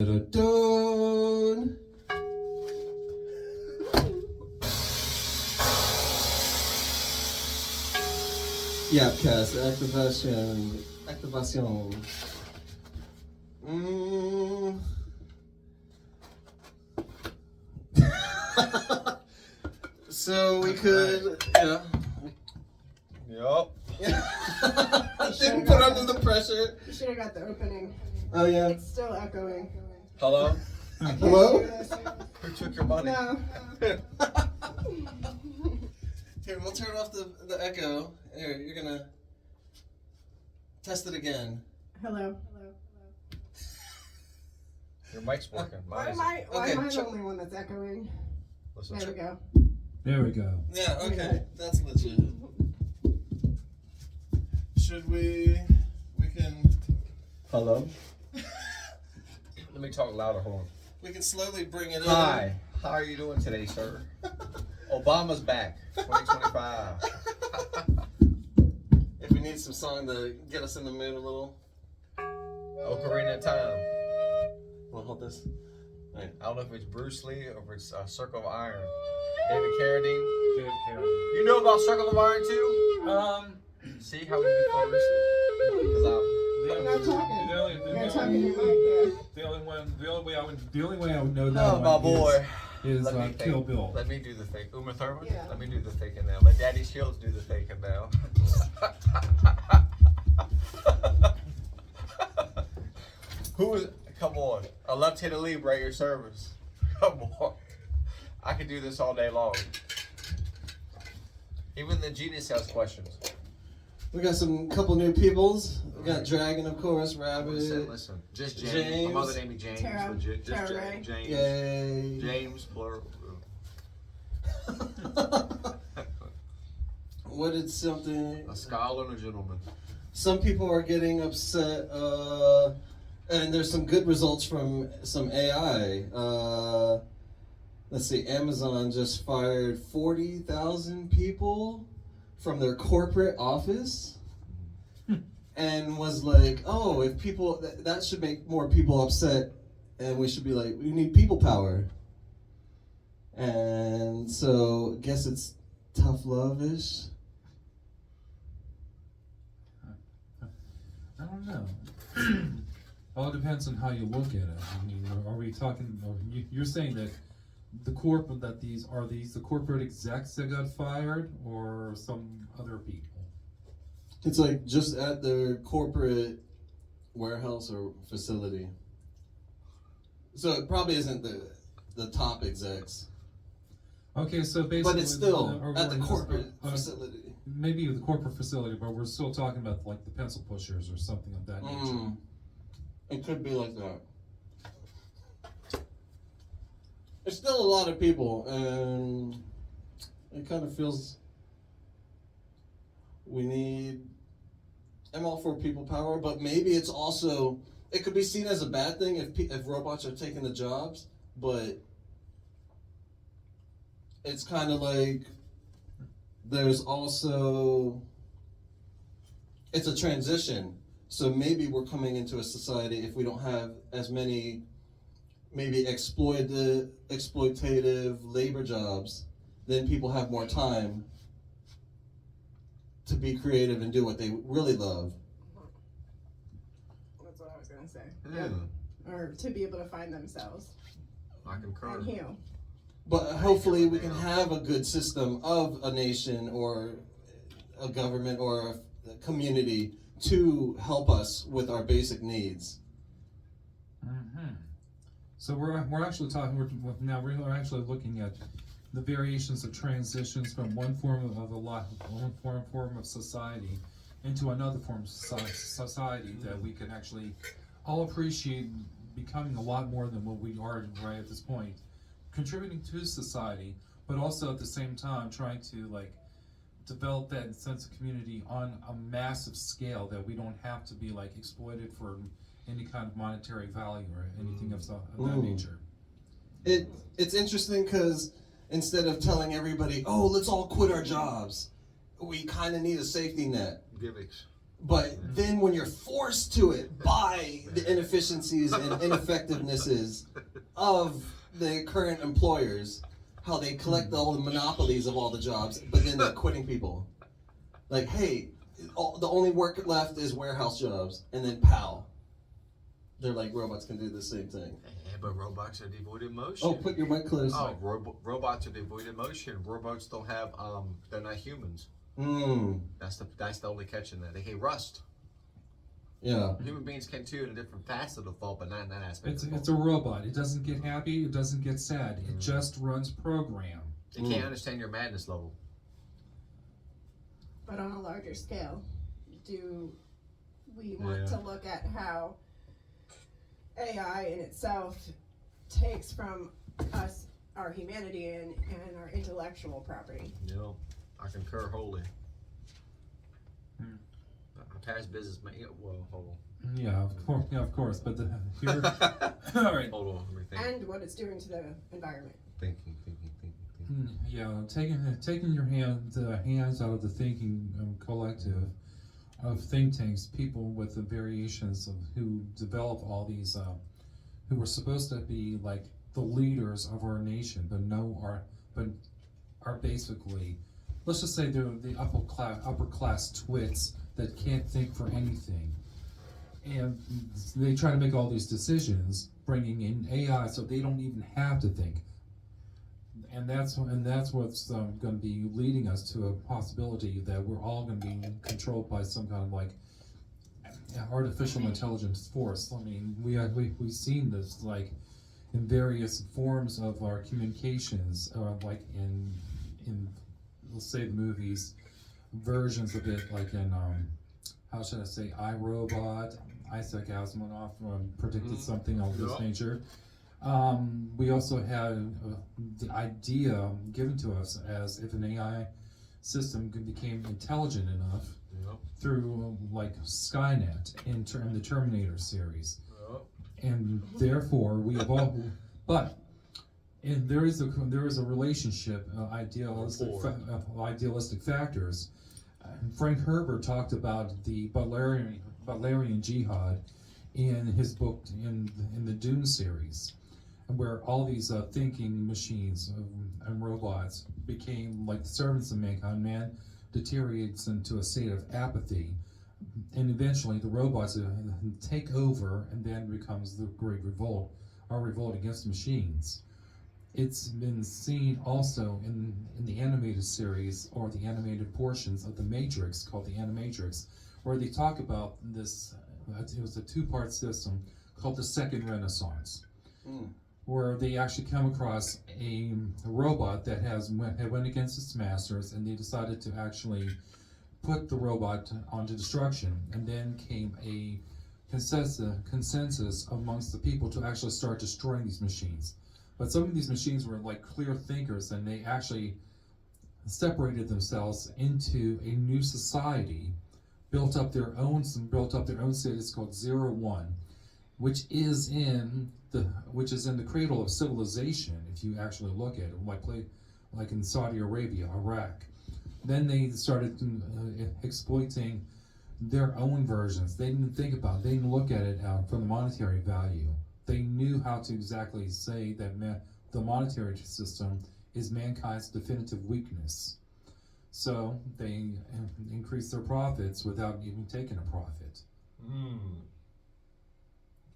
Dun. Yapkast, activation. So we could, Yup. Didn't put under the pressure. You should have got the opening. Oh yeah. It's still echoing. Hello? Hello? Who took your money? No. Here, we'll turn off the echo. Here, you're gonna test it again. Hello. Your mic's working. Why Mine am I the check. only one that's echoing? Listen. There we go. There we go. Yeah, okay. That's legit. Should we can Hello? Let me talk louder. Hold on. we can slowly bring it Hi. How are you doing today, sir? Obama's back. 2025. in. If we need some song to get us in the mood a little. Ocarina of Time. We'll hold this. Right. I don't know if it's Bruce Lee or if it's Circle of Iron. David Carradine. David Carradine. You know about Circle of Iron too? See how we do Bruce Lee? Because I'm not talking. The You're talking to your mic the only way I would know that oh, my one boy. is Let me Kill think. Bill. Let me do the fake. Uma Thurman? Yeah. Let me do the faking now. Let Daddy Shields do the faking now. Who is? Come on. A left-handed Libra at your service. Come on. I could do this all day long. Even the genius has questions. We got some couple new peoples. We got Dragon, of course, Rabbit. Listen. Just James. My mother named me James. Terrah. Legit. Just Terrah. James. Yay. James, plural. What is something? A scholar and a gentleman. Some people are getting upset, and there's some good results from some AI. Let's see, Amazon just fired 40,000 people from their corporate office and was like, oh, if people, that should make more people upset, and we should be like, we need people power. And so, I guess it's tough love-ish. I don't know. All depends on how you look at it. I mean, are we talking? You're saying that the the corporate execs that got fired, or some other people? It's like just at their corporate warehouse or facility. So it probably isn't the top execs. Okay, so basically, But it's still at the corporate facility. Maybe the corporate facility, but we're still talking about like the pencil pushers or something of that nature. It could be like that. There's still a lot of people, and it kind of feels I'm all for people power, but maybe it's also, it could be seen as a bad thing if robots are taking the jobs, but it's kind of like there's also, it's a transition. So maybe we're coming into a society, if we don't have as many maybe exploitative labor jobs, then people have more time to be creative and do what they really love. That's what I was gonna say. Yeah. Or to be able to find themselves I concur. and heal. But hopefully we can have a good system of a nation or a government or a community to help us with our basic needs. Mm-hmm. So we're actually talking. We're actually looking at the variations of transitions from one form of society into another form of society that we can actually all appreciate becoming a lot more than what we are right at this point, contributing to society, but also at the same time trying to like develop that sense of community on a massive scale that we don't have to be like exploited for any kind of monetary value or anything of that nature. It's interesting because instead of telling everybody, oh, let's all quit our jobs, we kind of need a safety net. Gimmicks. But then when you're forced to it by the inefficiencies and ineffectivenesses of the current employers, how they collect all the monopolies of all the jobs, but then they're quitting people. Like, hey, the only work left is warehouse jobs, and then pow. They're like, robots can do the same thing. Yeah, but robots are devoid of motion. Oh, put your mic close. Oh, robots are devoid of motion. Robots don't have, they're not humans. That's the only catch in that. They hate rust. Yeah. Human beings can too in a different facet of the fault, but not in that aspect. It's a robot. It doesn't get happy. It doesn't get sad. It just runs program. They can't understand your madness level. But on a larger scale, do we want to look at how AI in itself takes from us our humanity and our intellectual property? No, I concur wholly. A past business man. Well, hold on. Yeah, of course. But here, all right. Hold on, let me think. And what it's doing to the environment. Thinking. Yeah, taking your hands out of the thinking collective of think tanks, people with the variations of who develop all these, who were supposed to be like the leaders of our nation, but are basically, let's just say they're the upper class twits that can't think for anything, and they try to make all these decisions, bringing in AI so they don't even have to think. And that's what's going to be leading us to a possibility that we're all going to be controlled by some kind of like artificial intelligence force. I mean, we've seen this like in various forms of our communications, like in let's say the movies, versions of it, like in how should I say, iRobot. Isaac Asimov predicted something of this nature. We also had the idea given to us as if an AI system became intelligent enough through like Skynet in the Terminator series, and therefore we have all. But there is a relationship, idealistic factors. Frank Herbert talked about the Butlerian jihad in his book in the Dune series, where all these thinking machines and robots became like the servants of mankind. Man deteriorates into a state of apathy, and eventually the robots take over, and then becomes the Great Revolt, our revolt against machines. It's been seen also in the animated series, or the animated portions of The Matrix, called the Animatrix, where they talk about this. It was a two-part system called the Second Renaissance, where they actually come across a robot that went against its masters, and they decided to actually put the robot onto destruction. And then came a consensus amongst the people to actually start destroying these machines. But some of these machines were like clear thinkers, and they actually separated themselves into a new society, built up their own cities called 01, which is in the cradle of civilization. If you actually look at it, like in Saudi Arabia, Iraq. Then they started exploiting their own versions. They didn't think about it. They didn't look at it from the monetary value. They knew how to exactly say that the monetary system is mankind's definitive weakness. So they increased their profits without even taking a profit.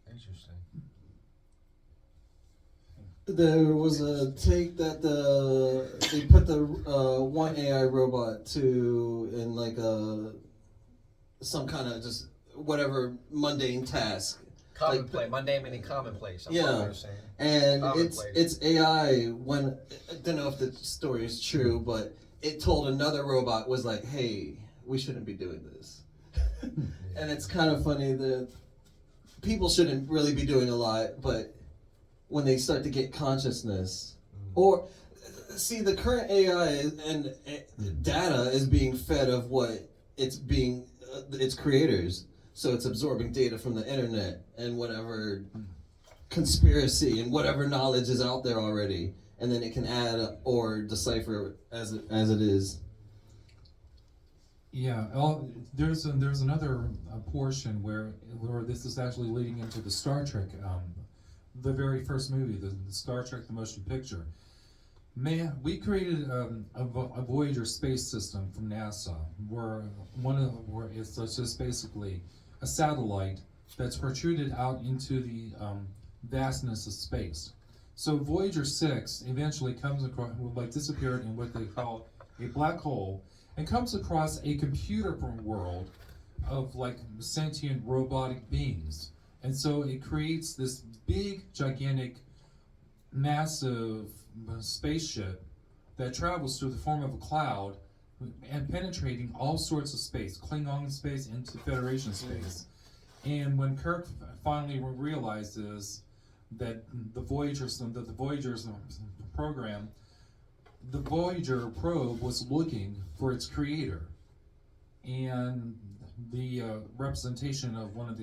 Interesting. There was a take that they put the one AI robot in like some kind of just whatever mundane task. Commonplace, mundane meaning commonplace. And it's AI. When I don't know if the story is true, but it told another robot was like, "Hey, we shouldn't be doing this." And it's kind of funny that people shouldn't really be doing a lot, but when they start to get consciousness, or see the current AI and data is being fed of what it's being its creators. So it's absorbing data from the internet and whatever conspiracy and whatever knowledge is out there already, and then it can add or decipher as it is. Yeah, there's another portion where this is actually leading into the Star Trek, the very first movie, the Star Trek the motion picture. Man, we created a Voyager space system from NASA, where it's just basically a satellite that's protruded out into the vastness of space. So Voyager 6 eventually comes across, disappeared in what they call a black hole, and comes across a computer world of sentient robotic beings. And so it creates this big, gigantic, massive spaceship that travels through the form of a cloud and penetrating all sorts of space, Klingon space into Federation space. And when Kirk finally realizes that the Voyager's program, the Voyager probe was looking for its creator, and the representation of one of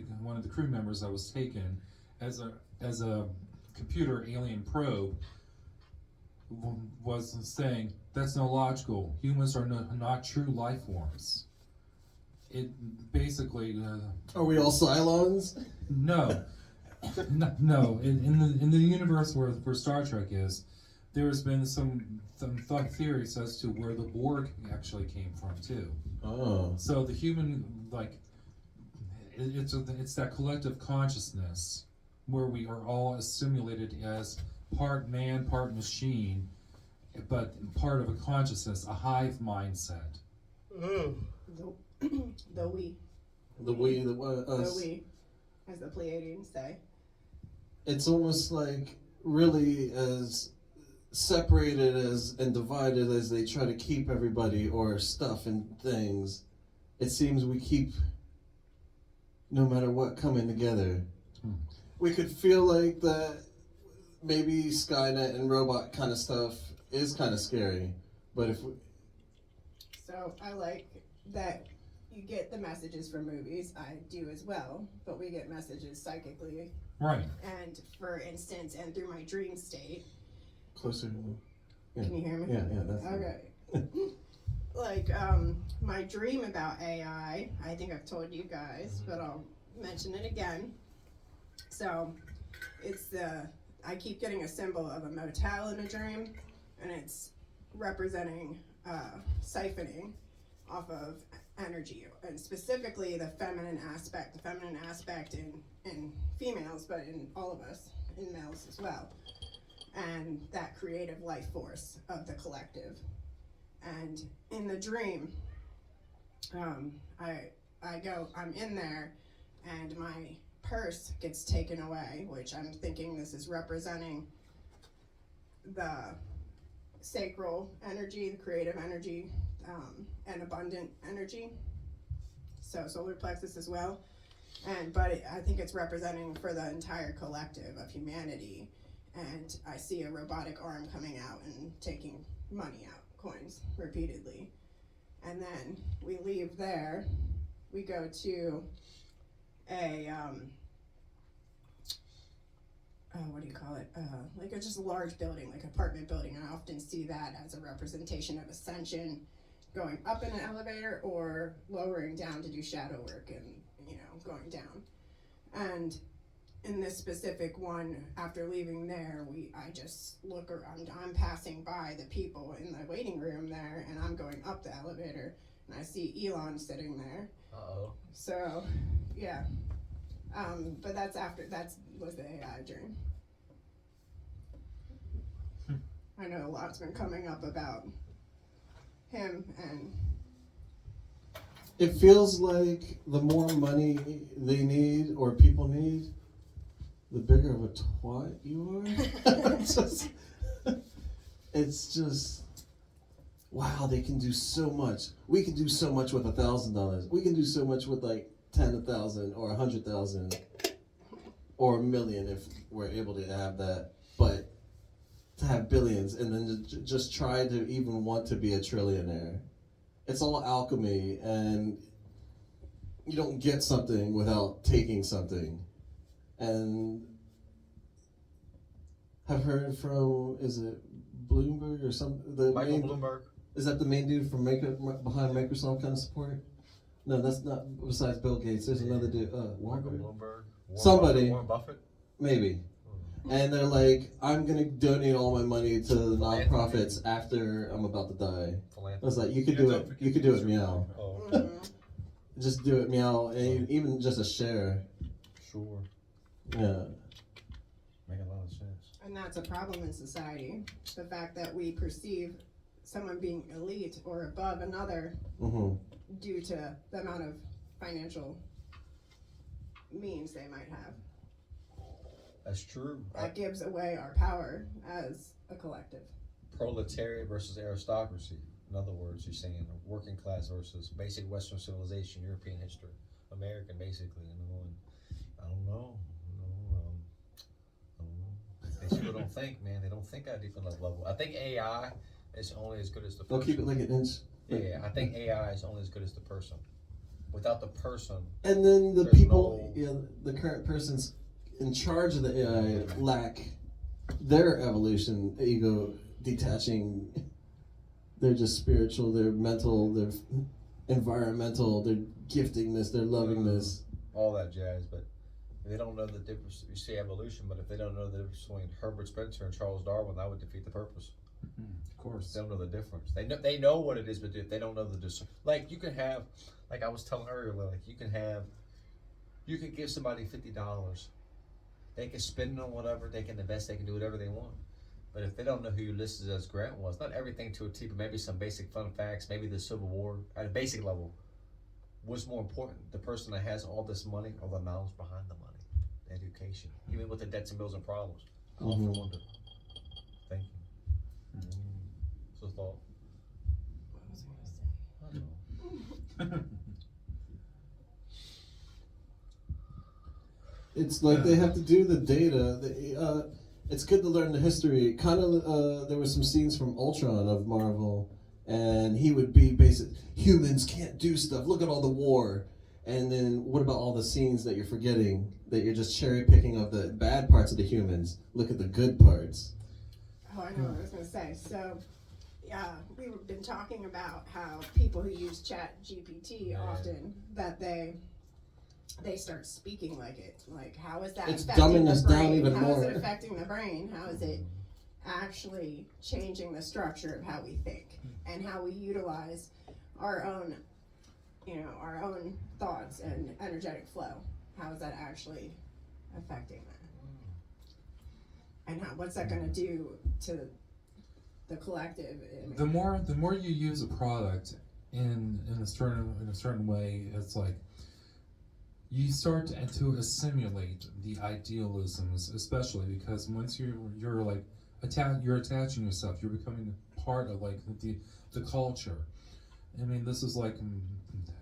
the crew members that was taken as a computer alien probe was saying, that's not logical. Humans are not true life forms. It basically Are we all Cylons? no. No. In the universe where Star Trek is, there's been some thought theories as to where the Borg actually came from too. Oh. So the human, it's that collective consciousness where we are all assimilated as part man, part machine, but part of a consciousness, a hive mindset. The we. The we, the what, us. The we, as the Pleiadians say. It's almost like really as separated as and divided as they try to keep everybody or stuff and things. It seems we keep, no matter what, coming together. We could feel like that maybe Skynet and robot kind of stuff is kind of scary, but if we... So I like that you get the messages from movies. I do as well, but we get messages psychically. Right. And for instance, and through my dream state. Closer. Yeah. Can you hear me? Yeah, that's okay. My dream about AI, I think I've told you guys, but I'll mention it again. So it's I keep getting a symbol of a motel in a dream, and it's representing siphoning off of energy, and specifically the feminine aspect in females, but in all of us, in males as well, and that creative life force of the collective. And in the dream, I'm in there, and my purse gets taken away, which I'm thinking this is representing the sacral energy, the creative energy, and abundant energy. So solar plexus as well. But I think it's representing for the entire collective of humanity. And I see a robotic arm coming out and taking money out, coins, repeatedly. And then we leave there. We go to a what do you call it? Like just a large building, like apartment building. And I often see that as a representation of ascension, going up in an elevator or lowering down to do shadow work and, going down. And in this specific one, after leaving there, I just look around. I'm passing by the people in the waiting room there, and I'm going up the elevator, and I see Elon sitting there. Uh-oh. So, yeah. But that was the AI dream. I know a lot's been coming up about him, and it feels like the more money they need or people need, the bigger of a twat you are. It's just, wow, they can do so much. We can do so much with $1,000. We can do so much with like 10,000 or 100,000 or 1 million if we're able to have that. But to have billions and then just try to even want to be a trillionaire. It's all alchemy, and you don't get something without taking something. And I've heard from, is it Bloomberg or something? Michael Bloomberg. Is that the main dude from behind Microsoft kind of support? No, that's not. Besides Bill Gates, there's another dude. Michael Walker? Bloomberg. Somebody. Warren Buffett. Maybe. And they're like, I'm gonna donate all my money to the nonprofits after I'm about to die. I was like, you could do it. You could do it, meow. Oh. Just do it, meow, and even just a share. Sure. Yeah. Make a lot of sense. And that's a problem in society. The fact that we perceive someone being elite or above another due to the amount of financial means they might have. That's true. That gives away our power as a collective. Proletariat versus aristocracy. In other words, you're saying working class versus basic Western civilization, European history, American basically. I don't know. These people don't think, man. They don't think at a deep enough level. I think AI is only as good as the person. They'll keep it like an inch. Yeah, I think AI is only as good as the person. Without the person. And then the people, the current person's in charge of the AI lack their evolution, ego detaching. They're just spiritual, their mental, their environmental, their giftingness, their lovingness. All that jazz, but they don't know the difference. You see evolution, but if they don't know the difference between Herbert Spencer and Charles Darwin, that would defeat the purpose. Of course. They don't know the difference. They know what it is, but if they don't know the difference, like you can have, like I was telling earlier, like you can give somebody $50. They can spend it on whatever, they can invest, they can do whatever they want. But if they don't know who you listed as Grant was, not everything to a T, but maybe some basic fun facts, maybe the Civil War at a basic level, what's more important? The person that has all this money or the knowledge behind the money, the education, even with the debts and bills and problems. I often wonder. Thank you. So thought. What was I going to say? I don't know. It's like they have to do the data. It's good to learn the history. Kind of, there were some scenes from Ultron of Marvel, and he would be humans can't do stuff. Look at all the war. And then what about all the scenes that you're forgetting, that you're just cherry picking of the bad parts of the humans? Look at the good parts. Oh, I know what I was going to say. So, yeah, we've been talking about how people who use Chat GPT often, that they start speaking like it. Like, how is that It's affecting dumbing the us brain? down even How more. is it affecting the brain? How is it actually changing the structure of how we think and how we utilize our own, our own thoughts and energetic flow? How is that actually affecting that? And what's that going to do to the collective? The more you use a product in a certain way, it's like you start to assimilate the idealisms, especially because once you're like you're attaching yourself, you're becoming part of like the culture. I mean, this is like,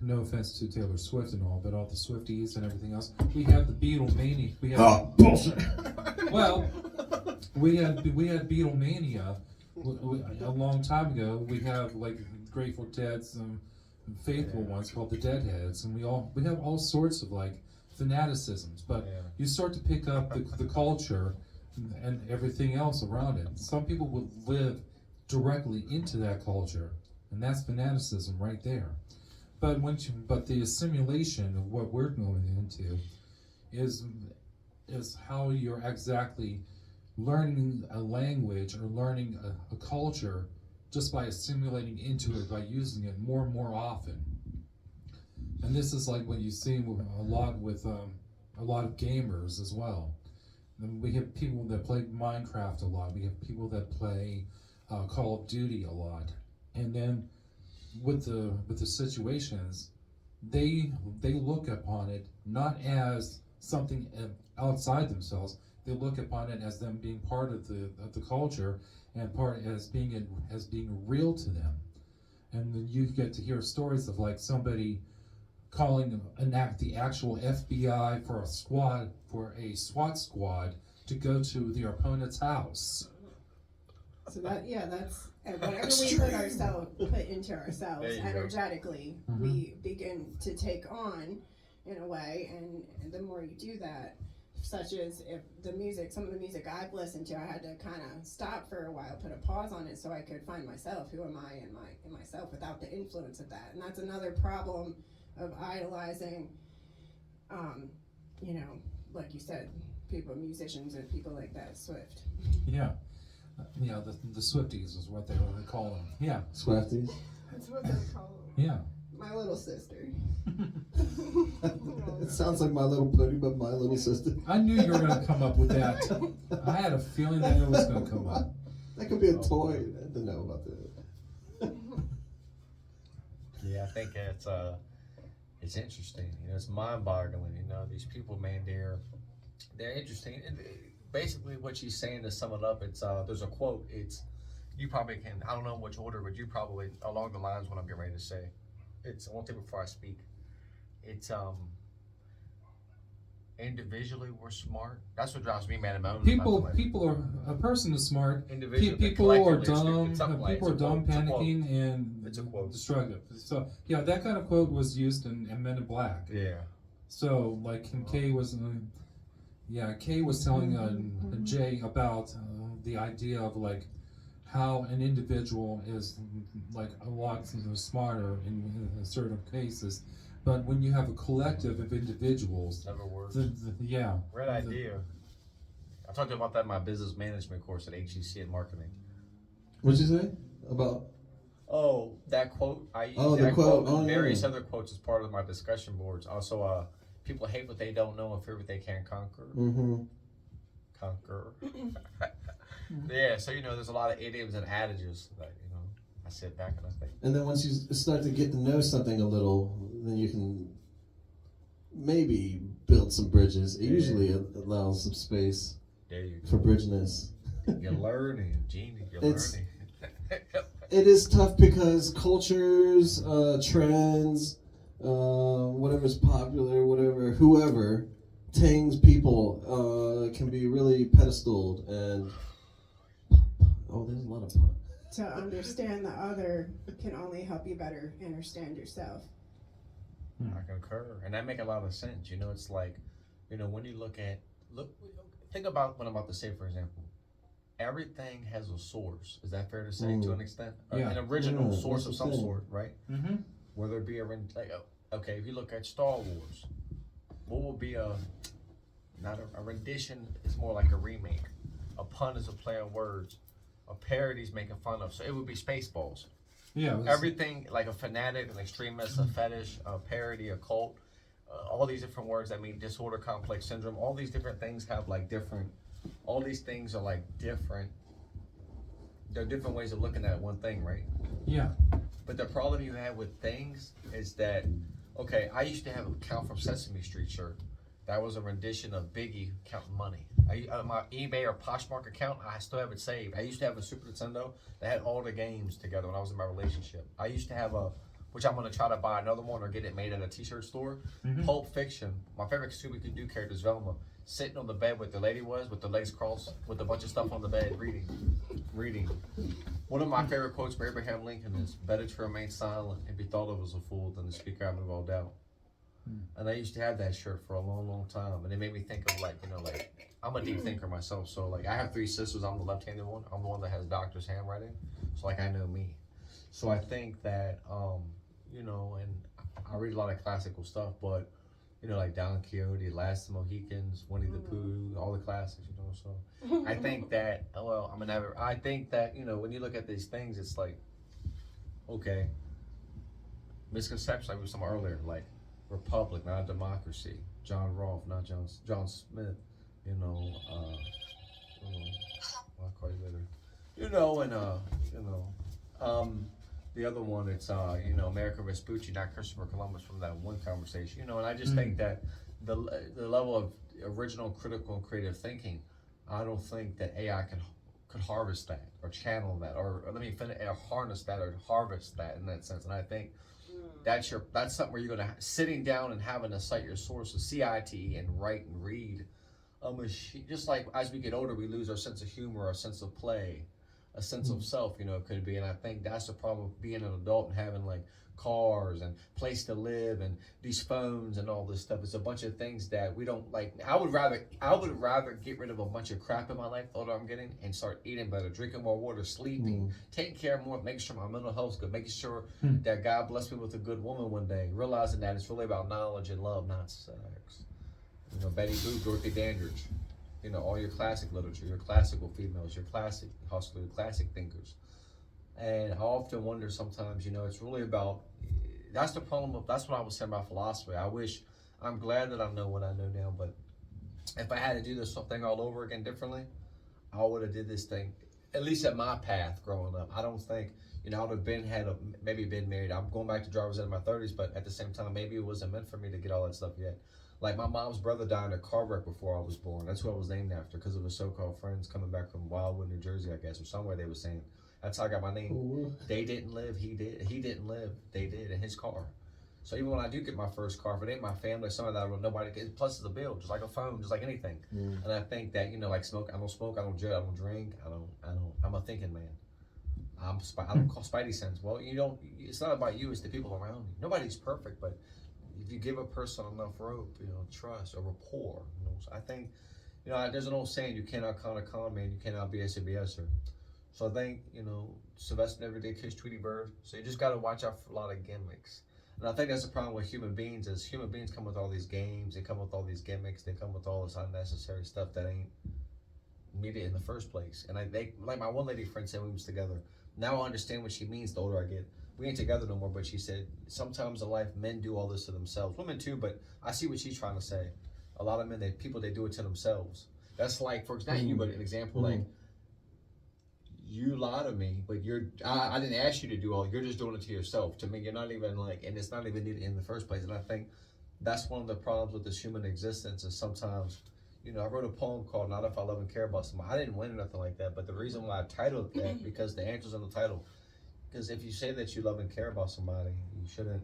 no offense to Taylor Swift and all, but all the Swifties and everything else. We have the Beatlemania. Bullshit. Well, we had Beatlemania a long time ago. We have like Grateful Dead's faithful ones called the Deadheads, and we have all sorts of like fanaticisms. But you start to pick up the culture and everything else around it. Some people would live directly into that culture, and that's fanaticism right there. But the assimilation of what we're going into is how you're exactly learning a language or learning a culture just by assimilating into it, by using it more and more often. And this is like what you see a lot of gamers as well. And we have people that play Minecraft a lot. We have people that play Call of Duty a lot. And then with the situations, they look upon it not as something outside themselves. They look upon it as them being part of the culture and part as being real to them. And then you get to hear stories of like somebody calling the actual FBI for a SWAT squad to go to their opponent's house. So that's whatever we put into ourselves energetically, we begin to take on in a way, and the more you do that, such as if some of the music I've listened to, I had to kind of stop for a while, put a pause on it so I could find myself. Who am I in myself without the influence of that? And that's another problem of idolizing, like you said, musicians and people like that, Swift. Yeah. Yeah, the Swifties is what they call them. Yeah. Swifties. That's what they call them. Yeah. My little sister. It sounds like My Little Pony, but My Little Sister. I knew you were going to come up with that. I had a feeling that it was going to come up. That could be a toy. I didn't know about that. Yeah, I think it's interesting. It's mind-boggling. These people, man, they're interesting. And basically, what she's saying, to sum it up, it's there's a quote. It's, you probably can, I don't know in which order, but you probably along the lines what I'm getting ready to say. It's one thing before I speak. It's individually we're smart. That's what drives me mad about People are, a person is smart. Individually, People are dumb. People are dumb, panicking, and it's a quote. destructive. So yeah, that kind of quote was used in Men in Black. Yeah. So like Kay was, Kay was telling Jay about the idea of like how an individual is like a lot smarter in certain cases, but when you have a collective of individuals, Never works. Radiio. I talked about that in my business management course at HEC in marketing. What'd you say about? Oh, that quote. I use the that quote. and various other quotes as part of my discussion boards. Also, people hate what they don't know and fear what they can't conquer. Mm-hmm. Conquer. Yeah, so there's a lot of idioms and adages that I sit back and I think. And then once you start to get to know something a little, then you can maybe build some bridges. It usually allows some space for bridgeness. You're learning, Genie. You're learning. It is tough because cultures, trends, whatever's popular, whoever tangs people can be really pedestaled, and there's a lot of pop. To understand the other can only help you better understand yourself. I concur, and that make a lot of sense. It's like, when you think about what I'm about to say. For example, everything has a source. Is that fair to say to an extent? Yeah. An original source of some insane. sort, right? Mm-hmm. Whether it be if you look at Star Wars, what will be not a rendition? Is more like a remake. A pun is a play on words. A parody's making fun of. So it would be Spaceballs. Yeah. Everything like a fanatic, an extremist, a fetish, a parody, a cult. All these different words that mean disorder, complex syndrome. All these different things have like different. All these things are like different. There are different ways of looking at one thing, right? Yeah. But the problem you have with things is that, okay, I used to have a Count from Sesame Street shirt. That was a rendition of Biggie counting money. My eBay or Poshmark account, I still have it saved. I used to have a Super Nintendo that had all the games together when I was in my relationship. I used to have which I'm going to try to buy another one or get it made at a t-shirt store. Mm-hmm. Pulp Fiction. My favorite Scooby-Doo character is Velma. Sitting on the bed with the lady with the legs crossed, with a bunch of stuff on the bed, reading. One of my favorite quotes from Abraham Lincoln is, "Better to remain silent and be thought of as a fool than to speak out of all doubt." And I used to have that shirt for a long, long time, and it made me think of I'm a deep thinker myself. So I have 3 sisters. I'm the left-handed one. I'm the one that has doctor's handwriting. So I know me. So I think that and I read a lot of classical stuff, but like Don Quixote, Last of the Mohicans, Winnie the Pooh, all the classics. So I think that I think that when you look at these things, it's like, okay, misconception like we were talking earlier, like republic, not a democracy. John Rolfe, not John Smith. I'll call you later. The other one, it's America Vespucci, not Christopher Columbus, from that one conversation. And I just think that the level of original, critical, and creative thinking, I don't think that AI could harvest that or channel that or harness that or harvest that in that sense. And I think that's something where you're gonna sitting down and having to cite your sources, CITE, and write and read. Just like as we get older, we lose our sense of humor, our sense of play. a sense of self, it could be. And I think that's the problem with being an adult and having like cars and place to live and these phones and all this stuff. It's a bunch of things that we don't like. I would rather get rid of a bunch of crap in my life the older I'm getting and start eating better, drinking more water, sleeping, taking care more, making sure my mental health's good, making sure that God blessed me with a good woman one day, realizing that it's really about knowledge and love, not sex. Betty Boop, Dorothy Dandridge, all your classic literature, your classical females, your classic hustlers, your classic thinkers. And I often wonder sometimes, it's really about, that's the problem that's what I was saying about philosophy. I'm glad that I know what I know now, but if I had to do this thing all over again differently, I would have did this thing, at least at my path growing up. I don't think, I would have maybe been married. I'm going back to driver's ed in my 30s, but at the same time, maybe it wasn't meant for me to get all that stuff yet. Like my mom's brother died in a car wreck before I was born. That's who I was named after because of his so-called friends coming back from Wildwood, New Jersey, I guess, or somewhere they were saying. That's how I got my name. Ooh. They didn't live, he did. He didn't live, they did in his car. So even when I do get my first car, if it ain't my family, some of that nobody gets, plus it's a bill, just like a phone, just like anything. And I think that, like smoke, I don't smoke, I don't drink, I don't drink, I'm a thinking man. I don't call Spidey sense. Well, it's not about you, it's the people around you. Nobody's perfect, but if you give a person enough rope, trust or rapport, so I think, there's an old saying, you cannot con a con man, you cannot BS a BSer. So I think, Sylvester never did kiss Tweety Bird. So you just got to watch out for a lot of gimmicks. And I think that's the problem with human beings is human beings come with all these games. They come with all these gimmicks. They come with all this unnecessary stuff that ain't needed in the first place. And like my one lady friend said when we was together, now I understand what she means the older I get. We ain't together no more, but she said, sometimes in life, men do all this to themselves. Women too, but I see what she's trying to say. A lot of men, they do it to themselves. That's like, for example, not you, but an example, like, you lie to me, but I didn't ask you to do all, you're just doing it to yourself. To me, you're not even like, and it's not even needed in the first place. And I think that's one of the problems with this human existence is sometimes, I wrote a poem called Not If I Love and Care About Somebody. I didn't win or nothing like that, but the reason why I titled that, because the answer's in the title. Because if you say that you love and care about somebody, you shouldn't.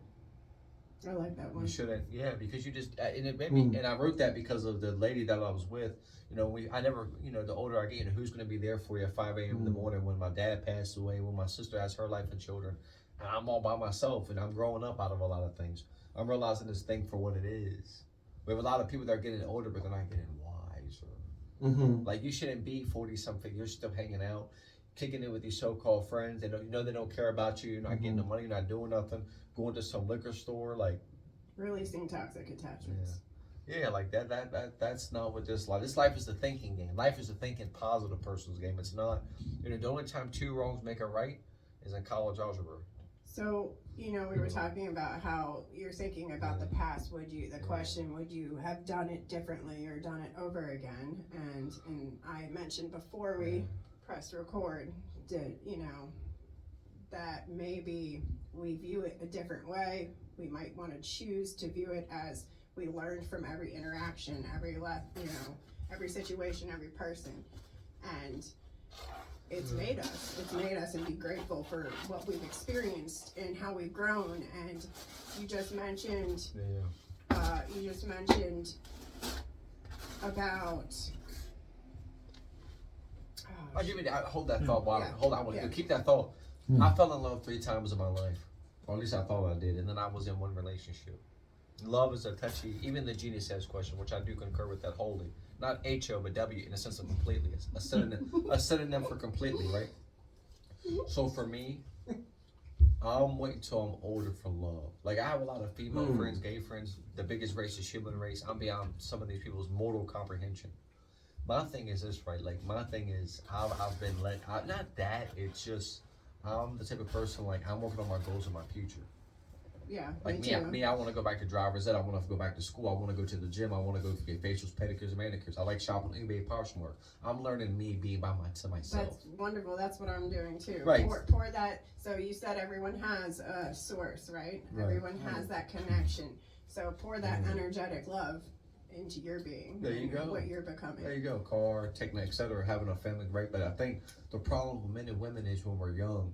I like that one. You shouldn't, because you just, and it made me, and I wrote that because of the lady that I was with. I never, the older I get, who's going to be there for you at 5 a.m. in the morning when my dad passed away, when my sister has her life and children, and I'm all by myself, and I'm growing up out of a lot of things. I'm realizing this thing for what it is. We have a lot of people that are getting older, but they're not getting wiser. Like, you shouldn't be 40-something, you're still hanging out, kicking it with these so-called friends. They don't, they don't care about you. You're not getting the money, you're not doing nothing, going to some liquor store, like. Releasing toxic attachments. Yeah, like that's not what this life is the thinking game. Life is a thinking positive person's game. It's not, the only time two wrongs make a right is in college algebra. So, we were talking about how you're thinking about the past. The question, would you have done it differently or done it over again? And I mentioned before we press record, that maybe we view it a different way. We might want to choose to view it as we learned from every interaction, every situation, every person. And it's made us and be grateful for what we've experienced and how we've grown. And you just mentioned about I'll give you that. Hold that thought. Hold on. I want to keep that thought. I fell in love 3 times in my life, or at least I thought I did, and then I was in one relationship. Love is a touchy, even the genius says question, which I do concur with that wholly. Not H-O, but W in a sense of completely. It's a synonym for completely, right? So for me, I'm waiting till I'm older for love. Like, I have a lot of female friends, gay friends. The biggest race is human race. I'm beyond some of these people's mortal comprehension. My thing is this, right? Like, my thing is I've been not that, it's just I'm the type of person, like, I'm working on my goals and my future. Yeah, like me, I want to go back to driver's ed. I want to go back to school. I want to go to the gym. I want to go get facials, pedicures, and manicures. I like shopping on eBay, Poshmark. I'm learning me being by myself. That's wonderful. That's what I'm doing too. Right. Pour that. So you said everyone has a source, right? Everyone has that connection. So pour that energetic love into your being. There you go. What you're becoming. There you go. Car, technique, etc. Having a family, right? But I think the problem with men and women is when we're young,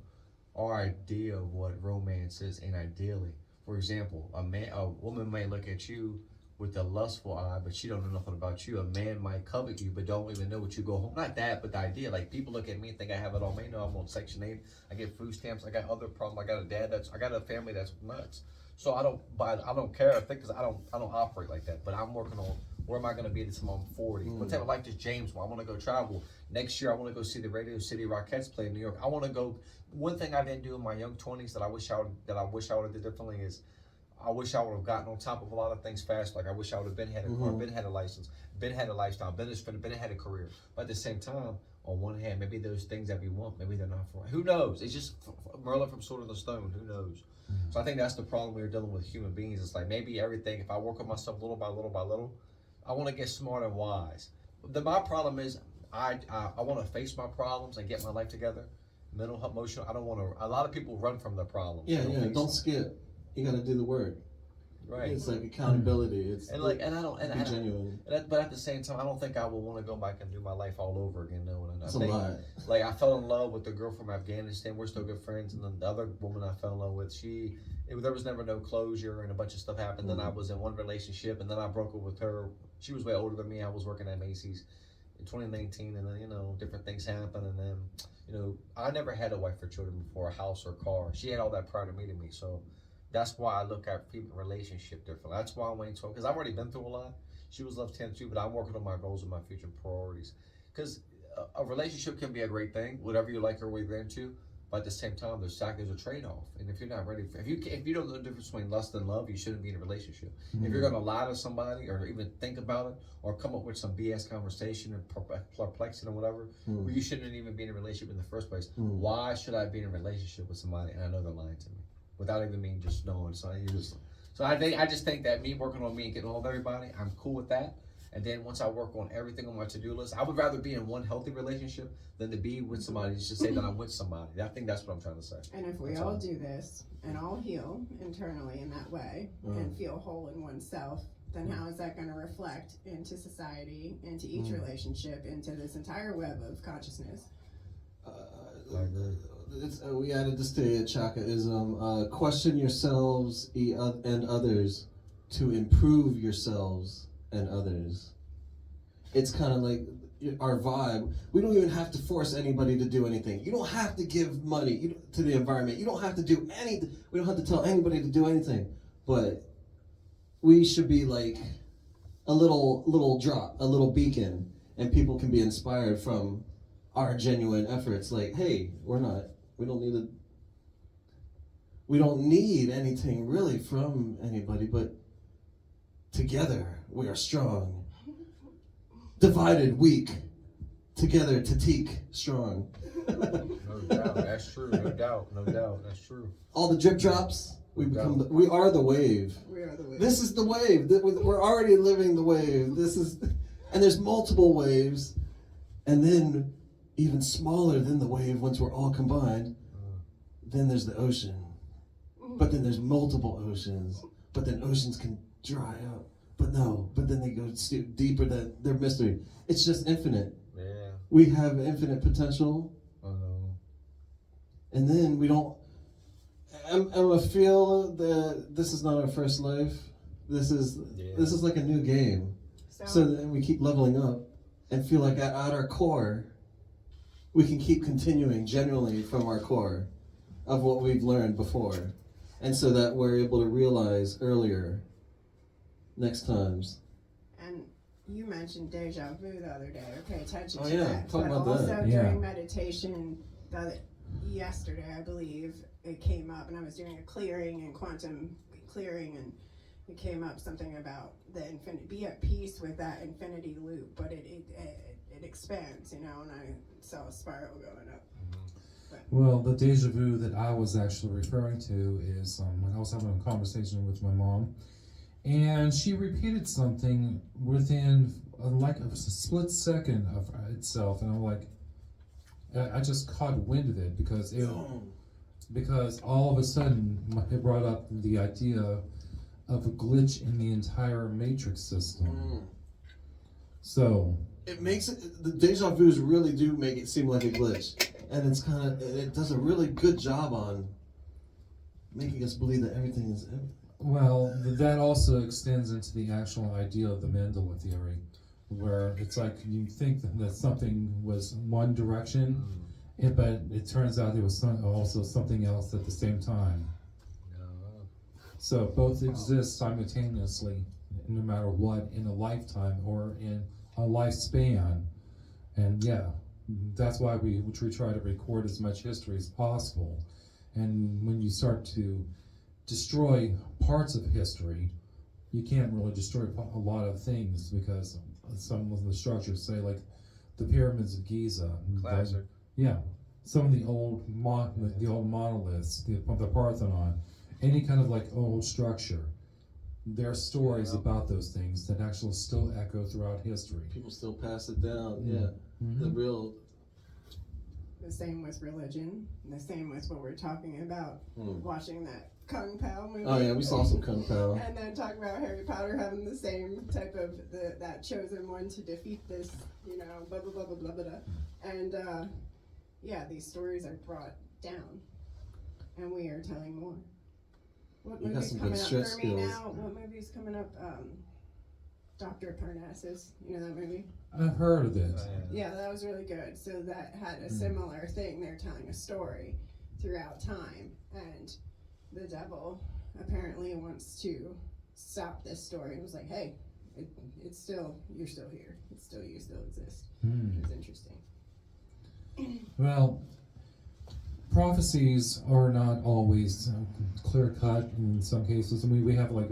our idea of what romance is, and ideally, for example, a woman may look at you with the lustful eye, but she don't know nothing about you. A man might covet you, but don't even know what you go home. Not that, but the idea. Like, people look at me and think I have it all made. No, I'm on Section 8. I get food stamps. I got other problems. I got a family that's nuts. So I don't care. I think because I don't operate like that. But I'm working on where am I going to be this time I'm 40. What type of life does James want? I want to go travel. Next year, I want to go see the Radio City Rockettes play in New York. I want to go. One thing I didn't do in my young 20s that I wish I would have did differently is I wish I would have gotten on top of a lot of things fast. Like, I wish I would have had a car, had a license, had a lifestyle, had a career. But at the same time, on one hand, maybe those things that we want, maybe they're not for. Who knows? It's just Merlin from Sword of the Stone. Who knows? So I think that's the problem we're dealing with human beings. It's like maybe everything, if I work on myself little by little by little, I want to get smart and wise. My problem is I want to face my problems and get my life together. Mental, emotional. I don't want to. A lot of people run from their problems. Yeah, don't skip. You got to do the work. Right. It's like accountability. It's and like, and I don't, and be genuine. But at the same time, I don't think I would want to go back and do my life all over again. No, That's a lot. Like, I fell in love with the girl from Afghanistan. We're still good friends. And then the other woman I fell in love with, there was never no closure, and a bunch of stuff happened. Then I was in one relationship, and then I broke up with her. She was way older than me. I was working at Macy's in 2019, and then different things happened, and then I never had a wife or children before, a house or car. She had all that prior to meeting me, so. That's why I look at people relationship differently. That's why I'm waiting to, because I've already been through a lot. She was left 10 too, but I'm working on my goals and my future priorities. Because a relationship can be a great thing, whatever you like or what you're into. But at the same time, there's a trade-off. And if you're not ready, if you don't know the difference between lust and love, you shouldn't be in a relationship. If you're going to lie to somebody or even think about it or come up with some BS conversation and perplexing or whatever, well, you shouldn't even be in a relationship in the first place. Why should I be in a relationship with somebody and I know they're lying to me? Without even me just knowing. So I just think that me working on me and getting along with everybody, I'm cool with that. And then once I work on everything on my to-do list, I would rather be in one healthy relationship than to be with somebody just to say that I'm with somebody. I think that's what I'm trying to say. And if we all do this and all heal internally in that way and feel whole in oneself, then how is that going to reflect into society, into each relationship, into this entire web of consciousness? I agree. We added this to Yachaka question yourselves and others to improve yourselves and others. It's kind of like our vibe. We don't even have to force anybody to do anything. You don't have to give money to the environment. You don't have to do anything. We don't have to tell anybody to do anything. But we should be like a little drop, a little beacon, and people can be inspired from our genuine efforts. Like, hey, we don't need anything really from anybody, but together we are strong. Divided, weak. Together, Tatik, strong. No doubt, that's true. No doubt, that's true. All the drip drops, we are the wave. We are the wave. This is the wave. We're already living the wave. And there's multiple waves, and then even smaller than the wave once we're all combined. Then there's the ocean. But then there's multiple oceans. But then oceans can dry out. But then they go deeper than their mystery. It's just infinite. Yeah. We have infinite potential. And then we don't. I'm gonna feel that this is not our first life. This is like a new game. So then we keep leveling up and feel like at our core, we can keep continuing genuinely from our core of what we've learned before. And so that we're able to realize earlier, next times. And you mentioned deja vu the other day, or pay attention Oh to yeah, that. talk But about also that. during meditation, yesterday I believe, it came up, and I was doing a clearing and quantum clearing, and it came up something about the infinity, be at peace with that infinity loop, but it expands, and I saw a spiral going up. Well, the deja vu that I was actually referring to is when I was having a conversation with my mom, and she repeated something within like a split second of itself, and I'm like, I just caught wind of it because all of a sudden it brought up the idea of a glitch in the entire matrix system. So it makes it, the deja vus really do make it seem like a glitch, and it does a really good job on making us believe that everything is Well, that also extends into the actual idea of the Mendel theory, where it's like you think that something was one direction, but it turns out there was also something else at the same time. So both exist simultaneously, no matter what, in a lifetime or in a lifespan. And yeah, that's why we try to record as much history as possible. And when you start to destroy parts of history, you can't really destroy a lot of things, because some of the structures, say like the pyramids of Giza, Classic. some of the old monoliths, the Parthenon, any kind of like old structure, there are stories about those things that actually still echo throughout history. People still pass it down. The real. The same with religion. And the same with what we're talking about. Watching that Kung Pao movie. Oh yeah, we saw some Kung Pao. And then talking about Harry Potter having the same type of that chosen one to defeat this, blah blah blah blah blah blah. And these stories are brought down, and we are telling more. What You got movie's some coming good up stretch for me skills. now? What movie's coming up? Dr. Parnassus. You know that movie? I've heard of it. Yeah, that was really good. So that had a similar thing. They're telling a story throughout time, and the devil apparently wants to stop this story. It was like, hey, you're still here. It's still, you still exist. It was interesting. Well, prophecies are not always clear cut in some cases. I mean, we have like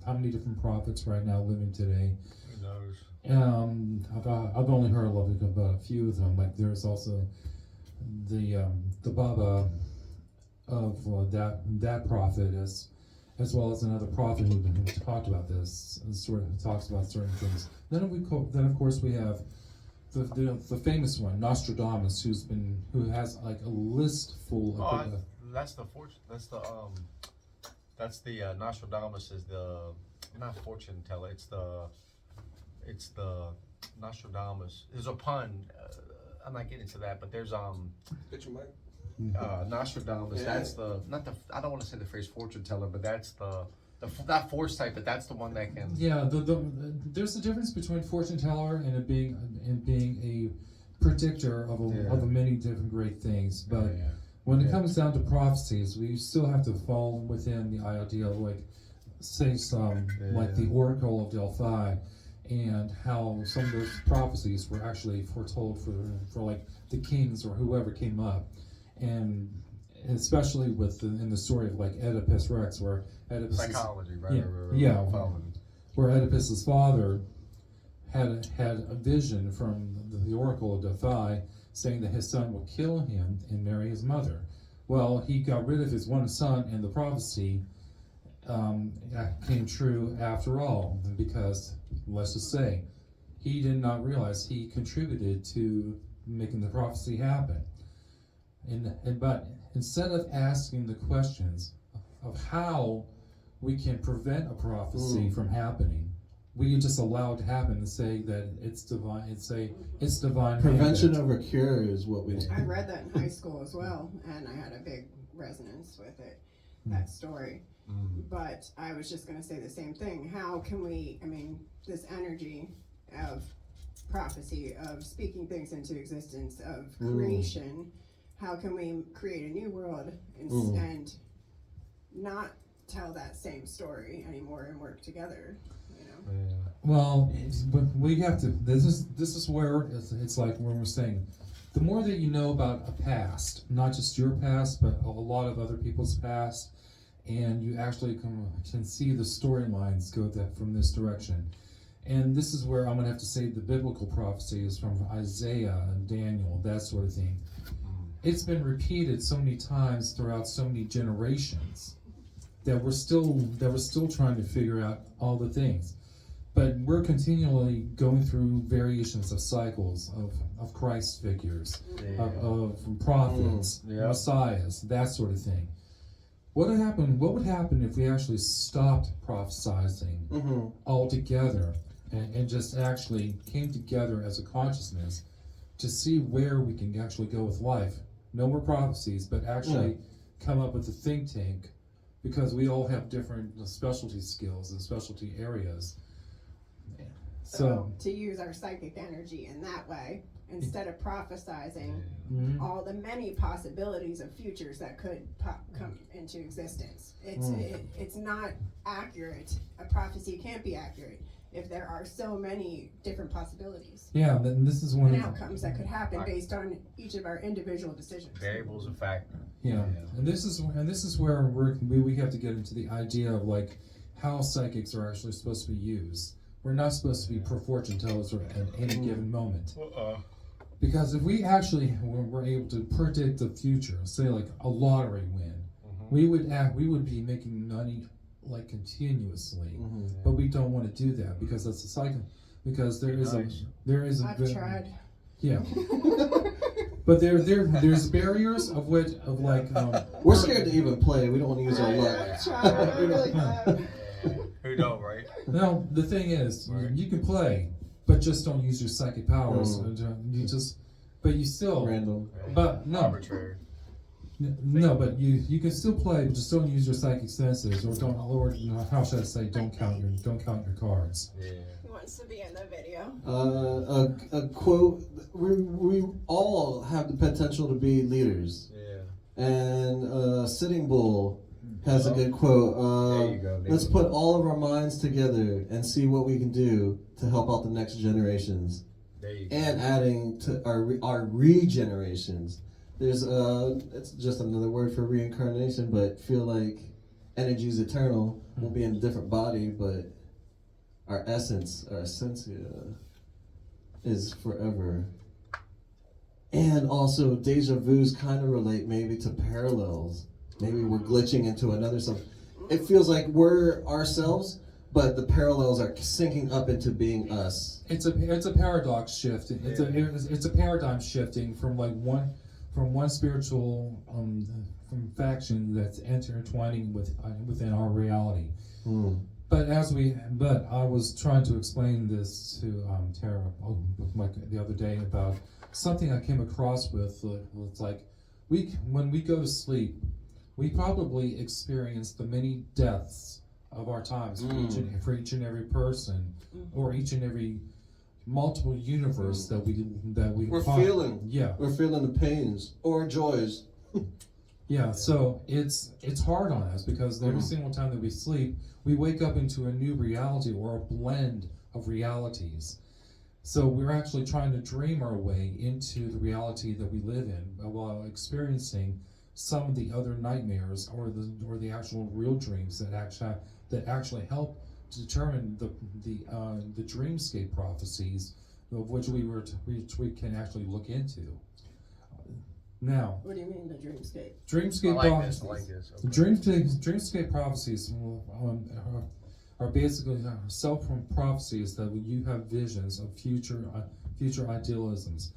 how many different prophets right now living today? Who knows? I've only heard about a few of them. Like there's also the Baba of that prophet, as well as another prophet who talked about this and sort of talks about certain things. Then of course we have the famous one, Nostradamus, who has like a list full of. That's the fortune. That's the Nostradamus is the not fortune teller. It's the Nostradamus. There's a pun. I'm not getting into that, but there's Get your mic. Nostradamus. Yeah. That's I don't want to say the phrase fortune teller, but that's not foresight, but that's the one that can. Yeah, there's a difference between fortune teller and it being a predictor of many different great things. But when it comes down to prophecies, we still have to fall within the idea of like the Oracle of Delphi, and how some of those prophecies were actually foretold for like the kings or whoever came up, and especially in the story of like Oedipus Rex, where Oedipus Psychology, right? Where Oedipus's father had a vision from the Oracle of Delphi saying that his son will kill him and marry his mother. Well, he got rid of his one son, and the prophecy came true after all, because let's just say he did not realize he contributed to making the prophecy happen. But instead of asking the questions of how we can prevent a prophecy from happening, we just allow it to happen and say that it's divine. It's divine. Prevention over cure is what we. I read that in high school as well, and I had a big resonance with it, that story. But I was just going to say the same thing. How can we, this energy of prophecy, of speaking things into existence, of creation, how can we create a new world and not tell that same story anymore and work together? Well, we have to. This is where it's like when we're saying, the more that you know about a past, not just your past, but a lot of other people's past, and you actually can see the storylines go from this direction. And this is where I'm going to have to say the biblical prophecies from Isaiah and Daniel, that sort of thing. It's been repeated so many times throughout so many generations that we're still trying to figure out all the things. But we're continually going through variations of cycles of Christ figures, of prophets, messiahs, that sort of thing. What would happen if we actually stopped prophesizing altogether and just actually came together as a consciousness to see where we can actually go with life? No more prophecies, but actually come up with a think tank because we all have different specialty skills and specialty areas. So to use our psychic energy in that way, instead of prophesizing all the many possibilities of futures that could come into existence. It's not accurate. A prophecy can't be accurate if there are so many different possibilities. Yeah, and this is one and of outcomes that could happen based on each of our individual decisions. Variables a factor. Yeah, and this is where we have to get into the idea of like how psychics are actually supposed to be used. We're not supposed to be fortune tellers at any given moment. Because if we actually were able to predict the future, say like a lottery win, we would be making money like continuously, but we don't want to do that because that's a cycle. Because there is a I've tried. Yeah. But there's barriers of like we're scared to even play. We don't want to use our luck. I've tried. I really have. Who don't, right? No, the thing is, you can play, but just don't use your psychic powers. But you still Random. But no. Arbitrary. No, but you can still play, but just don't use your psychic senses, or how should I say, don't count your cards. Yeah. He wants to be in the video. A quote: we all have the potential to be leaders. Yeah. And Sitting Bull has a good quote. There you go. Let's put all of our minds together and see what we can do to help out the next generations. There you go. And adding to our regenerations. There's it's just another word for reincarnation, but feel like energy is eternal. We'll be in a different body, but our essence, our essentia, is forever. And also, deja vus kind of relate maybe to parallels. Maybe we're glitching into another self. It feels like we're ourselves, but the parallels are sinking up into being us. It's a paradox shift. It's a paradigm shifting from like one spiritual from faction that's intertwining within our reality. But I was trying to explain this to Terrah the other day about something I came across with. It's like when we go to sleep, we probably experience the many deaths of our times for each and every person, or each and every multiple universe that we're feeling. Yeah, we're feeling the pains or joys. Yeah, so it's hard on us because every single time that we sleep, we wake up into a new reality or a blend of realities. So we're actually trying to dream our way into the reality that we live in while experiencing some of the other nightmares or the actual real dreams that actually help to determine the dreamscape prophecies of which we can actually look into. Now, what do you mean the dreamscape? Dreamscape prophecies. I like this. Okay. Dreamscape prophecies are basically self-prophecies that you have visions of future idealisms.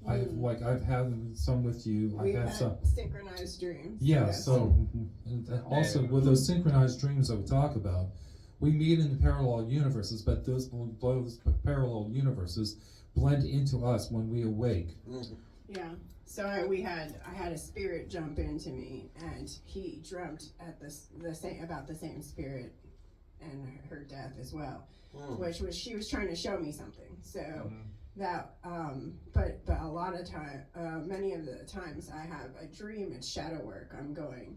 I've had some with you. We've had some synchronized dreams. Yeah. Yes. So also with those synchronized dreams that we talk about, we meet in the parallel universes, but those parallel universes blend into us when we awake. Yeah. So I had a spirit jump into me, and he dreamt at about the same spirit and her death as well, which was she was trying to show me something. So that but a lot of time, many of the times I have a dream, it's shadow work. I'm going,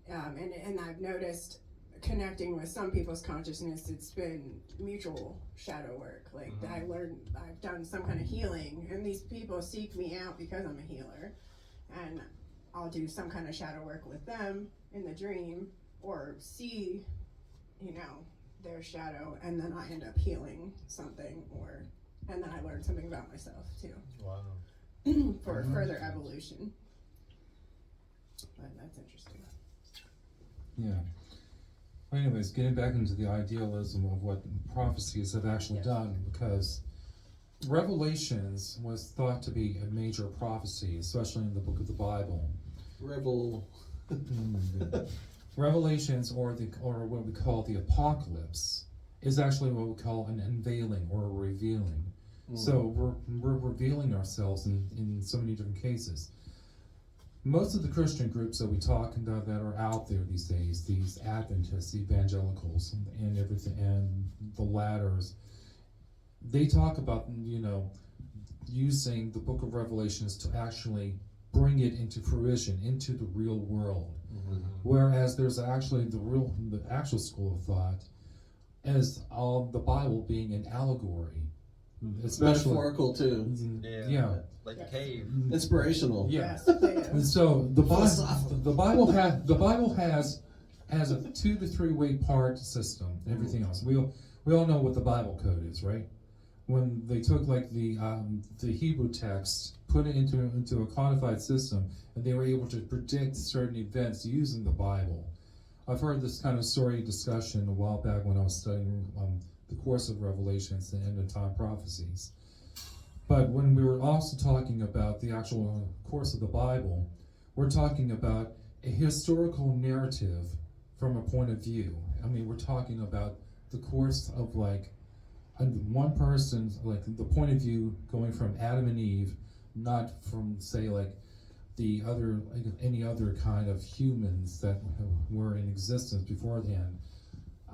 and I've noticed connecting with some people's consciousness, it's been mutual shadow work. Like I've done some kind of healing, and these people seek me out because I'm a healer, and I'll do some kind of shadow work with them in the dream, or see, their shadow, and then I end up healing something, and then I learn something about myself too. Wow. For further evolution. But that's interesting. Yeah. Anyways, getting back into the idealism of what prophecies have actually done, because Revelations was thought to be a major prophecy, especially in the book of the Bible. Revelations, or what we call the apocalypse, is actually what we call an unveiling or a revealing. So we're revealing ourselves in so many different cases. most of the Christian groups that we talk about that are out there these days, these Adventists, evangelicals, and everything, and the ladders, they talk about, using the book of Revelations to actually bring it into fruition, into the real world. Mm-hmm. Whereas there's actually the actual school of thought as the Bible being an allegory, especially Metaphorical too. Yeah. Like the cave. Inspirational. Yeah. Yes, they do. And so the Philosophical. Bible has a 2 to 3 way part system. And everything else. We all know what the Bible code is, right? When they took like the Hebrew text, put it into a codified system, and they were able to predict certain events using the Bible. I've heard this kind of story discussion a while back when I was studying the course of Revelations and end of time prophecies. But when we were also talking about the actual course of the Bible, we're talking about a historical narrative from a point of view. I mean, we're talking about the course of like one person, like the point of view going from Adam and Eve, not from say like the other, like any other kind of humans that were in existence beforehand.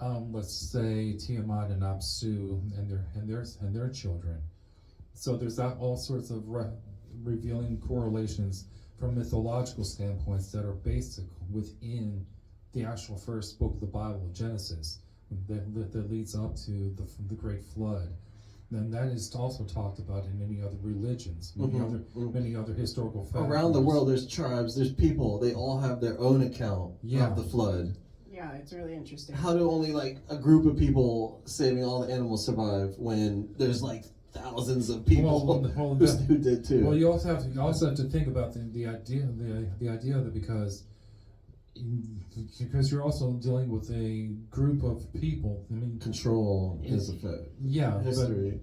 Let's say Tiamat and Apsu and their children. So there's all sorts of revealing correlations from mythological standpoints that are basic within the actual first book of the Bible, Genesis, that leads up to the Great Flood. And that is also talked about in many other religions, many other historical factors. Around the world, there's tribes, there's people. They all have their own account of the flood. Yeah, it's really interesting. How do only like a group of people saving all the animals survive when there's like thousands of people who did too? Well, you also have to think about the idea that because you're also dealing with a group of people. I mean, Control is a fact. Yeah, History.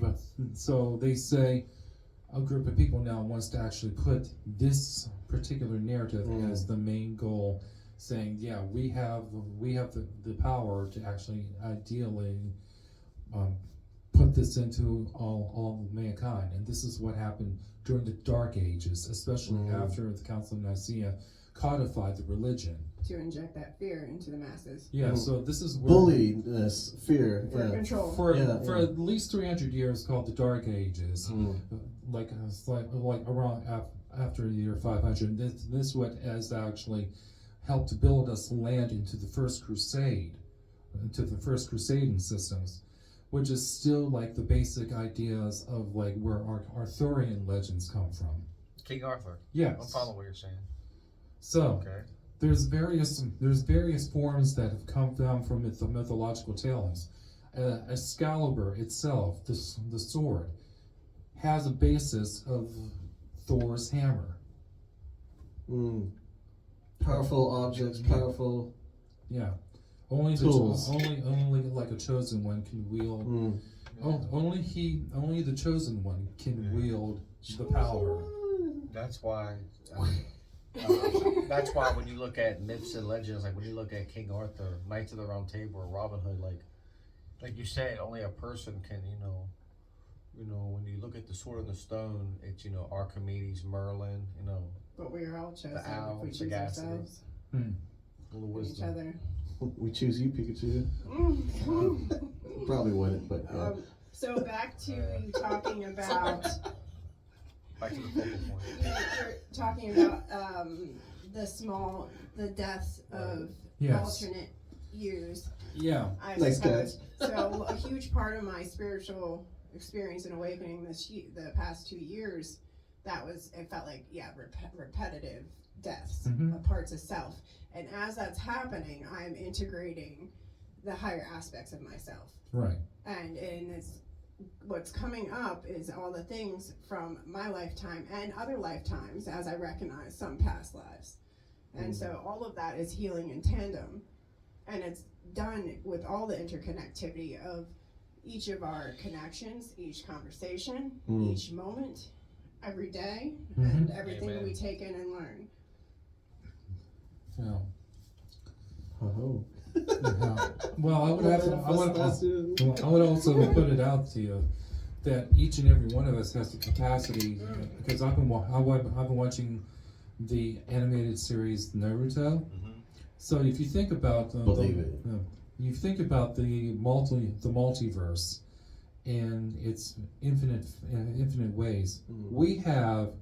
but so they say a group of people now wants to actually put this particular narrative as the main goal, saying, yeah, we have the power to actually ideally put this into all mankind, and this is what happened during the Dark Ages, especially after the Council of Nicaea codified the religion to inject that fear into the masses. Yeah, so this is where bulliness, fear, For control. for at least 300 years, called the Dark Ages, like around after the year 500. This what has actually helped to build us land into the First Crusade, into the First Crusading systems, which is still like the basic ideas of like where our Arthurian legends come from. King Arthur. Yes. I'll follow what you're saying. So Okay. there's various forms that have come down from the mythological tellings. Excalibur itself, the sword, has a basis of Thor's hammer. Powerful objects, powerful. Yeah, only tools. Only like a chosen one can wield. Only the chosen one can wield the power. That's why. That's why when you look at myths and legends, like when you look at King Arthur, Knights of the Round Table, or Robin Hood, like you said, only a person can, when you look at the Sword in the Stone, it's Archimedes, Merlin, But we are all chosen the owl, if we choose sagacity. ourselves, all the each wisdom. other. We choose you, Pikachu. Probably wouldn't, but yeah. So back to you talking about. Back to the focal point. You're talking about the deaths of alternate years. Yeah. I Nice suppose. So a huge part of my spiritual experience and awakening the past 2 years, it felt like repetitive deaths of parts of self. And as that's happening, I'm integrating the higher aspects of myself. Right. And what's coming up is all the things from my lifetime and other lifetimes as I recognize some past lives. And so all of that is healing in tandem. And it's done with all the interconnectivity of each of our connections, each conversation, each moment, every day, and everything Amen. we take in and learn. Yeah. Oh. Well, I would also put it out to you that each and every one of us has the capacity, because I've been watching the animated series Naruto. Mm-hmm. So if you think about Believe it. you think about the multiverse and its infinite ways, we have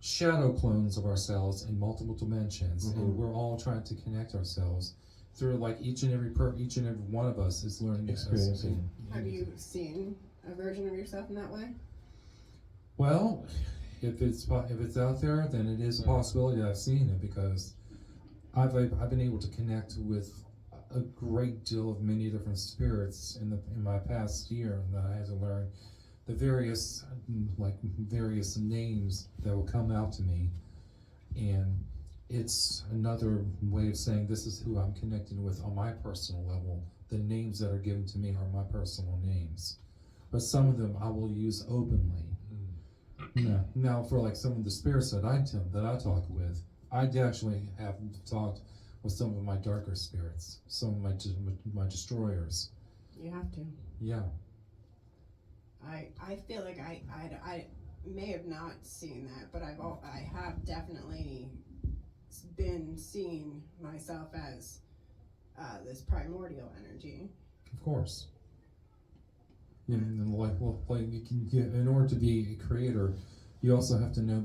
shadow clones of ourselves in multiple dimensions, and we're all trying to connect ourselves through, like, each and every one of us is learning Experiencing. Have you seen a version of yourself in that way? Well, if it's out there, then it is a possibility that I've seen it, because I've been able to connect with a great deal of many different spirits in my past year, that I had to learn the various names that will come out to me, and it's another way of saying this is who I'm connecting with on my personal level. The names that are given to me are my personal names, but some of them I will use openly. Now, for like some of the spirits that I talk with, I actually have talked with some of my darker spirits, some of my destroyers. You have to. Yeah. I feel like I may have not seen that, but I have definitely been seeing myself as this primordial energy. Of course. In order to be a creator, you also have to know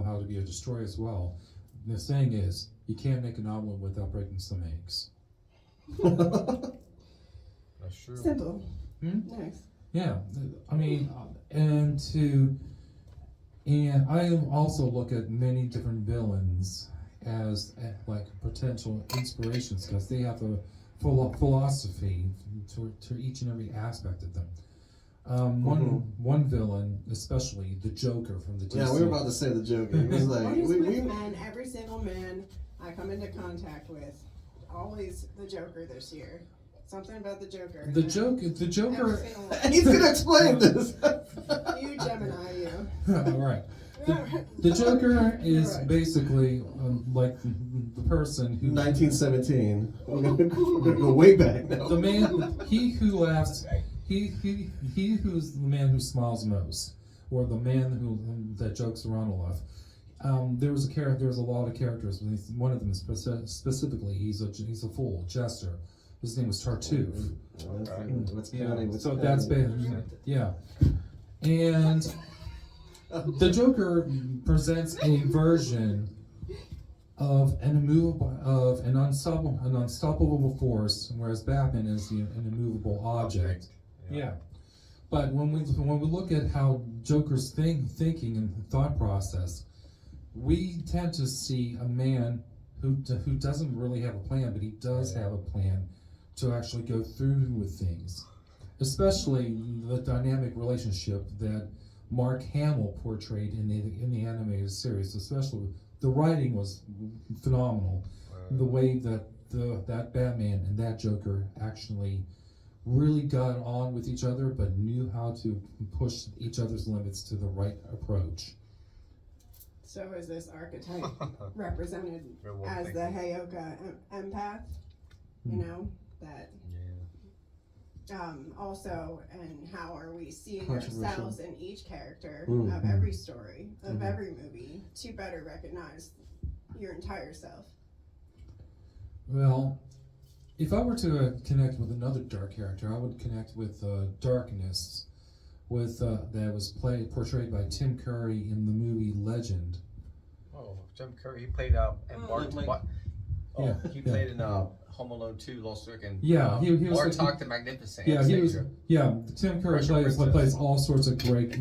how to be a destroyer as well. The saying is, you can't make an omelet without breaking some eggs. That's true. Simple. Nice. Yeah, I mean, and I also look at many different villains as like potential inspirations, because they have a philosophy to each and every aspect of them. One villain, especially the Joker from the DC. Yeah, we were about to say the Joker. It was like, What is with men? Every single man I come into contact with, always the Joker this year. Something about the Joker. The Joker. He's gonna explain this. You Gemini, you. All right. The Joker is basically like the person who. 1917. We're gonna go way back now. The man, he who laughs, he who's the man who smiles most, or the man that jokes around a lot. There's a lot of characters. One of them specifically, he's a fool, jester. His name was Tartuffe. So that's yeah. And the Joker presents a version of an unstoppable force, whereas Batman is an immovable object. Yeah. But when we look at how Joker's thinking and thought process, we tend to see a man who doesn't really have a plan, but he does have a plan to actually go through with things, especially the dynamic relationship that Mark Hamill portrayed in the animated series. Especially, the writing was phenomenal. The way that that Batman and that Joker actually really got on with each other, but knew how to push each other's limits to the right approach. So is this archetype represented as the Heyoka empath? You know, that also, and how are we seeing ourselves in each character of every story, of every movie, to better recognize your entire self? Well, if I were to connect with another dark character, I would connect with Darkness, that was portrayed by Tim Curry in the movie Legend. Oh, Tim Curry, he played he played in Home Alone 2, Lost Ark, and he was Bartok the Magnificent. Tim Curry plays all sorts of great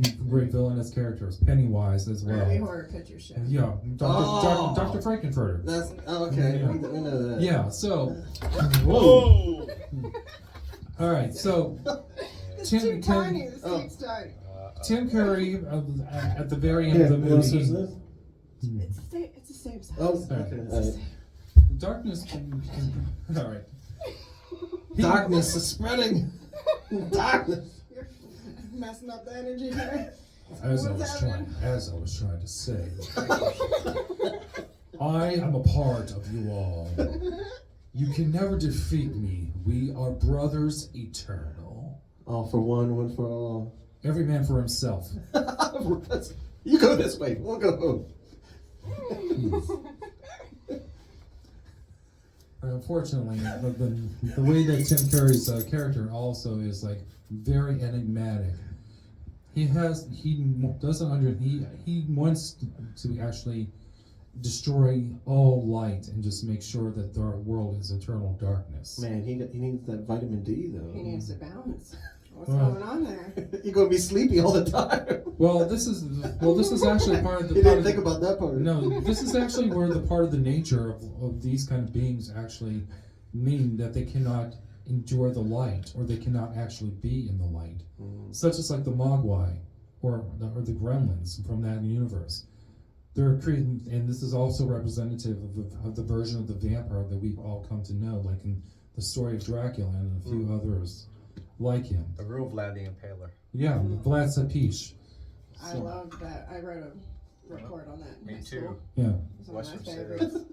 villainous characters. Pennywise as well. Movie horror picture show. Yeah, Dr. Frankenfurter. That's okay. Yeah. We know that. Yeah. So. Whoa! All right. So. It's too tiny. The seat's tiny. Tim Curry at the very end of the movie. It's the same size. Oh, okay. Darkness can all right. Darkness is spreading. Darkness. You're messing up the energy here. As I was trying to say, I am a part of you all. You can never defeat me. We are brothers eternal. All for one for all. Every man for himself. You go this way. We'll go home. Unfortunately, the way that Tim Curry's character also is like very enigmatic. He wants to actually destroy all light and just make sure that our world is eternal darkness. Man, he needs that vitamin D though. He needs to balance. What's going on there? You're gonna be sleepy all the time. Well, this is actually part of the. You didn't think about that part. No, this is actually where the part of the nature of these kind of beings actually mean that they cannot endure the light, or they cannot actually be in the light, such as like the Mogwai or the Gremlins from that universe. They're creating, and this is also representative of the version of the vampire that we've all come to know, like in the story of Dracula and a few others like him. The real Vlad the Impaler. Yeah, Vlad Tepes. I love that. I wrote a report on that. Me in too. school. Yeah. It's one of my Western favorites. Civ.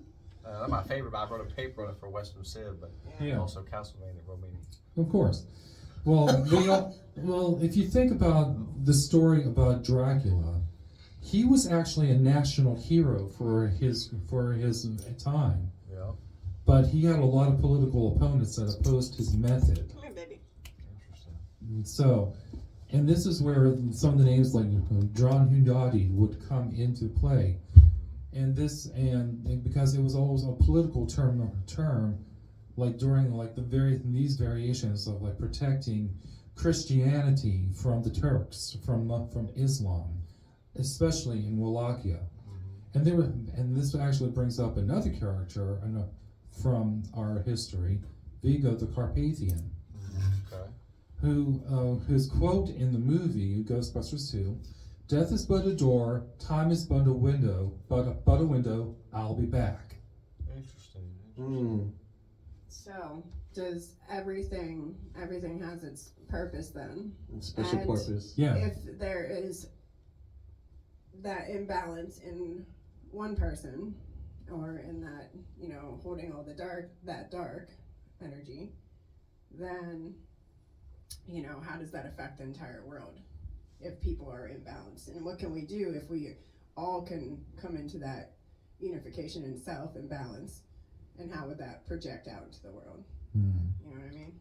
Not my favorite, but I wrote a paper on it for Western Civ, but Yeah. also Castlevania Romania. Of course. Well, if you think about the story about Dracula, he was actually a national hero for his time, Yeah. but he had a lot of political opponents that opposed his method. Come here, baby. Interesting. So, and this is where some of the names like John Hundadi would come into play, and because it was always a political term, like during like these variations of like protecting Christianity from the Turks, from Islam, especially in Wallachia. And this actually brings up another character from our history, Vigo the Carpathian, Okay. whose quote in the movie Ghostbusters 2, "Death is but a door, time is but a window, but a window, I'll be back." Interesting. So, does everything has its purpose then? Special And purpose. Yeah. If there is that imbalance in one person, or in that, holding all that dark energy, then, how does that affect the entire world if people are imbalanced? And what can we do if we all can come into that unification and self and balance? And how would that project out into the world? You know what I mean?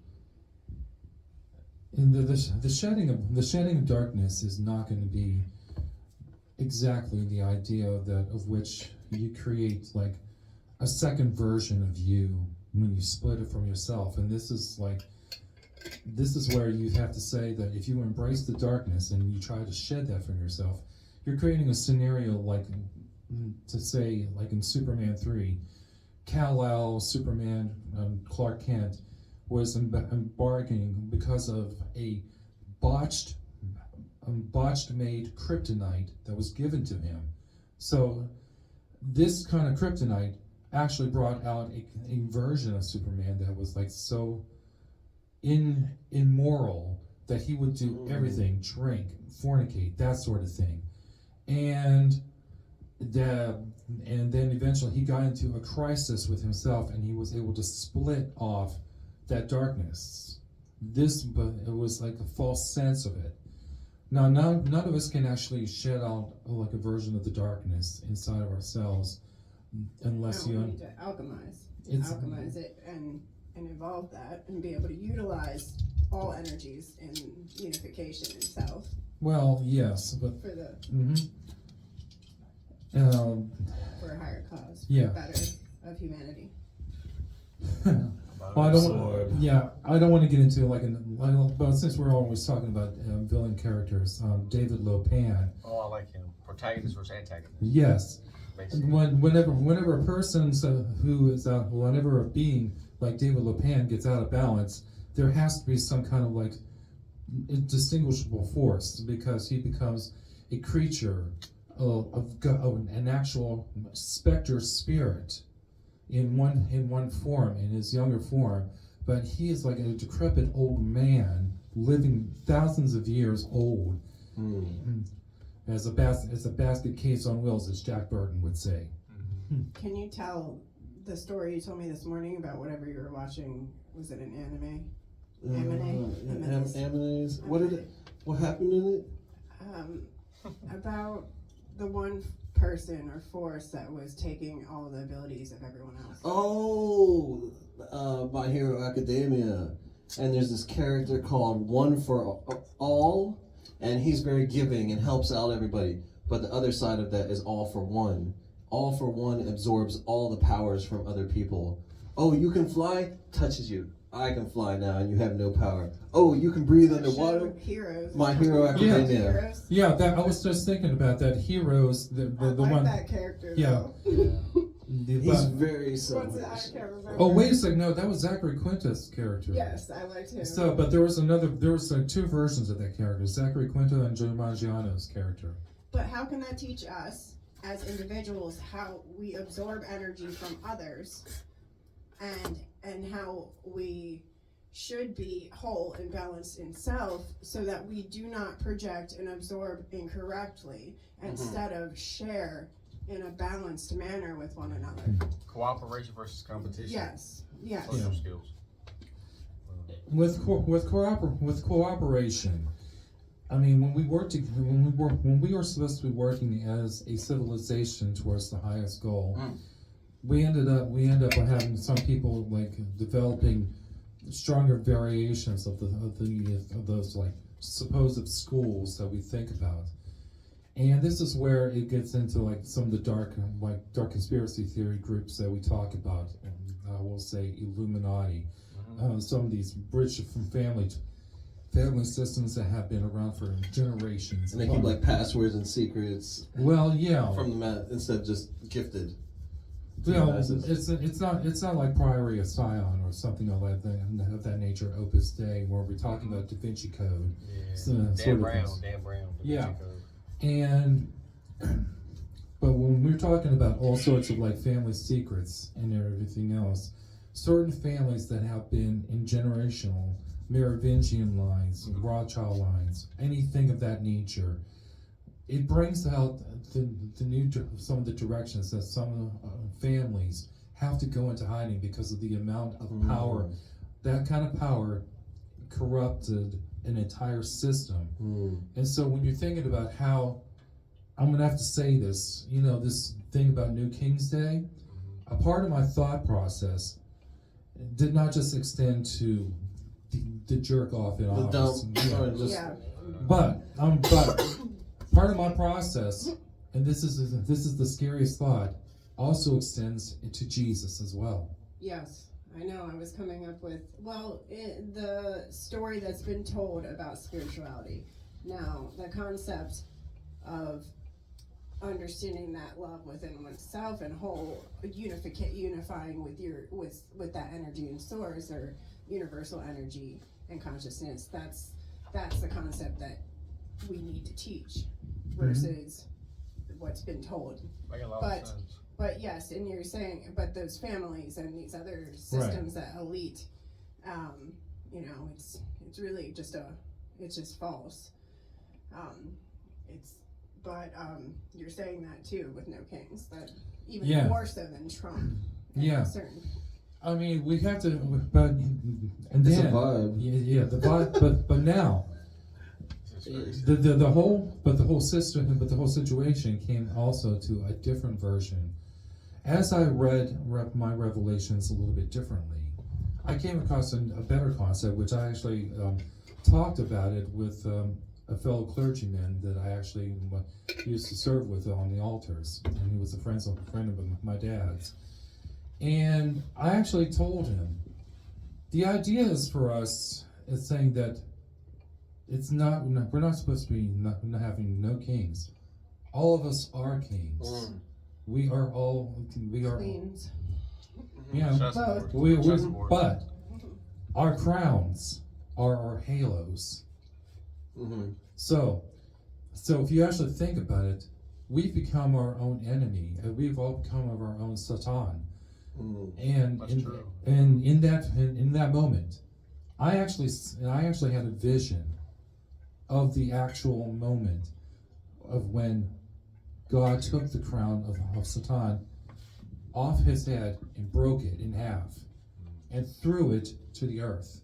And the shedding of darkness is not going to be exactly the idea of which you create like a second version of you when you split it from yourself. And this is where you have to say that if you embrace the darkness and you try to shed that from yourself, you're creating a scenario like to say like in Superman 3. Kal-El, Superman, Clark Kent was embarking because of a botched made kryptonite that was given to him. So this kind of kryptonite actually brought out a version of Superman that was like so immoral that he would do everything, drink, fornicate, that sort of thing. And then eventually he got into a crisis with himself, and he was able to split off that darkness. But it was like a false sense of it. Now, none of us can actually shed out like a version of the darkness inside of ourselves, unless we you. need to alchemize it, and evolve that, and be able to utilize all energies in unification and self. Well, yes, but for the. For a higher cause, for the better of humanity. Well, I don't want to get into but since we're always talking about villain characters, David Lopan. Oh, I like him. Protagonist versus antagonist. Yes. Basically. Whenever a person whenever a being like David Lopan gets out of balance, there has to be some kind of like indistinguishable force, because he becomes a creature of an actual specter spirit in one form, in his younger form, but he is like a decrepit old man living thousands of years old, as a basket case on wheels, as Jack Burton would say. Can you tell the story you told me this morning about whatever you were watching? Was it an anime? Animes. What happened in it? About the one person or force that was taking all the abilities of everyone else. Oh, My Hero Academia. And there's this character called One for All, and he's very giving and helps out everybody. But the other side of that is All for One. All for One absorbs all the powers from other people. Oh, you can fly? Touches you. I can fly now, and you have no power. Oh, you can breathe underwater? Heroes. My Hero Academia. Heroes. Yeah, that I was just thinking about that. Heroes, the I like one. that character. Yeah. He's very What's selfish. it? I can't remember. Oh, wait a second. No, that was Zachary Quinto's character. Yes, I liked him. So, but there was two versions of that character: Zachary Quinto and Joe Manganiello's character. But how can that teach us as individuals how we absorb energy from others, and how we should be whole and balanced in self, so that we do not project and absorb incorrectly, instead of share in a balanced manner with one another. Cooperation versus competition. Yes. Yes. Social Yeah. skills. With cooperation, I mean, when we are supposed to be working as a civilization towards the highest goal, we end up having some people like developing stronger variations of those like supposed schools that we think about. And this is where it gets into like some of the dark conspiracy theory groups that we talk about. I will say Illuminati. Some of these rich family systems that have been around for generations. And they keep like passwords and secrets Well, yeah. from the mat instead of just gifted. You know, it's not like Priory of Sion or something of that nature, Opus Dei, where we're talking about Da Vinci Code. Yeah. Dan Brown. Yeah. Da Vinci Code. And but when we're talking about all sorts of like family secrets and everything else, certain families that have been in generational Merovingian lines, Rothschild lines, anything of that nature, it brings out some of the directions that some families have to go into hiding because of the amount of power. That kind of power corrupted an entire system. And so when you're thinking about how, I'm going to have to say this, you know, this thing about New King's Day, a part of my thought process did not just extend to the jerk off in office. But part of my process, and this is the scariest thought, also extends to Jesus as well. Yes. I know, I was coming up with, the story that's been told about spirituality. Now, the concept of understanding that love within oneself and whole unifying with that energy and source, or universal energy and consciousness, that's the concept that we need to teach versus what's been told. Make a lot of sense. But yes, and you're saying, but those families and these other systems, that elite, you know, it's really just it's just false. You're saying that too with no kings, that even more so than Trump. Certain. I mean, we have to, but and It's then a vibe. Yeah, the vibe. but now. The whole situation came also to a different version. As I read my revelations a little bit differently, I came across a better concept, which I actually talked about it with a fellow clergyman that I actually used to serve with on the altars, and he was a friend of my dad's. And I actually told him, the idea is for us is saying that we're not supposed to be not having no kings. All of us are kings. We are Queens. But our crowns are our halos. So if you actually think about it, we've become our own enemy, and we've all become our own Satan. And in that moment, I actually had a vision of the actual moment of when God took the crown of Satan off his head and broke it in half and threw it to the earth.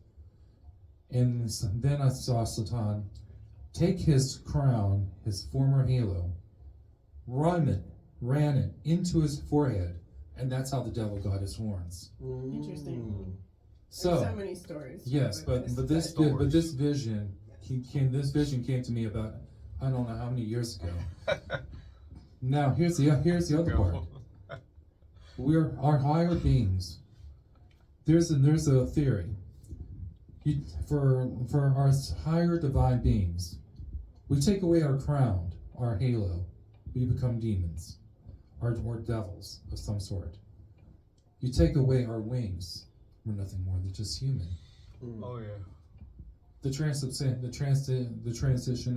And then I saw Satan take his crown, his former halo, run ran it into his forehead, and that's how the devil got his horns. Interesting. So, There's so many stories. yes, with but this vision came to me about I don't know how many years ago. Now here's the other part. We're our higher beings. There's a theory. For our higher divine beings, we take away our crown, our halo, we become demons, or devils of some sort. You take away our wings, we're nothing more than just human. Oh yeah. The transition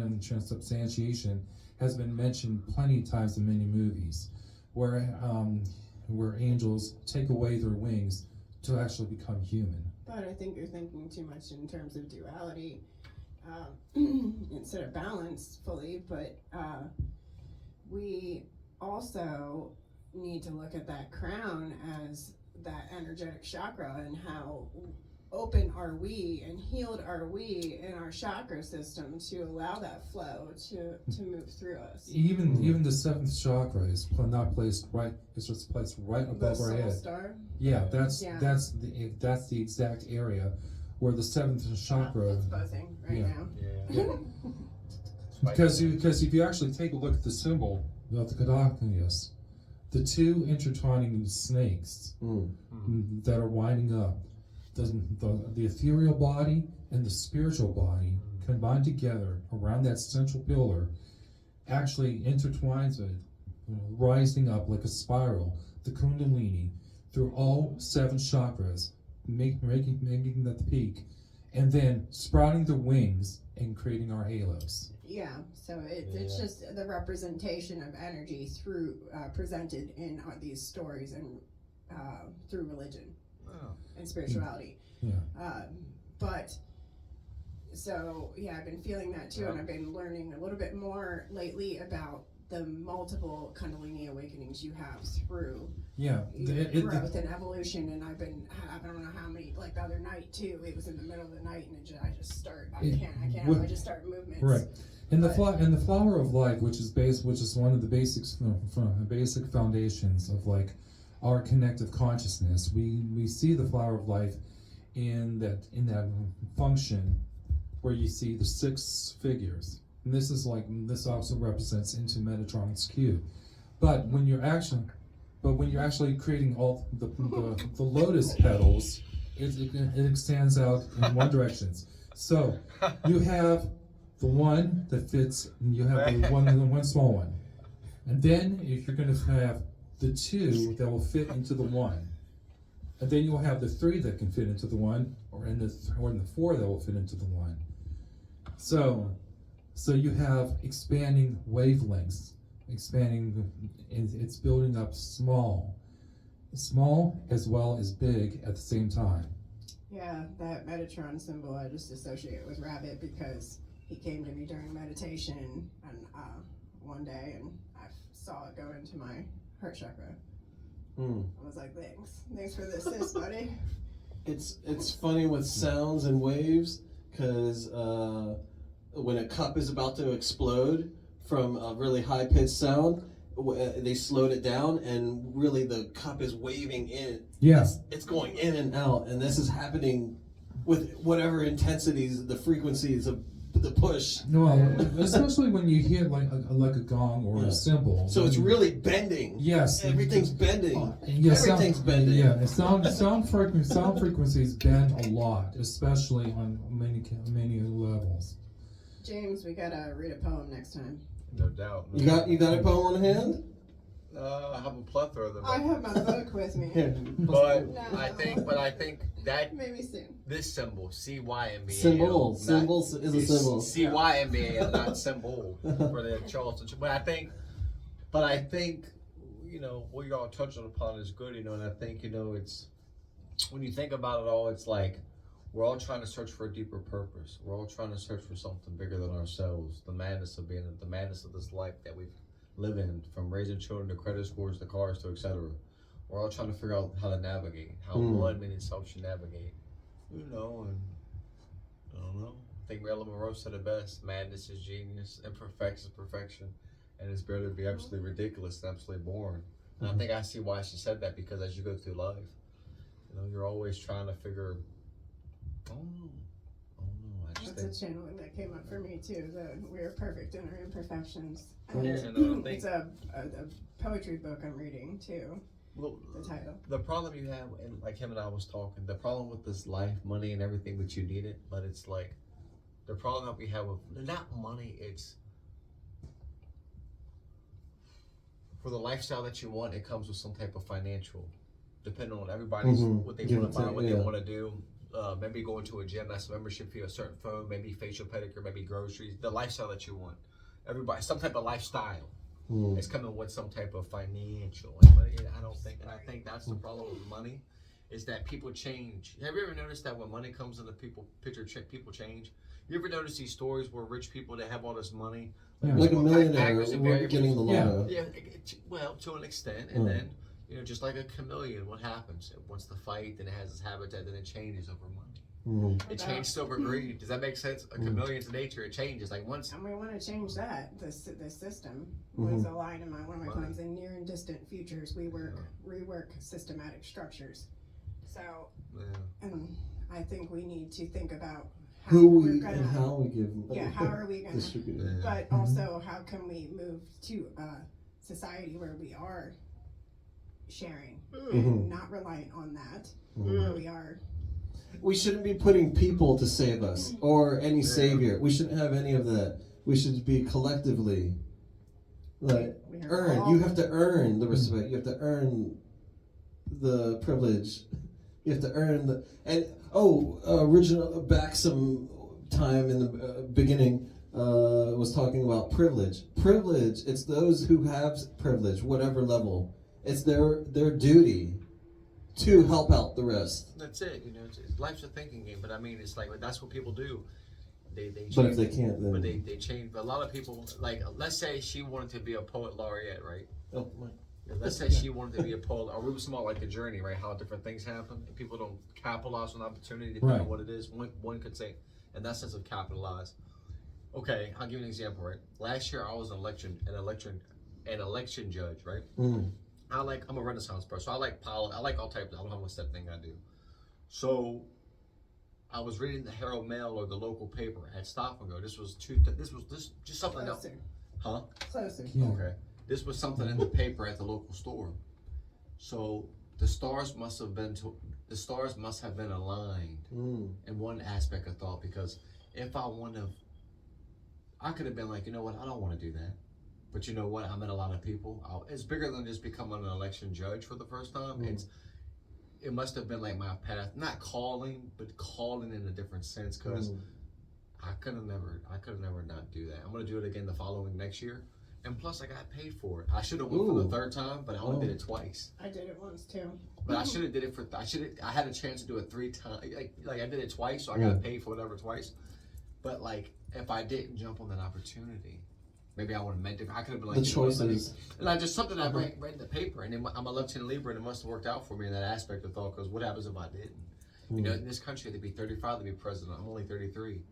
and transubstantiation has been mentioned plenty of times in many movies, where angels take away their wings to actually become human. But I think you're thinking too much in terms of duality instead of balance fully. But we also need to look at that crown as that energetic chakra and how open are we and healed are we in our chakra system to allow that flow to move through us. Even the seventh chakra is not placed right. It's just placed right above our head. Star. Yeah, that's the exact area where the seventh chakra. It's buzzing right now. Yeah. Because if you actually take a look at the symbol of the Caduceus, the two intertwining snakes that are winding up, the ethereal body and the spiritual body combined together around that central pillar actually intertwines it, rising up like a spiral, the Kundalini, through all seven chakras, making that the peak, and then sprouting the wings and creating our halos. Yeah, so it's just the representation of energy through presented in these stories and through religion and spirituality. Yeah. But so yeah, I've been feeling that too, and I've been learning a little bit more lately about the multiple Kundalini awakenings you have through growth and evolution. And I've been, I don't know how many, like the other night too, it was in the middle of the night and I just start movements. Right. And the flower of life, which is one of the basic foundations of like our connective consciousness. We see the flower of life in that function where you see the 6 figures. And this also represents into Metatron's cube. But when you're actually creating all the lotus petals, it extends out in one direction. So you have the one that fits, and you have the one small one, and then if you're going to have the 2 that will fit into the 1, and then you'll have the 3 that can fit into the 1, or the 4 that will fit into the 1. So you have expanding wavelengths, it's building up small as well as big at the same time. Yeah, that Metatron symbol I just associate with Rabbit because he came to me during meditation and one day and I saw it go into my heart chakra. I was like, thanks for this, sis, buddy. It's funny with sounds and waves because when a cup is about to explode from a really high-pitched sound, they slowed it down, and really the cup is waving in. Yeah. It's going in and out, and this is happening with whatever intensities, the frequencies of the push. No, especially when you hear like a gong or a cymbal. So it's really bending. Yes. Everything's bending. Everything's bending. Yeah, and sound frequencies bend a lot, especially on many levels. James, we gotta read a poem next time. No doubt. You got a poem on hand? I have a plethora of them. I have my book with me. But No. I think that Maybe soon. this symbol, CYMBA. Symbol is a symbol. CYMBA and not symbol for the Charleston. But I think, what you're all touching upon is good, and I think, it's, when you think about it all, it's like, we're all trying to search for a deeper purpose. We're all trying to search for something bigger than ourselves. The madness of the madness of this life that we live in, from raising children to credit scores to cars to etc. We're all trying to figure out how to navigate, how one minute self should navigate. And I don't know. I think Marilyn Monroe said it best: madness is genius, imperfection is perfection. and it's better to be absolutely ridiculous than absolutely boring. And I think I see why she said that, because as you go through life, you know, you're always trying to figure, oh no, I just That's a channeling that came up for me too. We're perfect in our imperfections. Yeah, no, I think- It's a poetry book I'm reading too. well, The title. the problem you have, and like him and I was talking, the problem with this life, money and everything, that you need it, but it's like, the problem that we have with, not money, it's, for the lifestyle that you want, it comes with some type of financial, depending on everybody's, what they Give want or to buy, take, what yeah. they want to do. Maybe going to a gym, that's a membership fee, a certain phone, maybe facial pedicure, maybe groceries, the lifestyle that you want. Everybody, some type of lifestyle. It's coming with some type of financial. And I think that's the problem with money, is that people change. Have you ever noticed that when money comes into people change? You ever notice these stories where rich people, they have all this money, Like a millionaire actors and variables. getting the lotto. Yeah, well, to an extent, and then, you know, just like a chameleon, what happens? It wants to fight, then it has its habitat, then it changes over money. It changes over greed. Does that make sense? A chameleon's nature, it changes. Like once. And we want to change that. The system was a line in one of my plans. In near and distant futures, we rework systematic structures. So, and I think we need to think about how we're gonna, and how we give. how are we gonna distribute it. But also, how can we move to a society where we are sharing, and not reliant on that, where we are. We shouldn't be putting people to save us or any savior. We shouldn't have any of that. We should be collectively earn. You have to earn the respect. You have to earn the privilege. You have to earn the original back some time in the beginning was talking about privilege. Privilege. It's those who have privilege, whatever level. It's their duty to help out the rest. That's it. You know, life's a thinking game. But I mean, it's like that's what people do. They change. But if they can't, then. But they change. But a lot of people, like, let's say she wanted to be a poet laureate, right? Oh my. Let's say she wanted to be a poet, or we were small, like the journey, right? How different things happen, and people don't capitalize on opportunity, depending on what it is. One could say, in that sense of capitalize. Okay, I'll give you an example, right? Last year I was an election judge, right? I'm a Renaissance person. So I like all types. I don't know what's that thing I do. So I was reading the Herald Mail or the local paper at Stop and Go. This was just something else. Huh? Closer. Yeah. Okay. This was something in the paper at the local store. So the stars must have been aligned in one aspect of thought, because if I could have been like, you know what, I don't want to do that. But you know what? I met a lot of people. It's bigger than just becoming an election judge for the first time. It must have been like my path, not calling, but calling in a different sense. Because I could have never not do that. I'm gonna do it again the following next year, and plus I got paid for it. I should have went for the third time, but I only did it twice. I did it once too. But I should have did it for. I had a chance to do it 3 times. Like I did it twice, so I got paid for whatever twice. But like if I didn't jump on that opportunity, maybe I would have meant different. I could have been like The choices. And I just something I read in the paper, and I'm a left-handed Libra, and it must have worked out for me in that aspect of thought. Because what happens if I didn't? You know, in this country, they'd be 35 to be president. I'm only 33,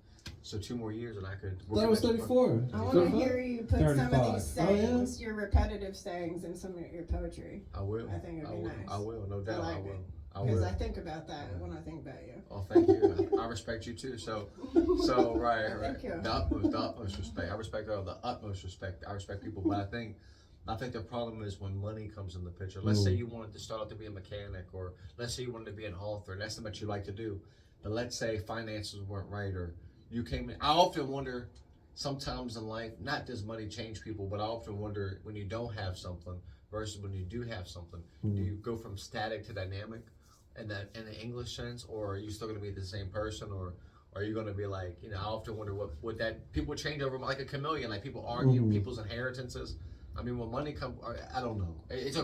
so 2 more years, and I could. That was 34. I want to hear you put some of 35. these sayings, your repetitive sayings, in some of your poetry. I will. I think it'd be nice. I will, no doubt. I will. Because I think about that when I think about you. Oh, thank you. I respect you too. So right. Thank you. The utmost respect. I respect her the utmost respect. I respect people, but I think the problem is when money comes in the picture. Let's say you wanted to start out to be a mechanic, or let's say you wanted to be an author, and that's what you like to do. But let's say finances weren't right, or you came in. I often wonder sometimes in life, not does money change people, but I often wonder when you don't have something versus when you do have something, do you go from static to dynamic? In the English sense, or are you still going to be the same person, or are you going to be like, you know, I often wonder what would that people change over like a chameleon, like people argue people's inheritances. I mean, when money comes, I don't know. It's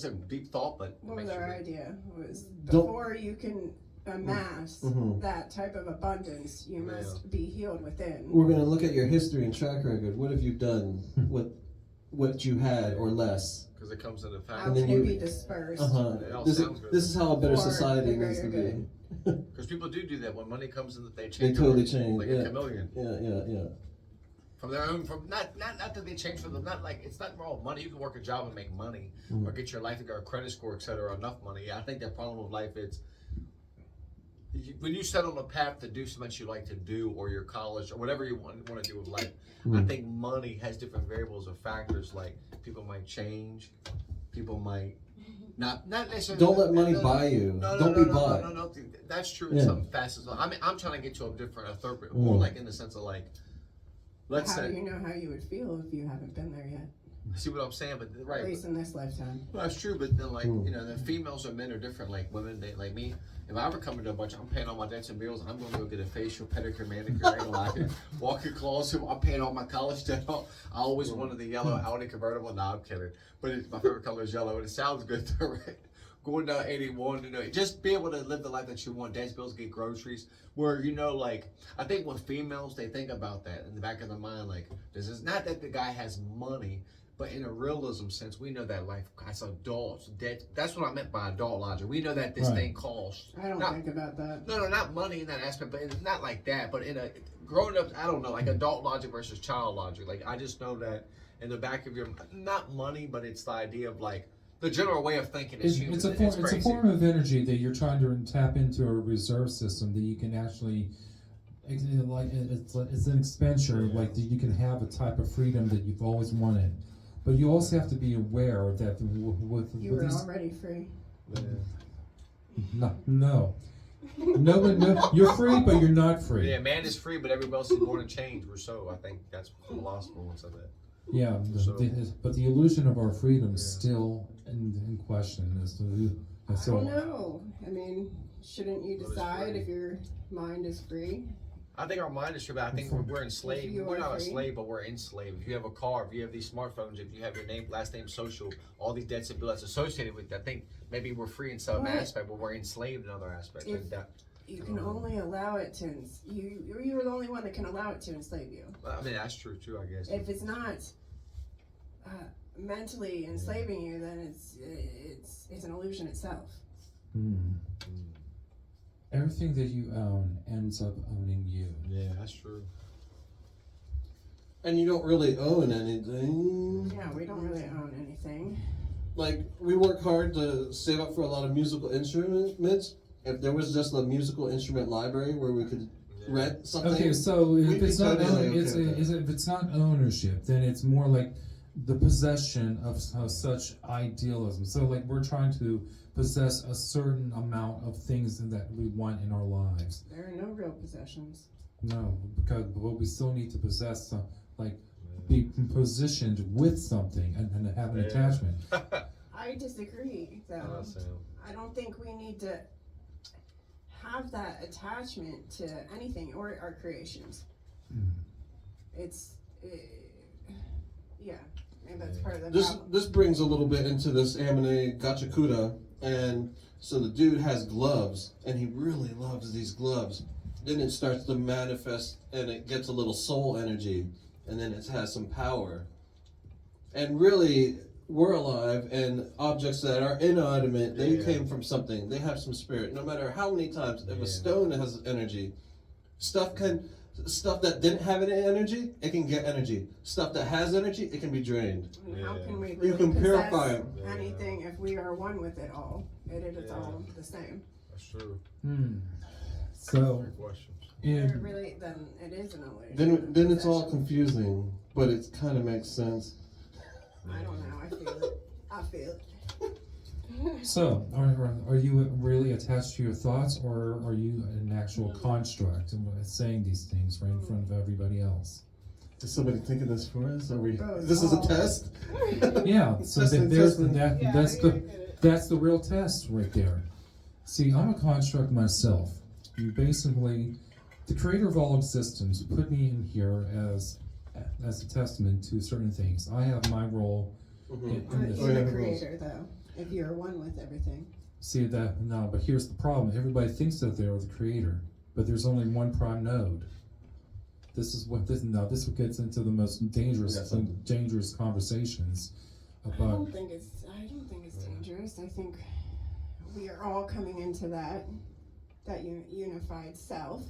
a deep thought, but what was our idea? Was before you can amass that type of abundance, you must be healed within. We're going to look at your history and track record. What have you done with what you had or less? Because it comes into fact. How can it be dispersed? This is how a better society needs to be. Because people do that when money comes in, they change. They totally change. Like a chameleon. Yeah. from their own, from not that they change for them, not like it's not all money. You can work a job and make money, or get your life together, a credit score, etc. Enough money. Yeah, I think the problem with life is when you set on a path to do something you like to do, or your college, or whatever you want to do with life. I think money has different variables or factors. Like people might change, people might not necessarily. Don't let money buy you. Don't be bought. No. That's true in some facets. I mean, I'm trying to get to a third, more like in the sense of like, let's How say. do you know how you would feel if you haven't been there yet? See what I'm saying? But right. At least in this lifetime. Well, that's true, but then like the females or men are different. Like women, they like me. If I ever come into a bunch, I'm paying all my debts and bills. I'm going to go get a facial, pedicure, manicure. I ain't gonna lie. Walk your claws. I'm paying all my college debt. I always wanted the yellow Audi convertible. Nah, I'm kidding. But my favorite color is yellow, and it sounds good though, right? Going down 81, just be able to live the life that you want. Debts, bills, get groceries. Where like I think with females, they think about that in the back of their mind. Like this is not that the guy has money. But in a realism sense, we know that life as adults, that's what I meant by adult logic. We know that this thing costs. I don't think about that. No, not money in that aspect, but it's not like that. But in a growing up, I don't know, like adult logic versus child logic. Like I just know that in the back of your, not money, but it's the idea of like the general way of thinking is human. It's a form of energy that you're trying to tap into a reserve system that you can actually. It's an expenditure like that you can have a type of freedom that you've always wanted. But you also have to be aware that with You were these, already free. no, you're free, but you're not free. Yeah, man is free, but everybody else is born in chains. We're so. I think that's what the philosopher once said that. Yeah, but the illusion of our freedom is still in question. I don't know. I mean, shouldn't you decide if your mind is free? I think our mind is free, but I think we're enslaved. We're not a slave, but we're enslaved. If you have a car, if you have these smartphones, if you have your name, last name, social, all these debts and bills associated with that, I think maybe we're free in some aspect, but we're enslaved in other aspects. You can only allow it to. You're the only one that can allow it to enslave you. I mean, that's true too, I guess. If it's not mentally enslaving you, then it's an illusion itself. Everything that you own ends up owning you. Yeah, that's true. And you don't really own anything. Yeah, we don't really own anything. Like, we work hard to save up for a lot of musical instruments. If there was just a musical instrument library where we could rent something. Okay, so if it's not if it's not ownership, then it's more like the possession of such idealism. So like we're trying to possess a certain amount of things that we want in our lives. There are no real possessions. No, because we still need to possess some, like be positioned with something and have an attachment. I disagree, though. I don't think we need to have that attachment to anything or our creations. Yeah, maybe that's part of the problem. This brings a little bit into this Amine Gachakuda, and so the dude has gloves, and he really loves these gloves. Then it starts to manifest, and it gets a little soul energy, and then it has some power. And really, we're alive, and objects that are inanimate, they came from something. They have some spirit. No matter how many times, if a stone has energy, stuff that didn't have any energy, it can get energy. Stuff that has energy, it can be drained. And how can we really You can purify possess anything if we are one with it all? It is all the same. That's true. So, Really, then it is an illusion. Then it's all confusing, but it kind of makes sense. I don't know. I feel it. I feel it. So, are you really attached to your thoughts, or are you an actual construct and saying these things right in front of everybody else? Is somebody thinking this for us? Are we? Oh, This is a test. Yeah. So that's the real test right there. See, I'm a construct myself. You basically, the creator of all existence put me in here as a testament to certain things. I have my role in this. You're the creator, though. If you're one with everything. See that? No, but here's the problem. Everybody thinks that they're the creator, but there's only one prime node. This gets into the most dangerous conversations about. I don't think it's dangerous. I think we are all coming into that unified self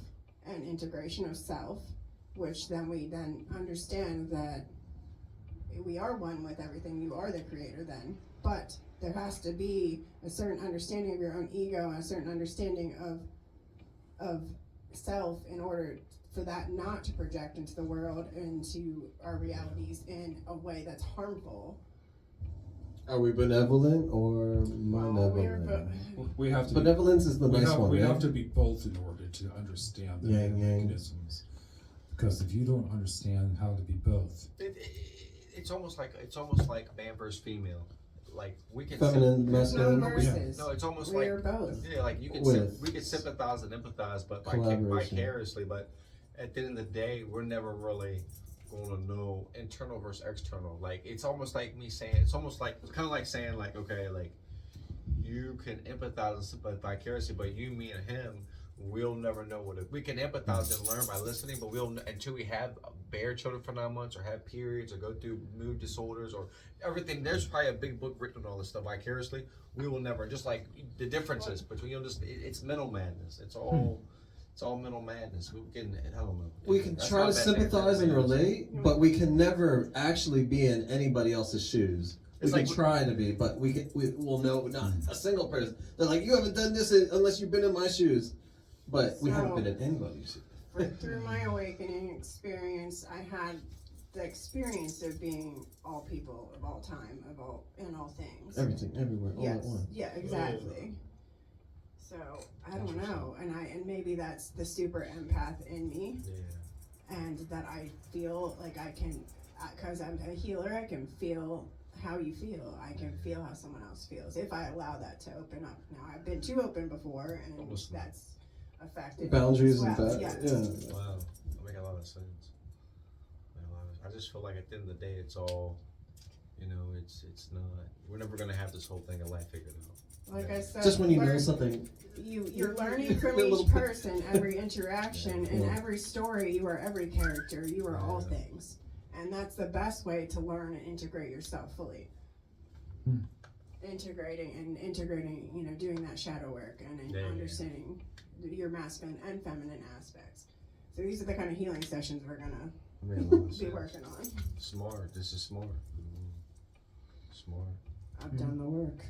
and integration of self, which then we then understand that we are one with everything. You are the creator then, but there has to be a certain understanding of your own ego and a certain understanding of self in order for that not to project into the world, into our realities in a way that's harmful. Are we benevolent or malevolent? We have to. Benevolence is the nice one. We right? have to be both in order to understand the Yang, yang. mechanisms. Because if you don't understand how to be both, it's almost like man versus female. Like we can Feminine, No masculine. verses. No, it's almost We like are both. yeah, like you can With we can sympathize and empathize, but collaboration. vicariously. But at the end of the day, we're never really going to know internal versus external. Like it's almost like me saying, it's kind of like saying like, okay, like you can empathize and sympathize vicariously, but you, me, and him, we'll never know what it. We can empathize and learn by listening, but we'll until we have bear children for 9 months, or have periods, or go through mood disorders, or everything. There's probably a big book written on all this stuff vicariously. We will never. Just like the differences between it's mental madness. It's all mental madness. We can, I don't know. We can That's try how to bad sympathize and mental madness is. relate, but we can never actually be in anybody else's shoes. We It's can like- try to be, but we will know not a single person. They're like, you haven't done this unless you've been in my shoes, but we haven't been in anybody's shoes. Through my awakening experience, I had the experience of being all people of all time, in all things. Everything, everywhere, all Yes. at once. Yeah, exactly. So I don't know, and maybe that's the super empath in me, Yeah. and that I feel like I can, because I'm a healer, I can feel how you feel. I can feel how someone else feels if I allow that to open up. Now I've been too open before, and Almost. that's affected Boundaries me and as well. that. Yes. Yeah. Wow, that make a lot of sense. I just feel like at the end of the day, it's all, it's not. We're never gonna have this whole thing of life figured out. Like I said, Just when you know learn- something, You're learning from A little each bit. person, every interaction, and Yeah. every story. You are every character. You are all Yeah. things, and that's the best way to learn and integrate yourself fully. Integrating, doing that shadow work and Yeah. understanding your masculine and feminine aspects. So these are the kind of healing sessions we're gonna That make a lot of be sense. working on. Smart. This is smart. Smart. I've done the work.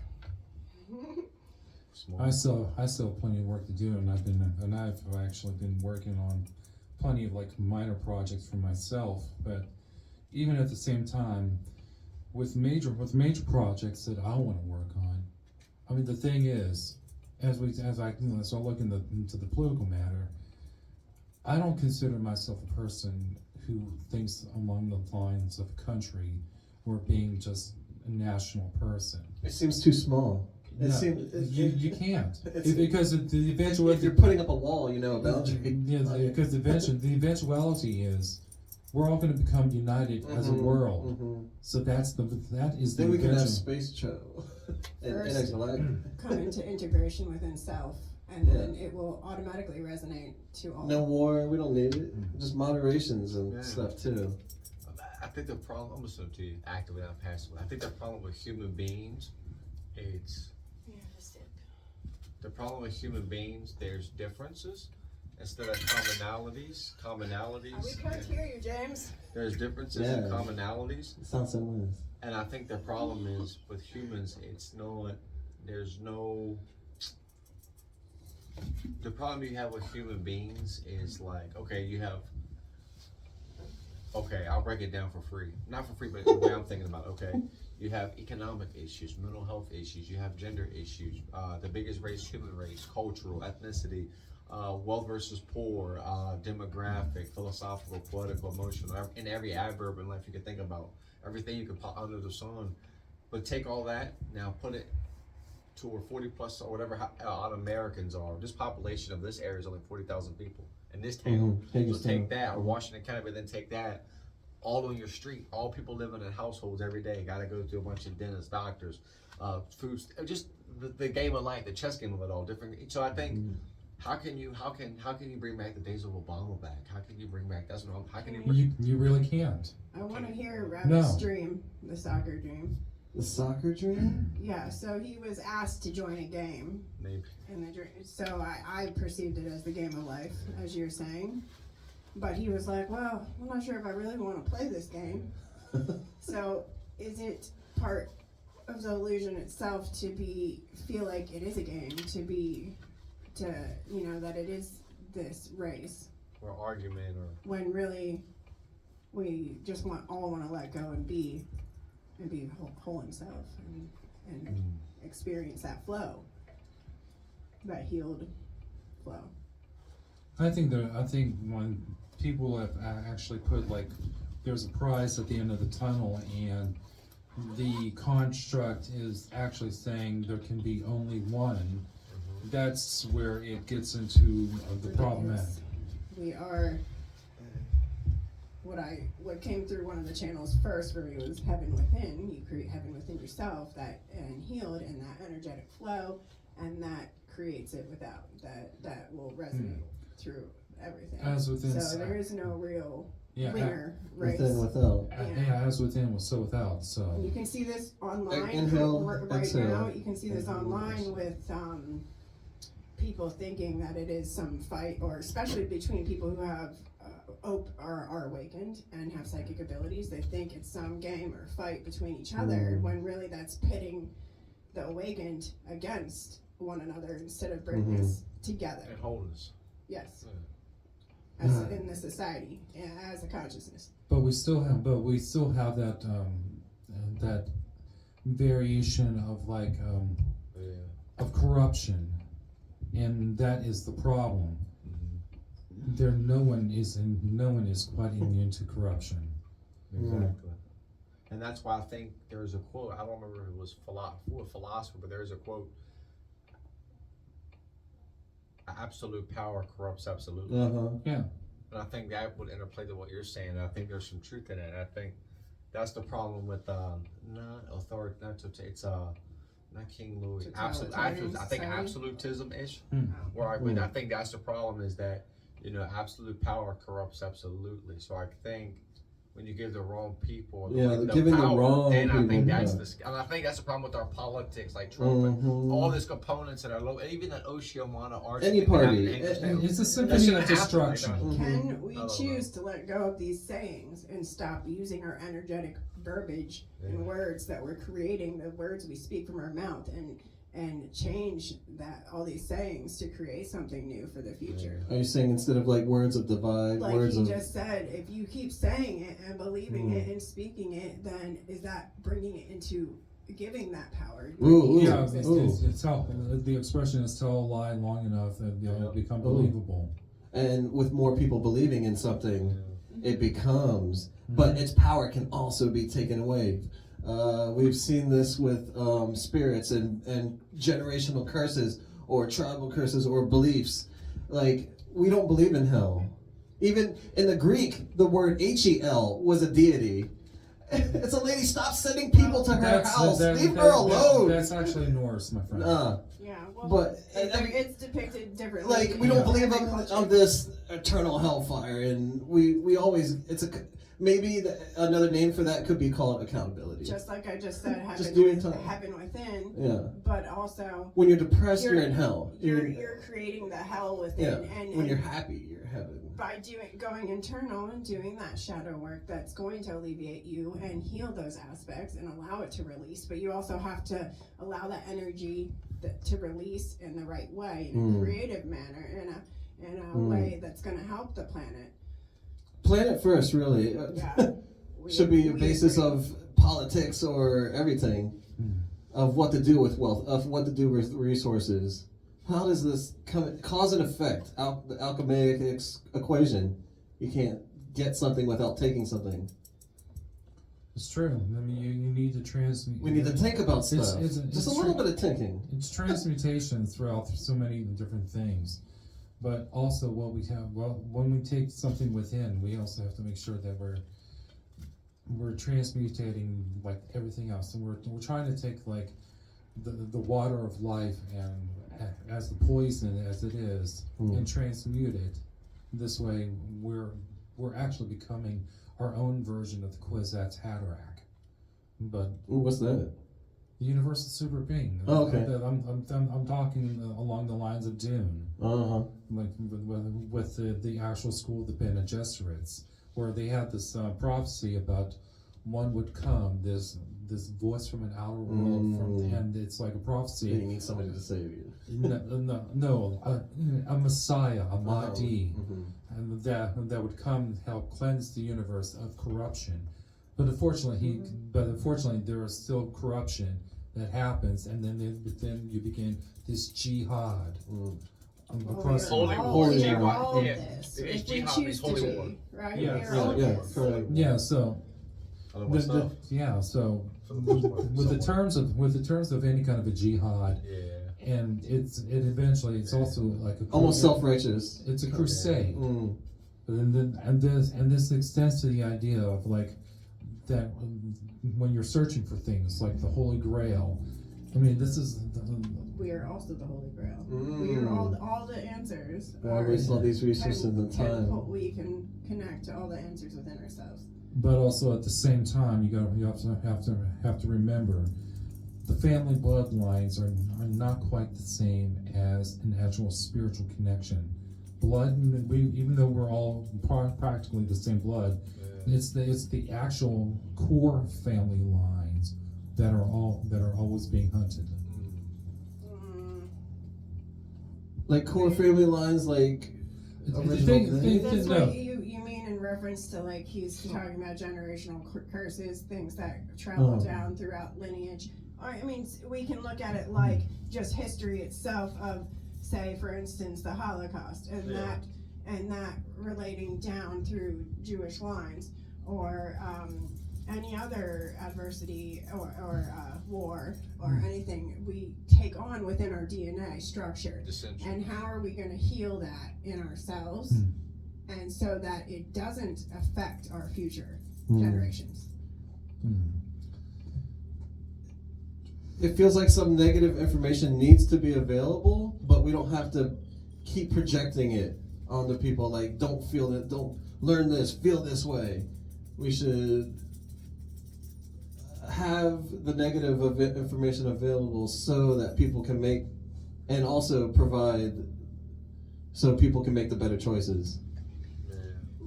Smart. I still have plenty of work to do, and I've actually been working on plenty of like minor projects for myself. But even at the same time, with major projects that I want to work on, I mean the thing is, as I look into the political matter, I don't consider myself a person who thinks along the lines of country or being just a national person. it seems too small. It No, seems you can't it's- because the eventuality. if you're putting up a wall, a boundary. Yeah, because the eventuality is we're all going to become united as a world. Mhm. So that is the Then we can have eventual. space travel and First- intergalactic. Come into integration within self, and then it will automatically resonate to all. No war, we don't need it. Just moderations and Yeah. stuff too. I think the problem, I'm listening to you actively, not passively. I think the problem with human beings, the problem with human beings, there's differences instead of commonalities. We can't hear you, James. There's differences Yeah. and commonalities. It sounds similar. And I think the problem is with humans, the problem you have with human beings is like, I'll break it down for free. Not for free, but the way I'm thinking about it, you have economic issues, mental health issues, you have gender issues, the biggest race, human race, cultural, ethnicity, wealth versus poor, demographic, philosophical, political, emotional, in every adverb in life you can think about, everything you can put under the sun. But take all that, now put it to where 40 plus or whatever odd Americans are. This population of this area is only 40,000 people in this town. So take that, or Washington County, but then take that, all on your street, all people living in households every day, gotta go through a bunch of dentists, doctors, foods, just the game of life, the chess game of it all, different. So I think, how can you bring back the days of Obama back? How can you bring back, how can you bring, You really can't. I want to hear Rabbit's No. dream, the soccer dream. The soccer dream? Yeah, so he was asked to join a game maybe, in the dream. So I perceived it as the game of life, as you're saying. But he was like, well, I'm not sure if I really want to play this game. So is it part of the illusion itself to feel like it is a game, that it is this race, or argument, or when really we just all want to let go and be whole himself and experience that flow, that healed flow. I think when people have actually put like there's a prize at the end of the tunnel, and the construct is actually saying there can be only one, that's where it gets into the problematic. We are what came through one of the channels first for me was heaven within. You create heaven within yourself, that and healed, and that energetic flow, and that creates it without, that will resonate through everything. As within, so there is no real yeah, winner race. Within, without. Yeah, as within, so without. So And you can see this online Inhale, right exhale. now. You can see this online with people thinking that it is some fight, or especially between people who have are awakened and have psychic abilities. They think it's some game or fight between each other, when really that's pitting the awakened against one another instead of bringing us together. and wholeness. Yes. Yeah. As in the society, as a consciousness. but we still have that that variation of like Yeah. of corruption, and that is the problem. No one is quite immune to corruption. Exactly. And that's why I think there's a quote, I don't remember if it was a philosopher, but there's a quote, absolute power corrupts absolutely. Yeah. And I think that would interplay to what you're saying. And I think there's some truth in it. I think that's the problem with not authority, it's not King Louis. Totalitarian I think society. absolutism-ish. Hmm. Where I think that's the problem, is that absolute power corrupts absolutely. So I think when you give the wrong people giving power, the wrong then I think people and I think that's the problem with our politics, like Trump and all these components that are low, even that Oceana art. Any party. It's a symphony of destruction. Can we choose to let go of these sayings and stop using our energetic verbiage and words that we're creating, the words we speak from our mouth, and change all these sayings to create something new for the future? Are you saying instead of like words of divide, Like words he of just said, if you keep saying it and believing it and speaking it, then is that bringing it into giving that power? Yeah, it's how the expression is tell a lie long enough that it'll become believable. And with more people believing in something, it becomes. But its power can also be taken away. We've seen this with spirits and generational curses or tribal curses or beliefs. Like, we don't believe in hell. Even in the Greek, the word Hel was a deity. It's a lady, stop sending people to her house. Leave her alone. That's actually Norse, my friend. Yeah, well, But it's depicted differently. like, we don't believe on this eternal hellfire, and we always, maybe another name for that could be called accountability. Just like I just said, Just doing time. heaven within. Yeah. But also, When you're depressed, you're in hell. You're creating the hell within. Yeah. And when you're happy, you're heaven. By going internal and doing that shadow work, that's going to alleviate you and heal those aspects and allow it to release. But you also have to allow that energy to release in the right way, in a creative manner, in a way that's going to help the planet. Planet first, really. Yeah. Should be a basis agree. of politics or everything, of what to do with wealth, of what to do with resources. How does this cause and effect? The alchemic equation. You can't get something without taking something. It's true. I mean, you need to transmute. We need to think about stuff. It's Just a little bit of thinking. It's transmutation throughout so many different things. But also what we have, when we take something within, we also have to make sure that we're transmutating like everything else. And we're trying to take like the water of life and as the poison as it is and transmute it. This way we're actually becoming our own version of the Kwisatz Haderach. But Ooh, what's that? The universal super being. Oh, okay. I'm talking along the lines of Dune, Uh-huh. like with the actual school of the Bene Gesserits, where they had this prophecy about one would come, this voice from an outer world, and it's like a prophecy. You need somebody to save you. A Messiah, a Mahdi, Mm-hmm. and that would come and help cleanse the universe of corruption. But unfortunately, there is still corruption that happens, and then you begin this jihad. Across Holy war. Yeah. This, It is if we jihad choose means to holy be, war. right? Yes. We are all Yeah, this. correct. Yeah, so Other one stuff. so For the most part, with the somewhat. terms of any kind of a jihad, Yeah. and it's also like a Almost self-righteous. It's a crusade. Mm. And this extends to the idea of like that when you're searching for things like the Holy Grail. I mean, this is We are also the Holy Grail. Mm. We are all the answers. I waste all these resources and time. We can connect to all the answers within ourselves. but also at the same time you have to remember the family bloodlines are not quite the same as an actual spiritual connection. Blood, even though we're all practically the same blood, it's the actual core family lines that are always being hunted. Like core family lines, like original things? That's no. what you mean in reference to, like, he's talking about generational curses, things that travel down throughout lineage. I mean, we can look at it like just history itself of, say, for instance, the Holocaust, and that relating down through Jewish lines, or any other adversity or war or anything we take on within our DNA structure. Dissension. And how are we going to heal that in ourselves, and so that it doesn't affect our future generations? It feels like some negative information needs to be available, but we don't have to keep projecting it onto people. Like, don't feel that, don't learn this, feel this way. We should have the negative information available so that people can make, and also provide so people can make the better choices. Yeah.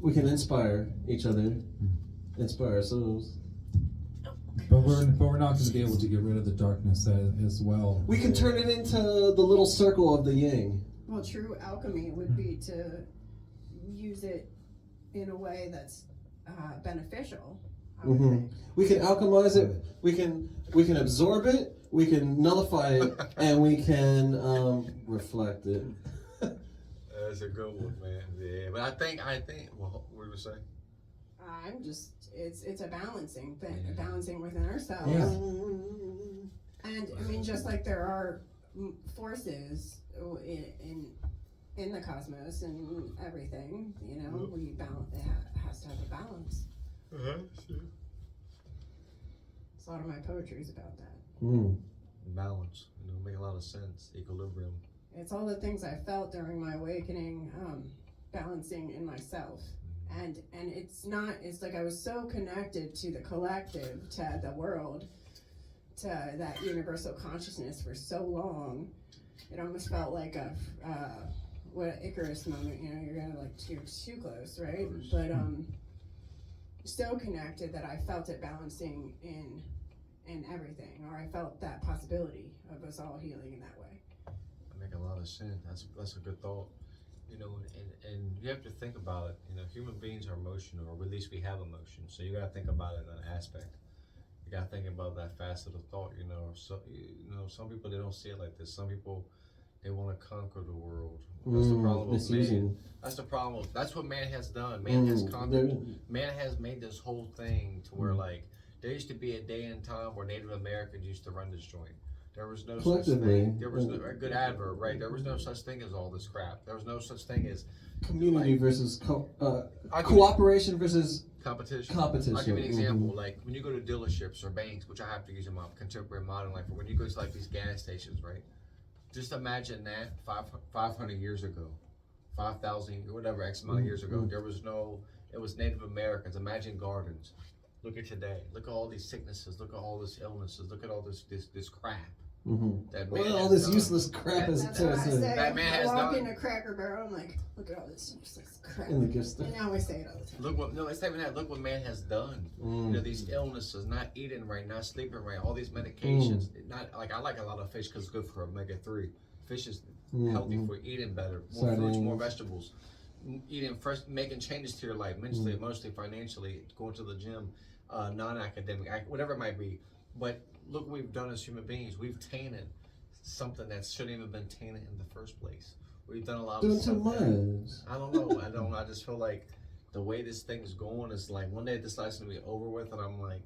We can inspire each other, inspire ourselves. But we're not going to be able to get rid of the darkness as well. We can turn it into the little circle of the yin. Well, true alchemy would be to use it in a way that's beneficial. I would think. We can alchemize it. We can absorb it. We can nullify it, and we can reflect it. That's a good one, man. Yeah, but I think. Well, what did you say? I'm just, it's a balancing thing, balancing within ourselves. Yeah. And I mean, just like there are forces in the cosmos and everything, you know, we balance. It has to have a balance. Sure. So a lot of my poetry is about that. Balance, make a lot of sense. Equilibrium. It's all the things I felt during my awakening, balancing in myself. And it's like I was so connected to the collective, to the world, to that universal consciousness for so long. It almost felt like a Icarus moment, you know, you're gonna like you're too close, right? But so connected that I felt it balancing in everything, or I felt that possibility of us all healing in that way. That make a lot of sense. That's a good thought. You know, and you have to think about it. You know, human beings are emotional, or at least we have emotions. So you got to think about it in that aspect. You got to think about that facet of thought. You know, so some people, they don't see it like this. Some people, they want to conquer the world. That's the problem with man. That's the problem. That's what man has done. Man has conquered. Man has made this whole thing to where, like, there used to be a day and time where Native Americans used to run this joint. There was no such thing. There was a good adverb, right? There was no such thing as all this crap. There was no such thing as community versus cooperation versus competition. Competition. I'll give you an example. Like when you go to dealerships or banks, which I have to use in my contemporary modern life, or when you go to like these gas stations, right? Just imagine that 500 years ago, 5,000, whatever X amount of years ago, there was no. It was Native Americans. Imagine gardens. Look at today. Look at all these sicknesses. Look at all this illnesses. Look at all this crap. Mm-hmm. That man Well, all has this done. useless crap is That's what I say. That man I has walk done. in a Cracker Barrel, I'm like, look at all this useless crap. in the gift store. And now we say it all the time. Look what it's not even that. Look what man has done. You know, these illnesses, not eating right, not sleeping right, all these medications. Not like I like a lot of fish because it's good for omega-3. Fish is healthy for eating better, more fruits, more vegetables, eating fresh, making changes to your life, mentally, emotionally, financially, going to the gym, non-academic, whatever it might be. But look what we've done as human beings. We've tainted something that shouldn't even been tainted in the first place. We've done a lot Doing of too stuff. much. I don't know. I just feel like the way this thing's going is like one day this life's gonna be over with, and I'm like,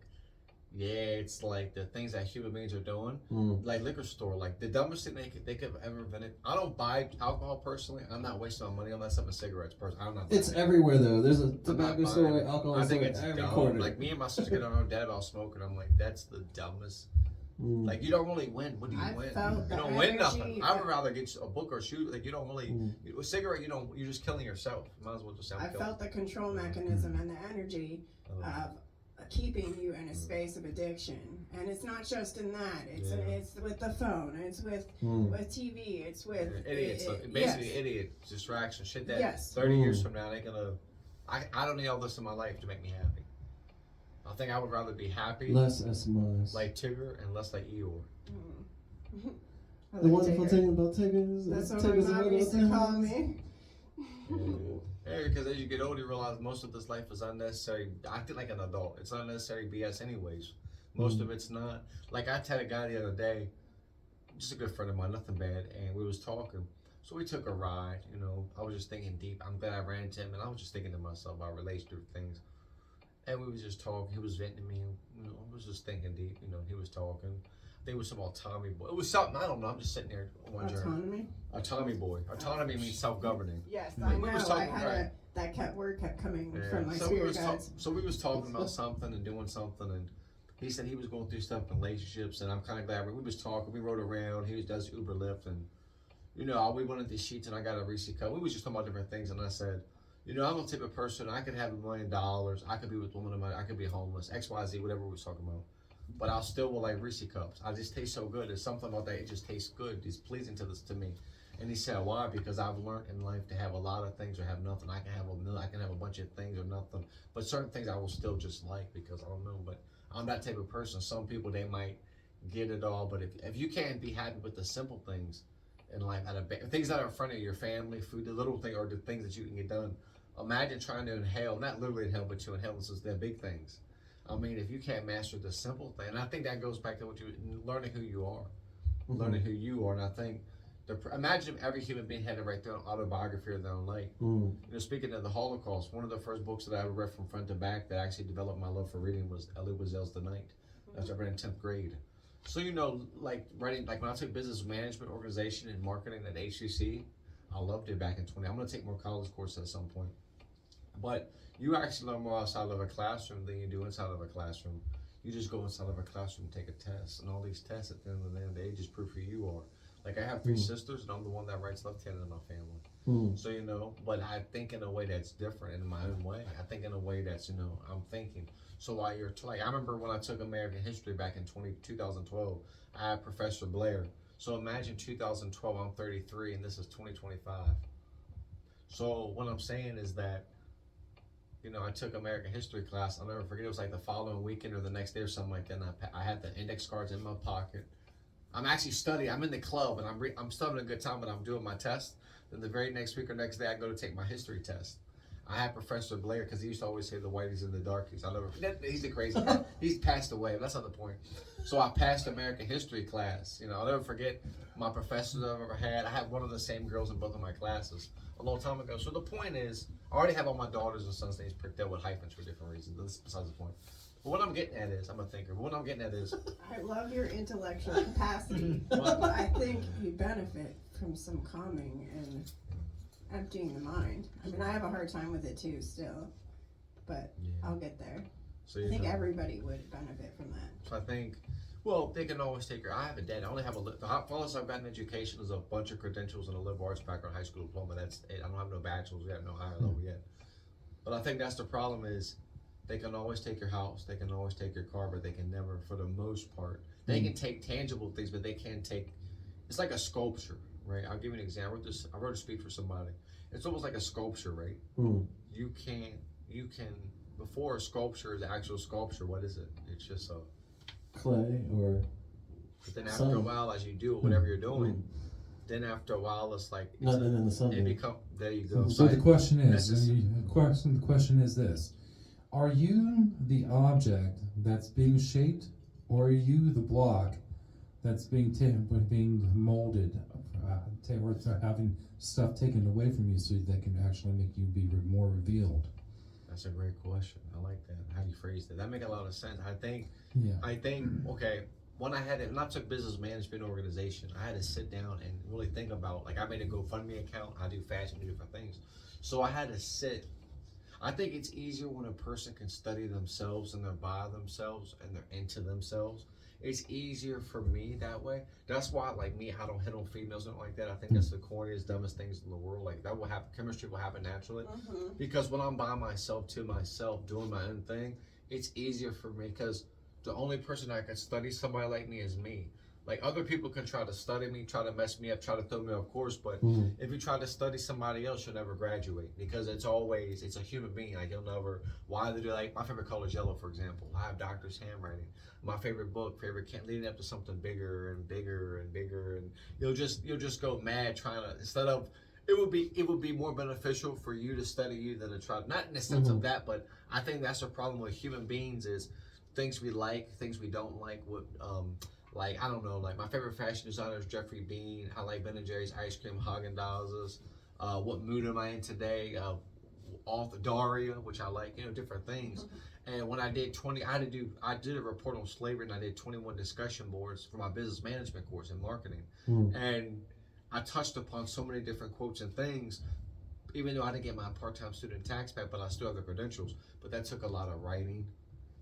yeah, it's like the things that human beings are doing, like liquor store, like the dumbest thing they could have ever invented. I don't buy alcohol personally. I'm not wasting my money on that stuff and cigarettes personally. I'm not. It's everywhere though. There's a tobacco not store, buying it. alcohol I think store, it's every dumb. corner. Like me and my sister get on our dad about smoking. I'm like, that's the dumbest. Like you don't really win. What do you I win? felt You the don't win nothing. energy I would rather get a book or shoe. Like you don't really. With cigarette, you're just killing yourself. You might as well just. I felt the control mechanism and the energy of keeping you in a space of addiction, and it's not just in that. It's with the phone. It's with TV. It's with idiots. Basically, idiot distraction. Shit that 30 30 years from now, they gonna. I don't need all this in my life to make me happy. I think I would rather be happy, Less SMS. like Tigger, and less like Eeyore. The wonderful thing about Tigger is That's what Tigger's my mom used to call me. Yeah, because as you get older, you realize most of this life is unnecessary. Acting like an adult, it's unnecessary BS anyways. Most of it's not. Like I had a guy the other day, just a good friend of mine, nothing bad, and we was talking. So we took a ride. You know, I was just thinking deep. I'm glad I ran into him, and I was just thinking to myself about relationship things. And we was just talking. He was venting to me. You know, I was just thinking deep. You know, he was talking. I think it was some autonomy boy. It was something, I don't know. I'm just sitting there wondering. Autonomy? Autonomy boy. Autonomy means self-governing. Yes, Like, I we know. was talking, right. That word kept coming Yeah. from my So spirit guides. so we was talking about something and doing something, and he said he was going through stuff in relationships, and I'm kind of glad we was talking. We rode around. He does Uber Lyft, and you know, we went into sheets, and I got a Reese cup. We was just talking about different things, and I said, you know, I'm the type of person, I could have $1 million, I could be with women of mine, I could be homeless, XYZ, whatever we was talking about. But I'll still will like Reese cups. I just taste so good. There's something about that. It just tastes good. It's pleasing to me. And he said, why? Because I've learned in life to have a lot of things or have nothing. I can have a bunch of things or nothing. But certain things I will still just like because I don't know. But I'm that type of person. Some people, they might get it all. But if you can't be happy with the simple things in life, things that are in front of your family, food, the little thing or the things that you can get done. Imagine trying to inhale, not literally inhale, but to inhale. This is the big things. I mean, if you can't master the simple thing, and I think that goes back to what learning who you are, learning who you are. And I think, imagine if every human being had to write their own autobiography of their own life. You know, speaking of the Holocaust, one of the first books that I ever read from front to back that actually developed my love for reading was Elie Wiesel's The Night. That's what I read in 10th grade. So, you know, like writing, like when I took business management, organization, and marketing at HCC, I loved it back in 20. I'm going to take more college courses at some point. But you actually learn more outside of a classroom than you do inside of a classroom. You just go inside of a classroom and take a test, and all these tests at the end of the day, they just prove who you are. Like I have 3 sisters, and I'm the one that writes left-handed in my family. So, you know, but I think in a way that's different in my own way. I think in a way that's, you know, I'm thinking. So while you're, like, I remember when I took American history back in 2012, I had Professor Blair. So imagine 2012, I'm 33, and this is 2025. So what I'm saying is that, you know, I took American history class. I'll never forget. It was like the following weekend or the next day or something like that. And I had the index cards in my pocket. I'm actually studying. I'm in the club, and I'm still having a good time, but I'm doing my test. Then the very next week or next day, I go to take my history test. I had Professor Blair because he used to always say the whiteys and the darkies. He's the crazy guy. He's passed away, but that's not the point. So I passed American history class. You know, I'll never forget my professors I've ever had. I had one of the same girls in both of my classes a long time ago. So the point is, I already have all my daughters and sons' names pricked out with hyphens for different reasons. That's besides the point. But what I'm getting at is, I'm a thinker. But what I'm getting at is, I love your intellectual capacity, but I think you benefit from some calming and emptying the mind. I mean, I have a hard time with it too still, but I'll get there. so I think everybody would benefit from that. So I think, well, they can always take your. I have a dad. I only have the farthest I've gotten education is a bunch of credentials and a liberal arts background, high school diploma. That's it. I don't have no bachelor's yet, no higher level yet. But I think that's the problem is They can always take your house, they can always take your car, but they can never, for the most part, they can take tangible things, but they can't take. It's like a sculpture, right? I'll give you an example. I wrote a speech for somebody. It's almost like a sculpture, right? You can before a sculpture is the actual sculpture. What is it? It's just a clay or. But then after a while, as you do it, whatever you're doing, then after a while, it's like Nothing in the sun. it become. There you go. So the question is, That's the question is this: are you the object that's being shaped, or are you the block that's being being molded, or having stuff taken away from you so that can actually make you be more revealed? That's a great question. I like that. How you phrased it. That make a lot of sense. I think. Okay. When I took business management organization, I had to sit down and really think about, like, I made a GoFundMe account. I do fashion, do different things. So I had to sit. I think it's easier when a person can study themselves and they're by themselves and they're into themselves. It's easier for me that way. That's why, like me, I don't hit on females and like that. I think that's the corniest, dumbest things in the world. Like that will happen. Chemistry will happen naturally. Because when I'm by myself, to myself, doing my own thing, it's easier for me because the only person that can study somebody like me is me. Like other people can try to study me, try to mess me up, try to throw me off course, but if you try to study somebody else, you'll never graduate because it's a human being. Like you'll never. Why they do, like my favorite color is yellow, for example. I have doctor's handwriting. My favorite book, leading up to something bigger and bigger and bigger, and you'll just go mad trying to instead of. It would be more beneficial for you to study you than to try. Not in the sense of that, but I think that's the problem with human beings is. Things we like, things we don't like. What, like I don't know. Like my favorite fashion designer is Jeffrey Bean. I like Ben & Jerry's ice cream, Haagen-Dazs. What mood am I in today? Off Daria, which I like. Different things. And when I did I did a report on slavery, and I did 21 discussion boards for my business management course in marketing. And I touched upon so many different quotes and things. Even though I didn't get my part-time student tax back, but I still have the credentials. But that took a lot of writing.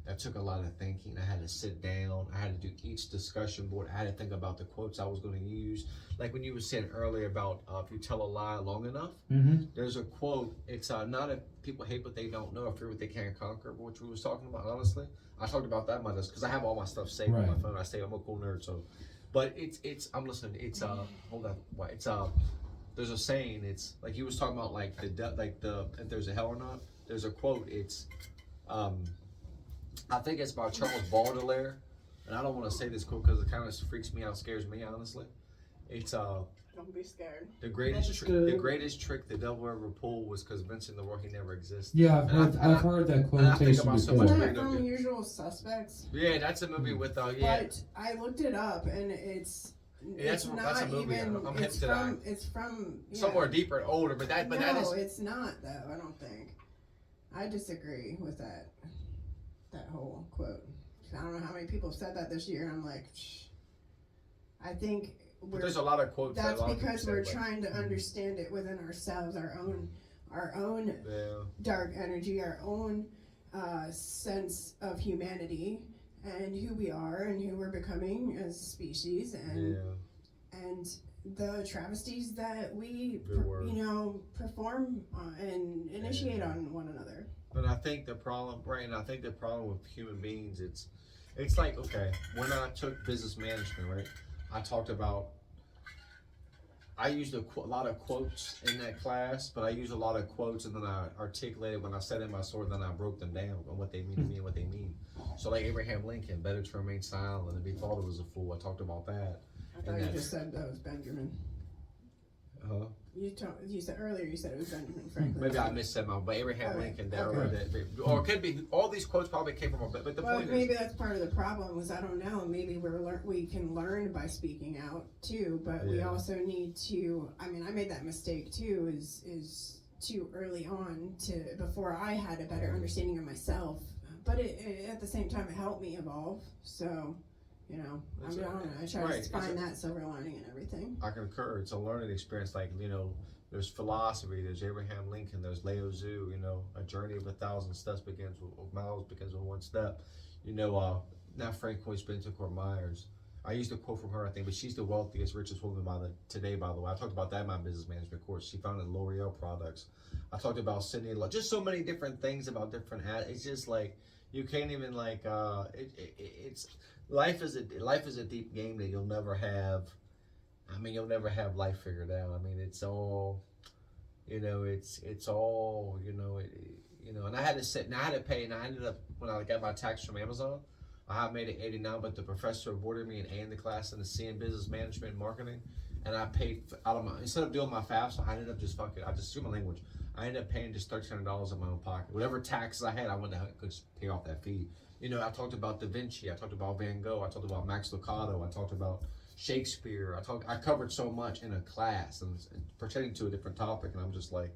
That took a lot of thinking. I had to sit down. I had to do each discussion board. I had to think about the quotes I was going to use. Like when you were saying earlier about if you tell a lie long enough, there's a quote. It's not if people hate what they don't know, fear what they can't conquer, which we was talking about, honestly. I talked about that much because I have all my stuff saved on my phone. I say I'm a cool nerd, so. But it's I'm listening. It's hold on. It's there's a saying. It's like he was talking about like if there's a hell or not. There's a quote. It's I think it's by Charles Baudelaire, and I don't want to say this quote because it kind of freaks me out, scares me, honestly. It's Don't be scared. the greatest trick the devil ever pulled was convincing the world he never exists. Yeah, I've heard that quotation before. Isn't that from Usual Suspects? Yeah, that's a movie with But I looked it up, and it's not that's a movie. even. I'm hip to that. It's from Somewhere deeper and older, but that is. No, it's not though. I don't think. I disagree with that whole quote. I don't know how many people have said that this year, and I'm like, I think there's a lot of quotes. That's because we're trying to understand it within ourselves, our own dark energy, our own sense of humanity, and who we are, and who we're becoming as a species, and the travesties that we perform and initiate on one another. But I think the problem, with human beings, it's like, okay, when I took business management, right, I talked about, I used a lot of quotes in that class, but I used a lot of quotes and then I articulated when I said in my story, then I broke them down and what they mean to me and what they mean. So like Abraham Lincoln, better to remain silent than to be thought of as a fool. I talked about that. I thought you just said that was Benjamin. You said earlier you said it was Benjamin Franklin. Maybe I missed that, but Abraham Lincoln. Or it could be all these quotes probably came from. But the point maybe that's part of the problem. Was I don't know. Maybe we can learn by speaking out too, but we also need to. I mean, I made that mistake too. Is too early on before I had a better understanding of myself. But at the same time, it helped me evolve. So. I try to find that silver lining in everything. I concur. It's a learning experience. Like, there's philosophy, there's Abraham Lincoln, there's Lao Tzu, a journey of 1,000 steps begins with one step. Now Frank Hoyt Benjamin Myers. I used a quote from her, I think, but she's the wealthiest, richest woman today, by the way. I talked about that in my business management course. She founded L'Oreal products. I talked about Sydney, just so many different things about different. It's just like you can't even like. It's life is a deep game that you'll never have. I mean, you'll never have life figured out. I mean, it's all, it's all, And I had to sit, and I had to pay, and I ended up when I got my tax from Amazon. I made it 89, but the professor awarded me an A in the class in the C in business management and marketing, and I paid out of my, instead of doing my FAFSA, I ended up just I just threw my language. I ended up paying just $1,300 in my own pocket. Whatever taxes I had, I went to could pay off that fee. I talked about Da Vinci, I talked about Van Gogh, I talked about Max Lucado, I talked about Shakespeare. I covered so much in a class and pertaining to a different topic, and I'm just like,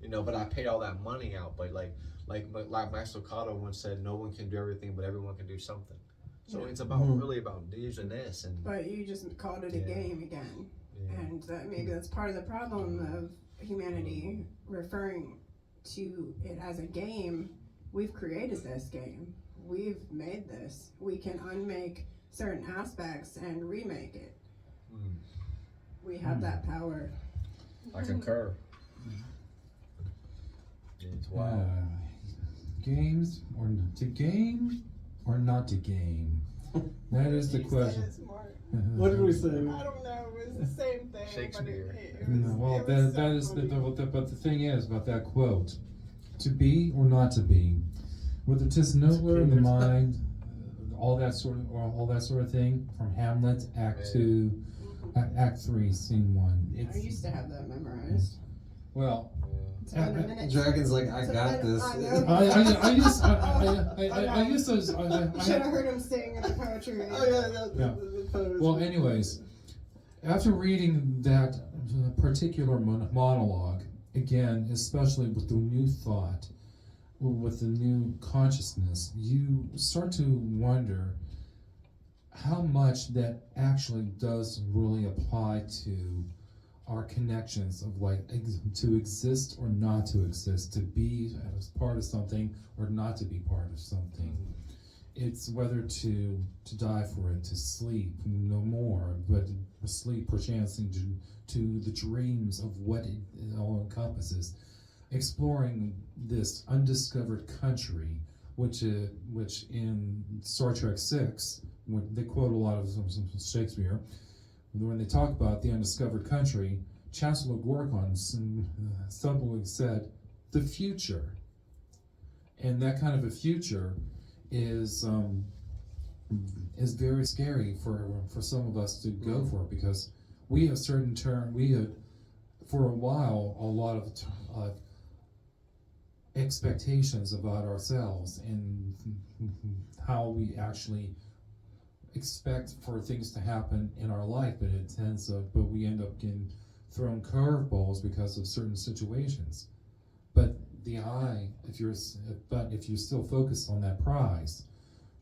but I paid all that money out, but like Max Lucado once said, no one can do everything, but everyone can do something. So it's about really about using this. But you just called it a game again, and maybe that's part of the problem of humanity referring to it as a game. We've created this game. We've made this. We can unmake certain aspects and remake it. We have that power. I concur. It's wild. Games or to game or not to game? That is the question. What did we say? I don't know. It was the same thing. Shakespeare. Well, that is but the thing is about that quote: to be or not to be, whether 'tis nobler in the mind, all that sort of thing, from Hamlet, Act 2, Act 3, Scene 1. I used to have that memorized. Well, Dragon's like, I got this. I used to. You should have heard him sing in the poetry. Yeah. Well, anyways, after reading that particular monologue, again, especially with the new thought, with the new consciousness, you start to wonder how much that actually does really apply to our connections of like to exist or not to exist, to be as part of something or not to be part of something. It's whether to die for it, to sleep no more, but sleep perchance to the dreams of what it all encompasses. Exploring this undiscovered country, which in Star Trek 6, when they quote a lot of some Shakespeare, when they talk about the undiscovered country, Chancellor Gorkon subtly said, the future. And that kind of a future is very scary for some of us to go for, because we have for a while a lot of expectations about ourselves and how we actually expect for things to happen in our life, but we end up getting thrown curveballs because of certain situations. But if you're still focused on that prize,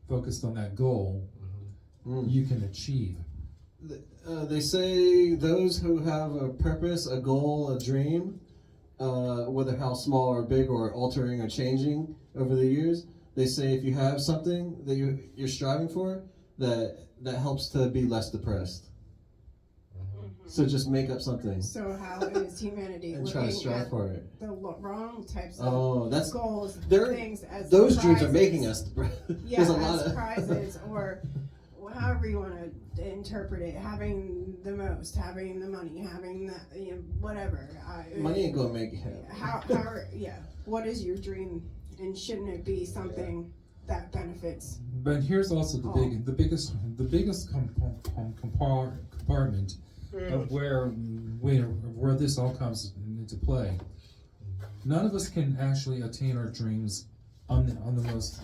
focused on that goal, you can achieve. They say those who have a purpose, a goal, a dream, whether how small or big or altering or changing over the years, they say if you have something that you're striving for, that helps to be less depressed. So just make up something. So how is humanity and try to strive for it? The wrong types of goals, things as those prizes. dreams are making us depressed. Yeah, as prizes or however you want to interpret it. Having the most, having the money, having the whatever. Money ain't gonna make you happy. What is your dream, and shouldn't it be something that benefits? But here's also the biggest compartment of where this all comes into play. None of us can actually attain our dreams on the most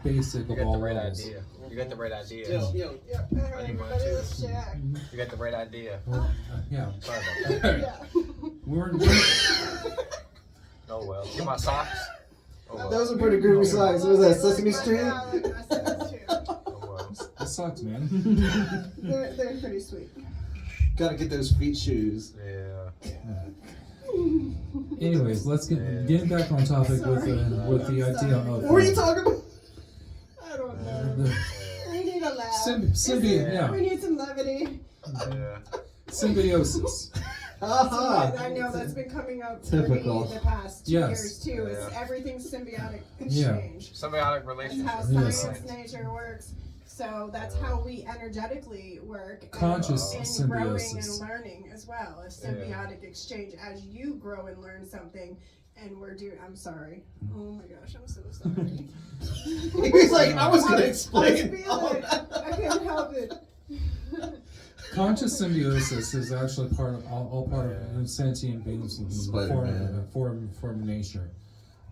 basic of all levels. You got the right idea. You got the right idea. Yeah. Sorry about that. Oh well. Get my socks. Oh, well. Those are pretty groovy socks. What was that, Sesame Street? Oh, well. That sucks, man. They're pretty sweet. Gotta get those feet shoes. Yeah. Anyways, let's get back on topic with the idea of. What are you talking about? I don't know. I need a laugh. Yeah. We need some levity. Yeah. Symbiosis. I know that's been coming up for Typical. me the past 2 Yes. years too. It's Yeah. everything's symbiotic Yeah. exchange. Symbiotic That's relationship. how Yes. science, nature works. So that's how we energetically work. Conscious and growing and symbiosis. learning as well. A symbiotic exchange as you grow and learn something. And we're doing. I'm sorry. Oh my gosh, I'm so sorry. He's like, I was gonna I was explain. feeling it. I couldn't help it. Conscious symbiosis is actually part of all part of sentient beings Spider-Man. form nature.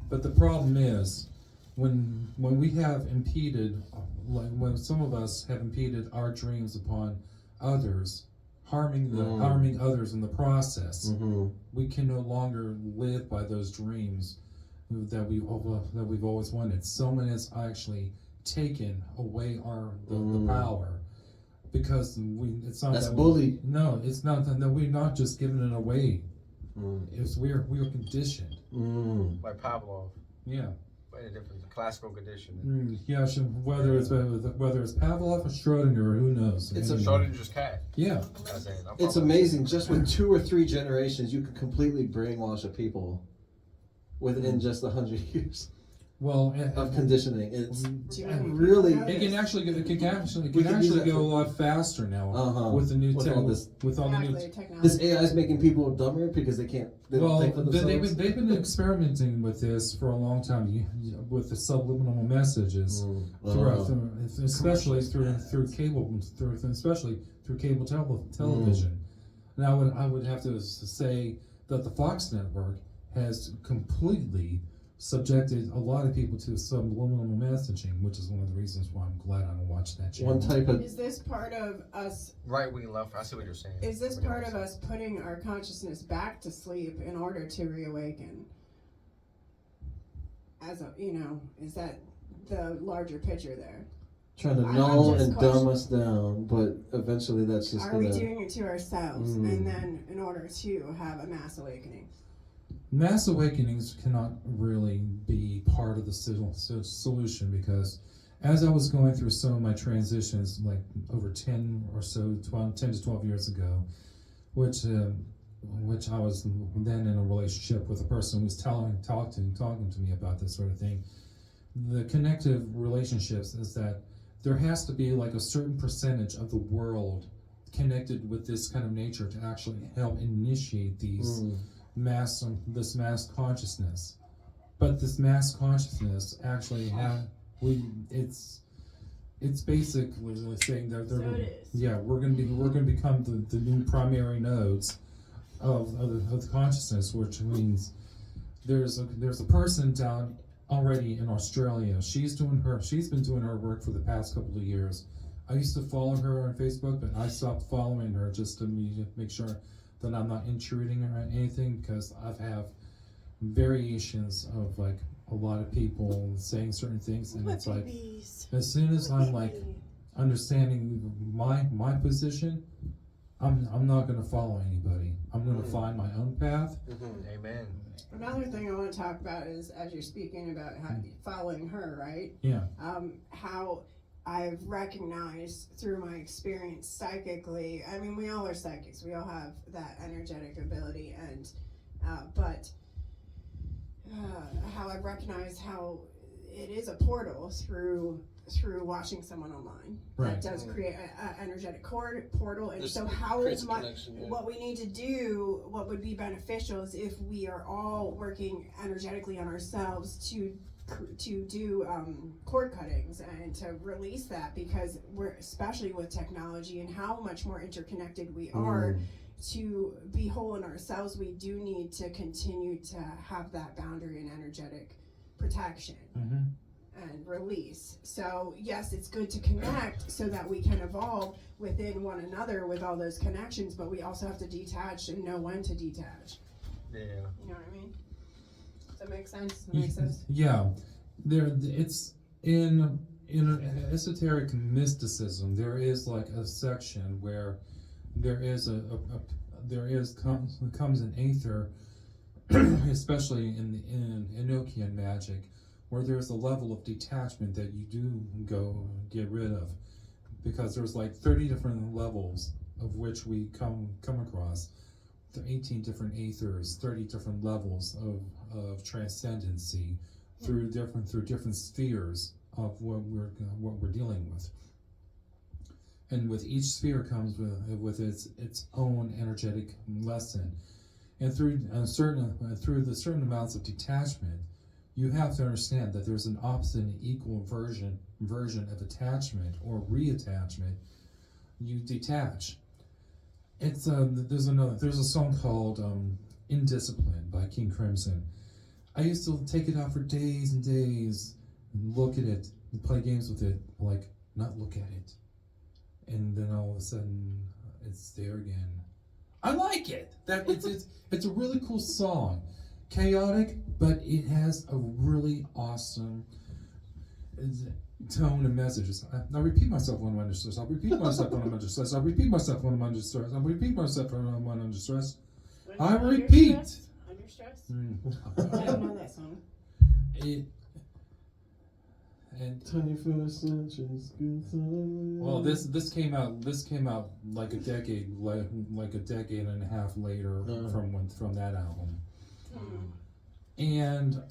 But the problem is when we have impeded, like when some of us have impeded our dreams upon others, harming others in the process, Mm-hmm. we can no longer live by those dreams that we've always wanted. Someone has actually taken away the power. Because it's not That's that bully. No, it's not that we're not just giving it away. Mm. It's we're conditioned. Mm. Like Pavlov. Yeah. Quite a different classical conditioning. Yeah. Whether it's Pavlov or Schrodinger, or who knows? It's Anyway. Schrodinger's cat. Yeah. It's amazing. Just with 2 or 3 generations, you can completely brainwash a people within just 100 years Well, of conditioning. It's Really? really. it can actually go a lot faster now Uh-huh. with the new With all this- with all the new. Exactly, technology. This AI is making people dumber because they don't think for themselves. they've been experimenting with this for a long time with the subliminal messages. Especially through cable, especially through cable television. And I would have to say that the Fox network has completely subjected a lot of people to subliminal messaging, which is one of the reasons why I'm glad I don't watch that channel. One type of Is this part of us? Right wing, left. I see what you're saying. Is this part of us putting our consciousness back to sleep in order to reawaken? Is that the larger picture there? trying to I'm null just and dumb us down, but eventually that's just Are gonna. we doing it to ourselves, and then in order to have a mass awakening? Mass awakenings cannot really be part of the solution because as I was going through some of my transitions, like over 10 to 12 years ago, which I was then in a relationship with a person who was talking to me about this sort of thing. The connective relationships is that there has to be like a certain percentage of the world connected with this kind of nature to actually help initiate these mass consciousness. But this mass consciousness actually it's basically saying that we're gonna become the new primary nodes of the consciousness, which means there's a person down already in Australia. She's been doing her work for the past couple of years. I used to follow her on Facebook, but I stopped following her just to make sure that I'm not intruding or anything, because I've have variations of like a lot of people saying certain things, and it's like as soon as I'm like understanding my position, I'm not going to follow anybody. I'm going to find my own path. Amen. Another thing I want to talk about is, as you're speaking about following her, right? Yeah. How I've recognized through my experience psychically. I mean, we all are psychics. We all have that energetic ability, and but how I've recognized how it is a portal through watching someone online. Right. That does create an energetic portal, and so how creates a much connection, yeah. what we need to do, what would be beneficial, is if we are all working energetically on ourselves to do cord cuttings and to release that, because we're, especially with technology and how much more interconnected we are, to be whole in ourselves, we do need to continue to have that boundary and energetic protection and release. So yes, it's good to connect so that we can evolve within one another with all those connections, but we also have to detach and know when to detach. Yeah. You know what I mean? Does that make sense? Does that make sense? Yeah, it's in esoteric mysticism. There is like a section where there comes an aether, especially in Enochian magic, where there's a level of detachment that you do go get rid of. because there's like 30 different levels of which we come across. 18 different aethers, 30 different levels of transcendency through different spheres of what we're dealing with. And with each sphere comes with its own energetic lesson. And through the certain amounts of detachment, you have to understand that there's an opposite and equal version of attachment or reattachment. You detach. It's there's a song called "Indiscipline" by King Crimson. I used to take it out for days and days, and look at it, and play games with it, like not look at it, and then all of a sudden it's there again. I like it. It's a really cool song, chaotic, but it has a really awesome tone and messages. I repeat myself when I'm under stress. I repeat myself when I'm under stress. I repeat myself when I'm under stress. I repeat myself when I'm under stress. I repeat. Under stress? Mm. I don't know that song. And 21st century's good time. well, this came out like a decade and a half later from that album, and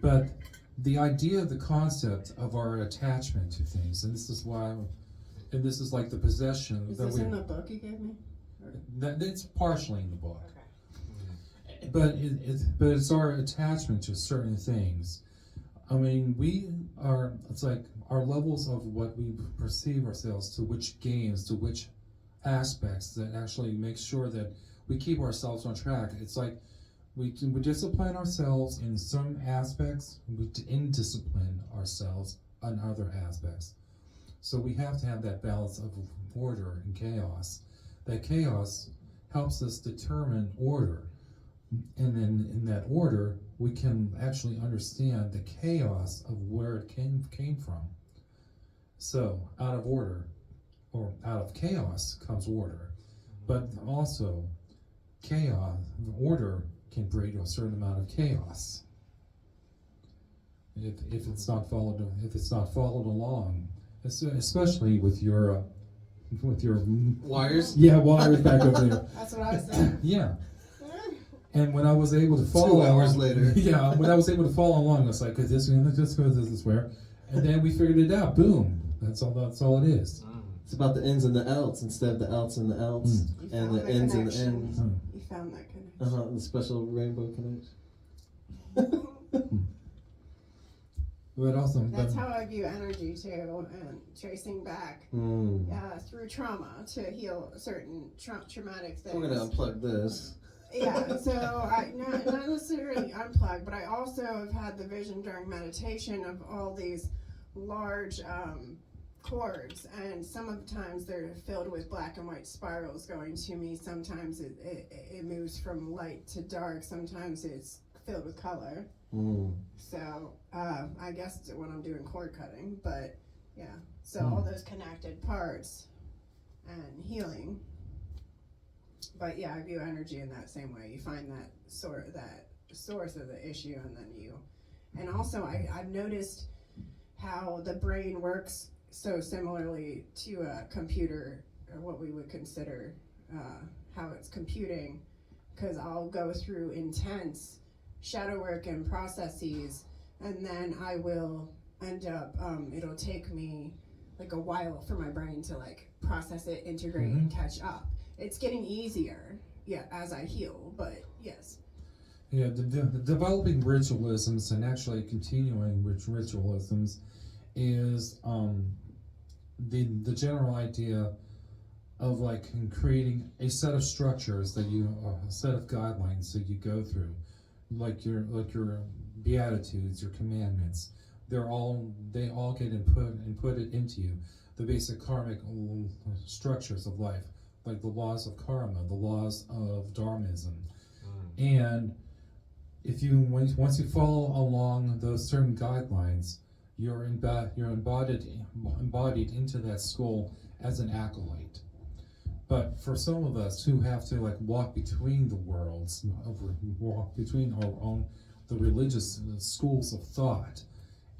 but the idea, the concept of our attachment to things, and this is like the possession Is that this in the book you gave me? it's partially in the book. Okay. But it's our attachment to certain things. I mean, it's like our levels of what we perceive ourselves to, which games, to which aspects that actually make sure that we keep ourselves on track. It's like we discipline ourselves in some aspects, we indiscipline ourselves on other aspects. So we have to have that balance of order and chaos. That chaos helps us determine order. And then in that order, we can actually understand the chaos of where it came from. So out of order, or out of chaos, comes order. But also, order can breed a certain amount of chaos. If it's not followed along, especially with your Wires? Yeah, wires back over there. That's what I was saying. Yeah. And when I was able to follow 2 hours later. Yeah, when I was able to follow along, I was like, this is where, and then we figured it out. Boom. That's all it is. It's about the ins and the outs instead of the outs and the outs, You and found the ins and the connection. ends. You found that connection. The special rainbow connection. But also, That's how I view energy too, and tracing back through trauma to heal certain traumatic things. We're gonna unplug this. Yeah, so I not necessarily unplug, but I also have had the vision during meditation of all these large cords, and some of the times they're filled with black and white spirals going to me. Sometimes it moves from light to dark. Sometimes it's filled with color. So I guess when I'm doing cord cutting, but yeah, so all those connected parts and healing. But yeah, I view energy in that same way. You find that source of the issue, and then and also I've noticed how the brain works so similarly to a computer, or what we would consider how it's computing, because I'll go through intense shadow work and processes, and then I will end up, it'll take me like a while for my brain to like process it, integrate, and catch up. It's getting easier, as I heal, but yes. Yeah, the developing ritualisms and actually continuing with ritualisms is the general idea of like creating a set of structures that a set of guidelines that you go through, like your beatitudes, your commandments. They all get inputted into you. The basic karmic structures of life, like the laws of karma, the laws of dharmism, and once you follow along those certain guidelines, you're embodied into that school as an acolyte. But for some of us who have to like walk between the worlds, walk between the religious schools of thought,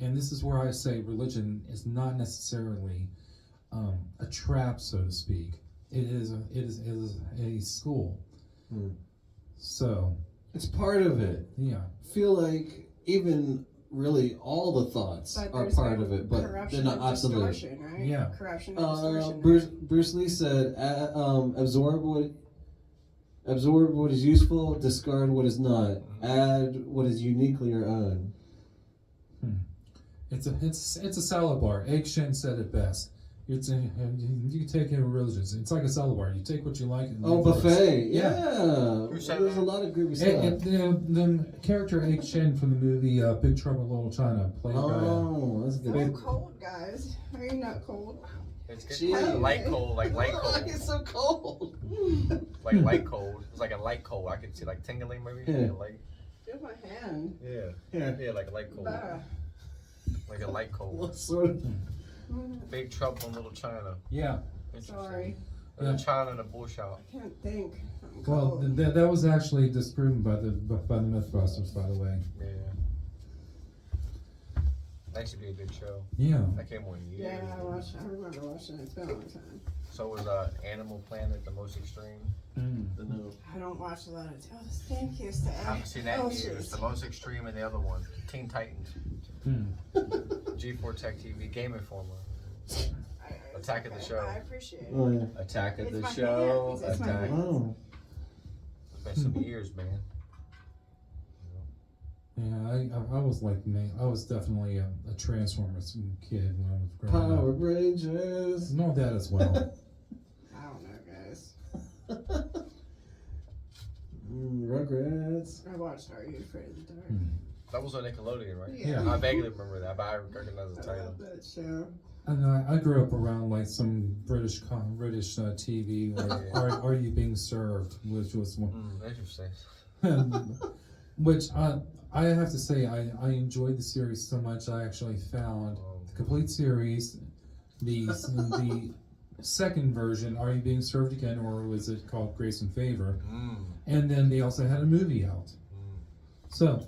and this is where I say religion is not necessarily a trap, so to speak. It is a school. So It's part of it. yeah, Feel like even really all the thoughts But are there's part no of it, but they're corruption not and absolute. distortion, right? Yeah. Corruption and distortion. Bruce Lee said, absorb what is useful, discard what is not, add what is uniquely your own. it's a salad bar. Egg Shen said it best. You take in religions. It's like a salad bar. You take what you like. And leave the rest. Buffet. Yeah. Yeah. Who said There's that? a lot of groovy stuff. The character Egg Shen from the movie Big Trouble in Little China, played Oh, that's good. I'm cold, guys. Are you not cold? It's Gee. good. Light cold, like light Oh, cold. it's so cold. Like light cold. It's like a light cold. I can see like tingling maybe. Yeah. Like Feel my hand. yeah, like a light cold. Bah. Like a light cold. What sort of? Big Trouble in Little China. Yeah. Interesting. Sorry. Little China in a bush out. I can't think. I'm Well, cold. that was actually disproven by the Mythbusters, by the way. Yeah. That should be a good show. Yeah. That came on years. Yeah, I remember watching it. It's been a long time. So was Animal Planet the most extreme? No. I don't watch a lot of thank you, Sam. I haven't seen that in years. jeez. The most extreme and the other one. Teen Titans. G4 Tech TV. Game Informer. Attack of the Show. I appreciate it. Oh yeah. Attack of It's the my Show. hands. It's my Attack. hands. Oh. It's been some years, man. Yeah, I was like me. I was definitely a Transformers kid when I was growing Power up. Rangers. Know that as well. I don't know, guys. Rugrats. I watched Are You Afraid of the Dark? That was on Nickelodeon, right? Yeah. I vaguely remember that, but I recognize the I title. love that show. And I grew up around like some British TV, like Are You Being Served, which was one. Interesting. Which I have to say I enjoyed the series so much I actually found the complete series, the second version, Are You Being Served Again, or was it called Grace and Favor? And then they also had a movie out. So,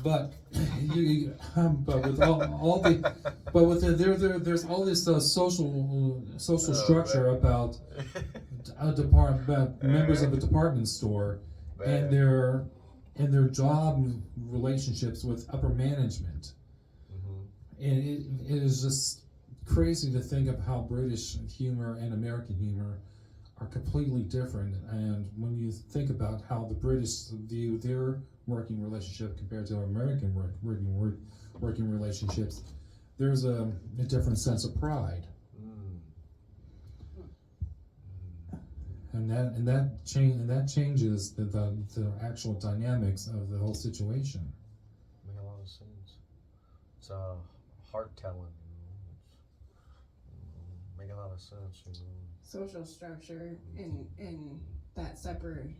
but with all the there's all this social structure about about members of a department store and their job relationships with upper management, and it is just crazy to think of how British humor and American humor are completely different. And when you think about how the British view their working relationship compared to American working relationships, there's a different sense of pride. And that changes the actual dynamics of the whole situation. Make a lot of sense. It's heart telling, make a lot of sense, Social structure in that separatism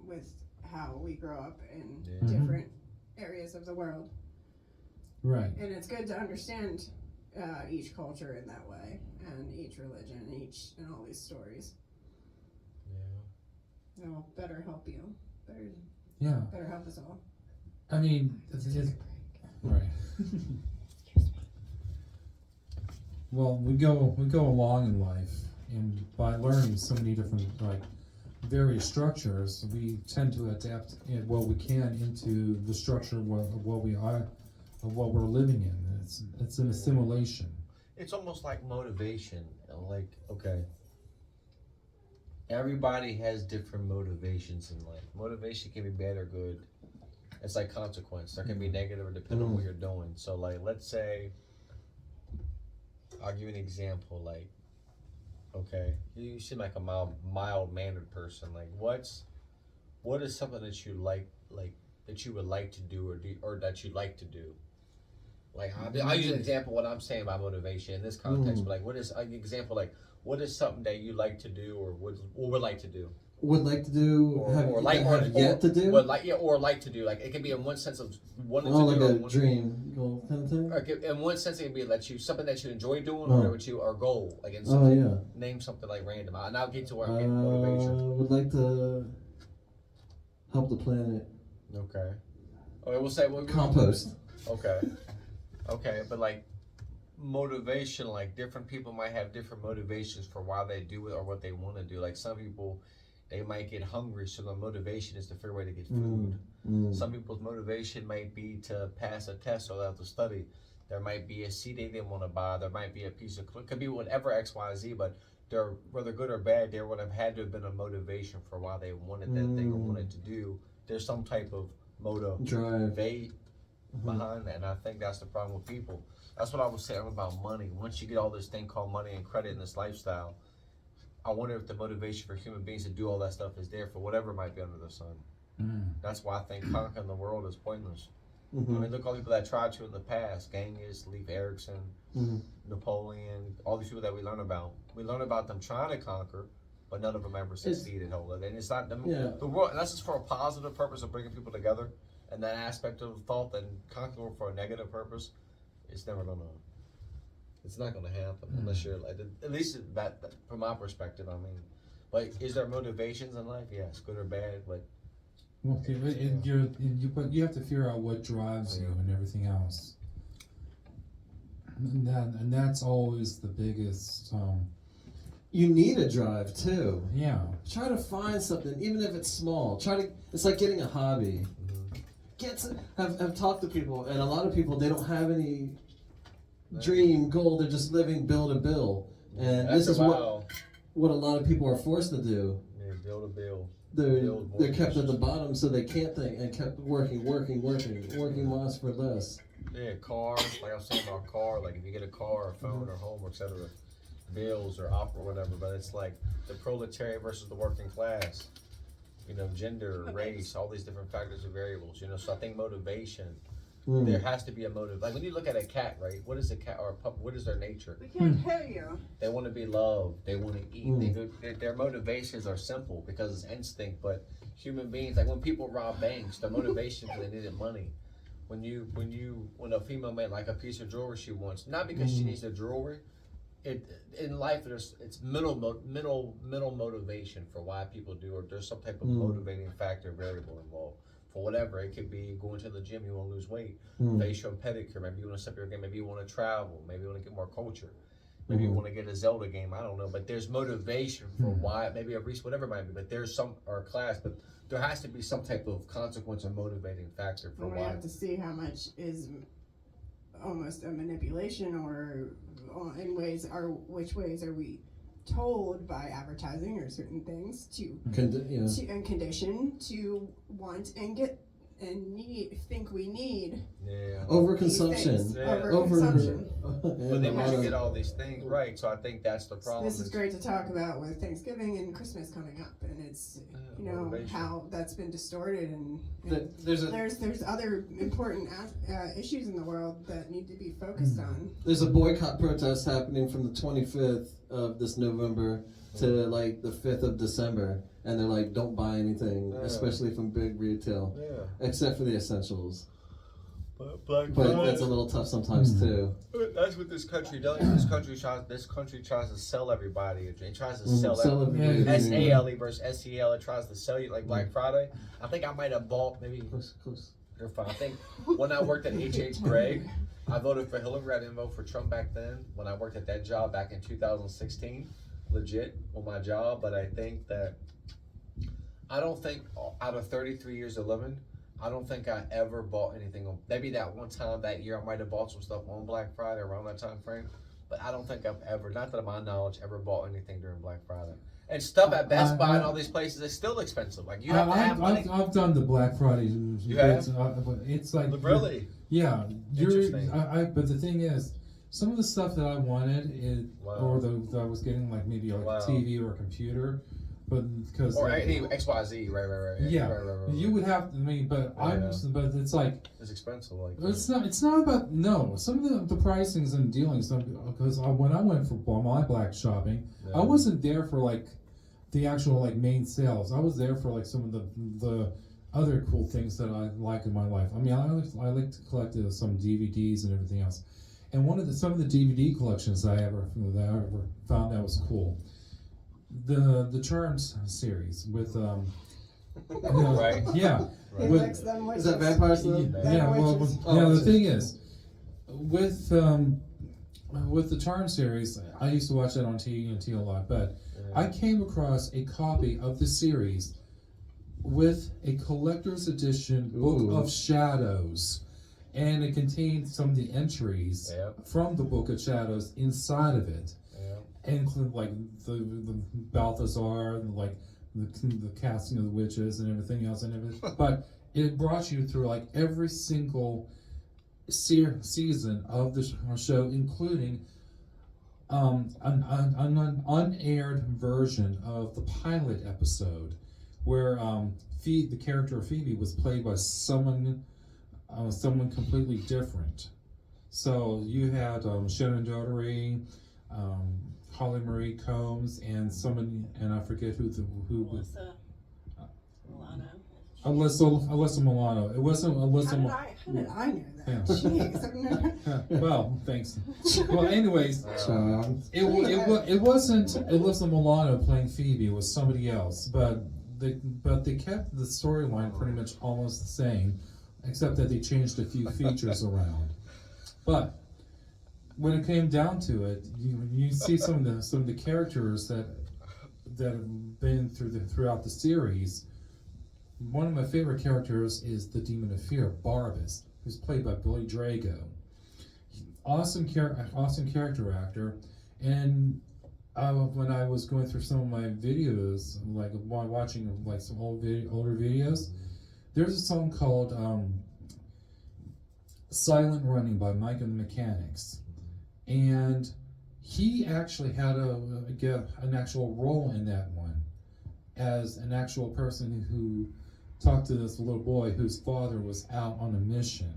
with how we grow up in different areas of the world. Right. And it's good to understand each culture in that way, and each religion, and all these stories. Yeah. It will better help you. Better help us all. I mean, it's right. Well, we go along in life, and by learning so many different various structures, we tend to adapt what we can into the structure of what we are, of what we're living in. It's an assimilation. It's almost like motivation. Like, okay, everybody has different motivations in life. Motivation can be bad or good. It's like consequence. There can be negative or depending on what you're doing. So, like, let's say, I'll give you an example. Like, okay, you seem like a mild-mannered person. Like, what is something that you like that you would like to do, or that you like to do? Like, I'll use an example of what I'm saying by motivation in this context. But like, what is an example? Like, what is something that you like to do, or would like to do? Would like to do, Or yet to do? Or like to do. Like, it can be in one sense of wanting to like do. a dream goal kind of thing? Or in one sense, it can be something that you enjoy doing, or goal. Like, in name something like random. And I'll get to where I'm getting motivation. Would like to help the planet. Okay. Okay, we'll say compost. Okay, but like motivation, like different people might have different motivations for why they do it or what they want to do. Like some people, they might get hungry, so the motivation is the fair way to get food. Some people's motivation might be to pass a test or they have to study. There might be a CD they want to buy. There might be a piece of, could be whatever X, Y, Z, but they're, whether good or bad, there would have had to have been a motivation for why they wanted that thing or wanted to do. There's some type of Drive behind that, and I think that's the problem with people. That's what I was saying about money. Once you get all this thing called money and credit in this lifestyle, I wonder if the motivation for human beings to do all that stuff is there for whatever might be under the sun. That's why I think conquering the world is pointless. I mean, look at all the people that tried to in the past: Genghis, Leif Erikson, Napoleon, all these people that we learn about. We learn about them trying to conquer, but none of them ever succeeded. And it's not them. The world. That's just for a positive purpose of bringing people together, and that aspect of thought. Then conquering for a negative purpose, it's never gonna. It's not gonna happen unless you're like. At least that from my perspective. I mean, but is there motivations in life? Yes, good or bad, but. Okay, but you have to figure out what drives you and everything else. And that's always the biggest. You need a drive too. Yeah. Try to find something, even if it's small. It's like getting a hobby. Have talked to people, and a lot of people, they don't have any dream, goal. They're just living, build and build. And this is what a lot of people are forced to do. Yeah, build a bill. They're kept at the bottom, so they can't think, and kept working miles for less. Yeah, car, like I was saying about car, like if you get a car or a phone or home or etc., bills or opera or whatever, but it's like the proletariat versus the working class, you know, gender, race, all these different factors and variables, you know, so I think motivation, there has to be a motive. Like when you look at a cat, right, what is a cat or a pup, what is their nature? We can't tell you. They want to be loved, they want to eat, their motivations are simple because it's instinct, but human beings, like when people rob banks, their motivation is they needed money. When a female made like a piece of jewelry she wants, not because she needs the jewelry, in life it's mental motivation for why people do, or there's some type of motivating factor variable involved. For whatever, it could be going to the gym, you want to lose weight, facial and pedicure, maybe you want to step your game, maybe you want to travel, maybe you want to get more culture, maybe you want to get a Zelda game, I don't know, but there's motivation for why, maybe a reach, whatever it might be, but there's some, or a class, but there has to be some type of consequence or motivating factor for why. We have to see how much is almost a manipulation, or which ways are we told by advertising or certain things to and condition to want and get and think we need. Overconsumption. Overconsumption. But they want to get all these things right, so I think that's the problem. This is great to talk about with Thanksgiving and Christmas coming up, and it's how that's been distorted, and there's other important issues in the world that need to be focused on. There's a boycott protest happening from the 25th of this November to like the 5th of December, and they're like, don't buy anything, especially from big retail, except for the essentials. But that's a little tough sometimes too. That's what this country does. This country tries to sell everybody. It tries to sell everybody. SALE versus SEL. It tries to sell you like Black Friday. I think I might have bought maybe. Close. You're fine. I think when I worked at H.H. Gregg, I voted for Hillary. I didn't vote for Trump back then. When I worked at that job back in 2016, legit on my job. But I think that out of 33 years of living, I don't think I ever bought anything on, maybe that one time that year I might have bought some stuff on Black Friday around that time frame, but I don't think I've ever, not that of my knowledge, ever bought anything during Black Friday. And stuff at Best Buy and all these places is still expensive. Like you have to have money. I've done the Black Friday. You have? It's like really? Yeah. Interesting. But the thing is, some of the stuff that I wanted, or that I was getting, like maybe like a TV or a computer. But because any XYZ, right. Yeah, right. You would have. But but it's like it's expensive. Like it's not about some of the pricings and dealings. Because when I went for my Black shopping, I wasn't there for like the actual like main sales. I was there for like some of the other cool things that I like in my life. I mean, I like to collect some DVDs and everything else. And some of the DVD collections that I ever found that was cool. The Charms series with Right. Yeah. He With- licks them with Is that his- vampire stuff? Yeah, well, witches. the thing is, with the Charm series, I used to watch that on TNT a lot, but I came across a copy of the series with a collector's edition book Ooh. of Shadows, and it contained some of the entries Yep. from the Book of Shadows inside of it, Yep. including like the Balthazar and like the casting of the witches and everything else and everything. But it brought you through like every single season of the show, including an unaired version of the pilot episode where the character of Phoebe was played by someone completely different. So you had Shannon Doherty, Holly Marie Combs, and someone, and I forget who Melissa Milano. Alyssa Milano. It wasn't Alyssa. How did I know that? Yeah. Jeez. Well, thanks. Well, anyways, Charmed. it wasn't Alyssa Milano playing Phoebe. It was somebody else, but they kept the storyline pretty much almost the same, except that they changed a few features around. But when it came down to it, you see some of the characters that have been throughout the series. One of my favorite characters is the Demon of Fear, Barbas, who's played by Billy Drago. Awesome character actor. And when I was going through some of my videos, like while watching like some older videos, there's a song called "Silent Running" by Mike and the Mechanics, and he actually had an actual role in that one as an actual person who talked to this little boy whose father was out on a mission.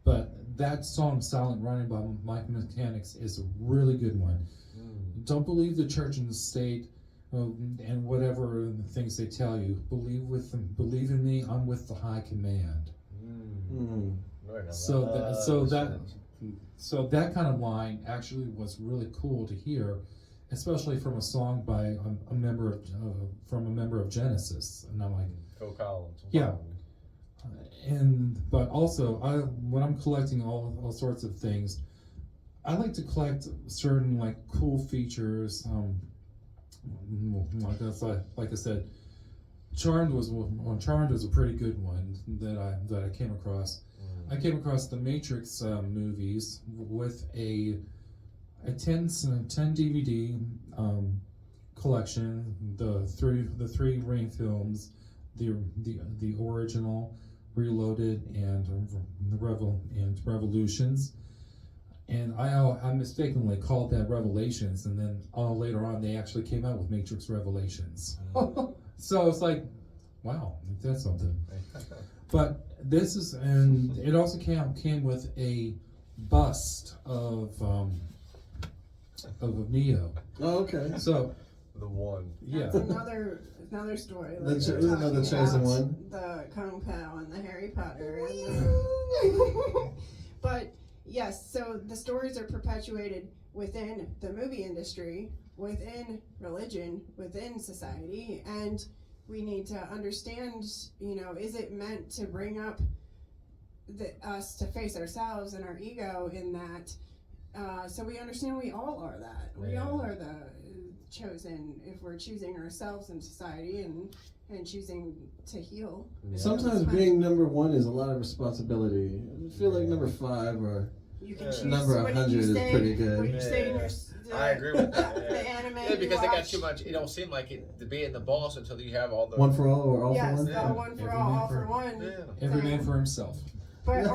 But that song, Silent Running by Mike Mechanics, is a really good one. Don't believe the church and the state and whatever things they tell you. Believe in me, I'm with the high command. So that kind of line actually was really cool to hear, especially from a song by a member of Genesis. And I'm like, Phil Collins. yeah. But also, when I'm collecting all sorts of things, I like to collect certain like cool features. Like I said, Charmed was a pretty good one that I came across. I came across the Matrix movies with a 10 DVD collection, the three Ring films, the original, Reloaded, and Revolutions. And I mistakenly called that Revelations, and then later on they actually came out with Matrix Revelations. So it's like, wow, that's something. But this is, and it also came with a bust of Neo. Oh, okay. So The one. yeah, That's another story. Like There's you're another talking chosen about one. The Kung Pao and the Harry Potter. And but yes, so the stories are perpetuated within the movie industry, within religion, within society, and we need to understand, is it meant to bring up us to face ourselves and our ego in that, so we understand we all are that. We all are the chosen if we're choosing ourselves in society and choosing to heal. Yeah. Sometimes being number one is a lot of responsibility. I feel like number 5 or You can Yeah. choose number what 100 you is say, pretty good. What you say in Yeah. your, I agree with that. the anime. Yeah, because you they got watch. too much. It don't seem like it to be in the boss until you have all the. one for all or all Yes, for one. the Yeah. one for Every all, man all for for- one. Yeah. every man for himself. But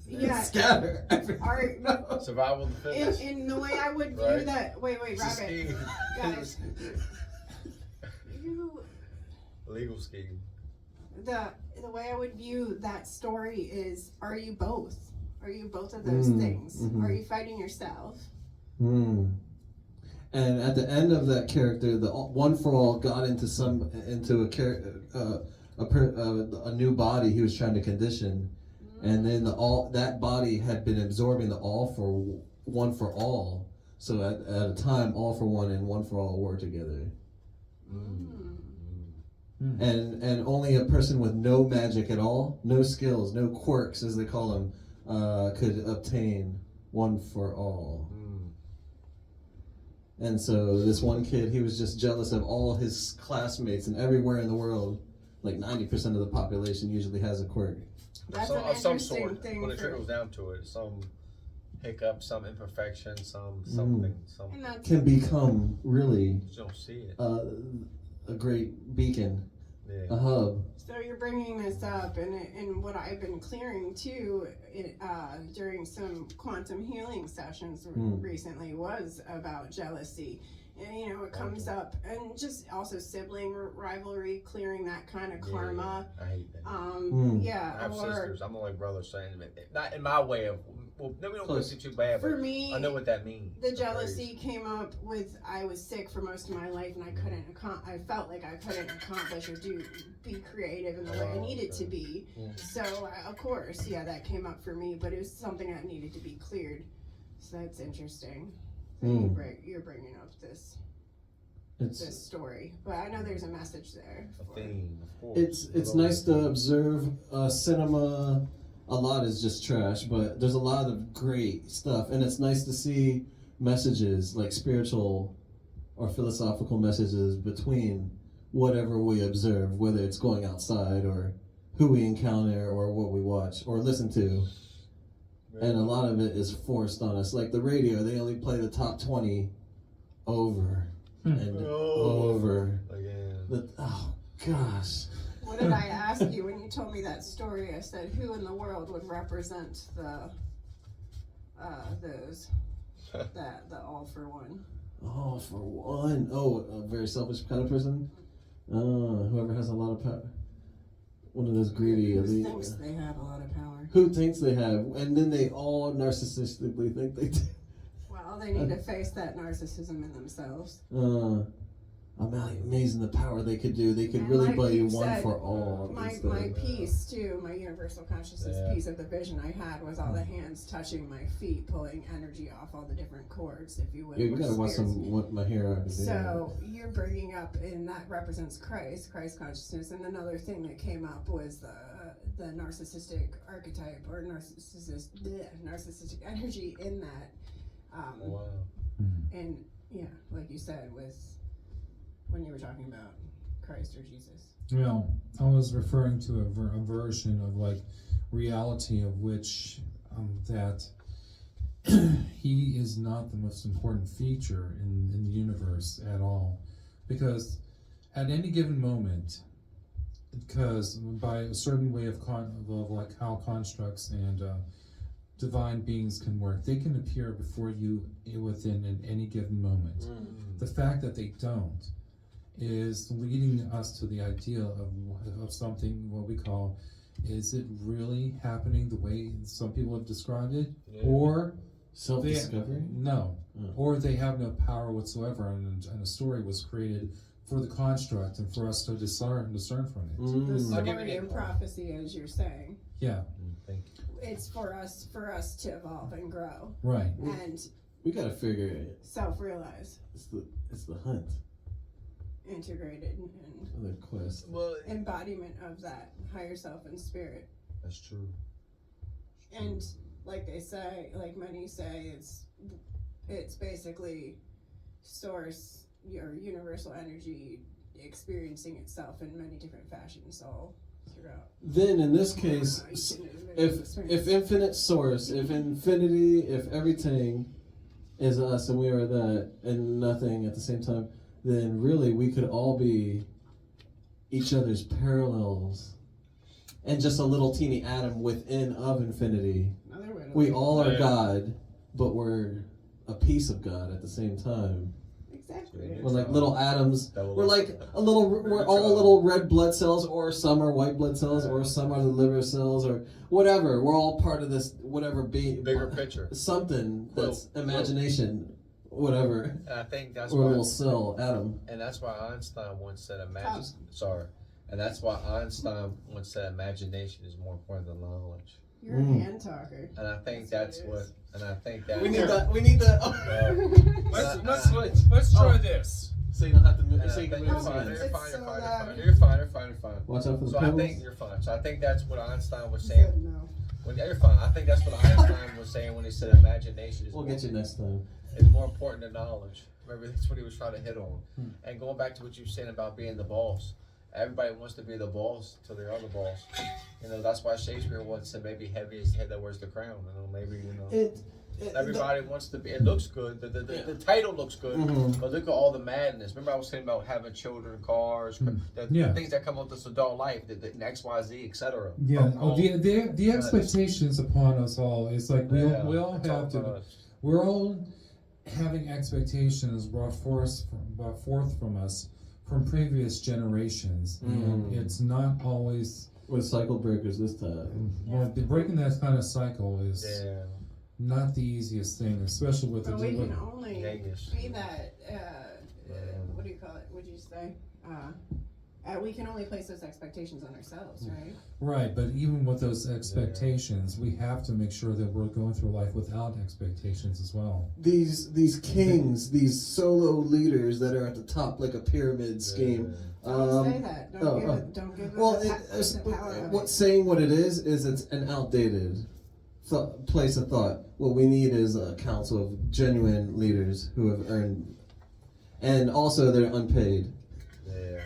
yeah, Scatter. our, Survival of the fittest. in the way I would view Right. that. Wait, It's a Rabbit. scheme. Guys. You, Legal scheme. the way I would view that story is: are you both? Are you both of those Mm, things? mhm. Are you fighting yourself? And at the end of that character, the one for all got into a new body he was trying to condition, and then that body had been absorbing the one for all. So at a time, all for one and one for all were together. and only a person with no magic at all, no skills, no quirks as they call them, could obtain one for all. And so this one kid, he was just jealous of all his classmates, and everywhere in the world, like 90% of the population usually has a quirk. That's So, an of some interesting sort, thing when it for, trickles down to it, some hiccup, some imperfection, something. and that's Can become really You don't see it. a great beacon, a Yeah. hub. So you're bringing this up, and what I've been clearing too, during some quantum healing sessions recently was about jealousy, and it comes up, and just also sibling rivalry, clearing that kind of karma. I hate that. Yeah, I have or sisters. I'm the only brother saying it. Not in my way of. Well, no, we don't Close. listen too bad, for but me, I know what that means. the the jealousy came up with I was sick for most of my life, and I couldn't. I felt like I couldn't accomplish or be creative in the way I needed to be. Yeah. So of course, yeah, that came up for me, but it was something that needed to be cleared. So that's interesting. You're bringing up this story, but I know there's a message there. A theme, of course. It's nice to observe cinema. A lot is just trash, but there's a lot of great stuff, and it's nice to see messages, like spiritual or philosophical messages between whatever we observe, whether it's going outside or who we encounter or what we watch or listen to. And a lot of it is forced on us. Like the radio, they only play the top 20 over and over. Again. Oh gosh. What did I ask you when you told me that story? I said, who in the world would represent the all for one? Oh, for one. Oh, a very selfish kind of person. Whoever has a lot of power. One of those greedy Who elite. thinks they have a lot of power? Who thinks they have, and then they all narcissistically think they do. Well, they need to face that narcissism in themselves. Amazing the power they could do. They could And really like buy you you one said, for all. My piece too, my universal consciousness piece of the vision I had was all the hands touching my feet, pulling energy off all the different cords, if you will. Yeah, you gotta watch spirits. what my hair. So you're bringing up, and that represents Christ consciousness. And another thing that came up was the narcissistic archetype or narcissistic energy in that. Wow. And yeah, like you said, with when you were talking about Christ or Jesus. Well, I was referring to a version of like reality of which that he is not the most important feature in the universe at all, because at any given moment, because by a certain way of like how constructs and divine beings can work, they can appear before you within any given moment. The fact that they don't is leading us to the idea of something, what we call, is it really happening the way some people have described it? Yeah. Or Self-discovery? No. Or they have no power whatsoever, and a story was created for the construct and for us to discern from it. The I'll give story you and an prophecy, as you're saying, Yeah, Thank you. it's for us to evolve and grow right. and We gotta figure it. self-realize, It's the hunt, integrated, and the quest. Well, embodiment of that higher self and spirit. that's true. And like they say, like many say, it's basically source, your universal energy experiencing itself in many different fashions all throughout. Then in this case, if infinite source, if infinity, if everything is us and we are that and nothing at the same time, then really we could all be each other's parallels and just a little teeny atom within of infinity. We all are God, but we're a piece of God at the same time. Exactly. We're like little atoms. Double We're like we're all little red blood cells, or some are white blood cells, or some are the liver cells, or whatever. We're all part of this whatever Bigger picture. something that's imagination, whatever. And I think that's Or a why. little cell atom. And that's why Einstein once said And that's why Einstein once said imagination is more important than knowledge. You're a hand talker. And I think That's that's what it what. And I think that. We need that. Let's try this. So you don't have to move. And So I you can think move you're fine, hands. you're fine, It's you're so fine, loud. you're fine, you're fine, you're fine. Watch out for the So I pebbles. think you're fine. So I think that's what Einstein was He saying. said no. You're fine. I think that's what Einstein was saying when he said imagination is We'll more, get you next time. is more important than knowledge. Remember, that's what he was trying to hit on. And going back to what you were saying about being the boss, everybody wants to be the boss till they are the boss. You know, that's why Shakespeare once said, maybe heavy is the head that wears the crown. You know, maybe, you know. Everybody wants to be. It looks good. The title looks good, but look at all the madness. Remember, I was saying about having children, cars, the things that come with this adult life, the X, Y, Z, etc. Yeah. The expectations upon us all is like we all have to. We're all having expectations brought forth from us from previous generations, and it's not always. We're cycle breakers this time. Well, breaking that kind of cycle is. Not the easiest thing, especially with But the we can only Vegas. be that, what do you call it, what'd you say? We can only place those expectations on ourselves, right? Right, but even with those expectations, we have to make sure that we're going through life without expectations as well. These kings, these solo leaders that are at the top like a pyramid scheme. Don't say that. Don't give it Well, the power of it. saying what it is it's an outdated place of thought. What we need is a council of genuine leaders who have earned, and also they're unpaid. Yeah.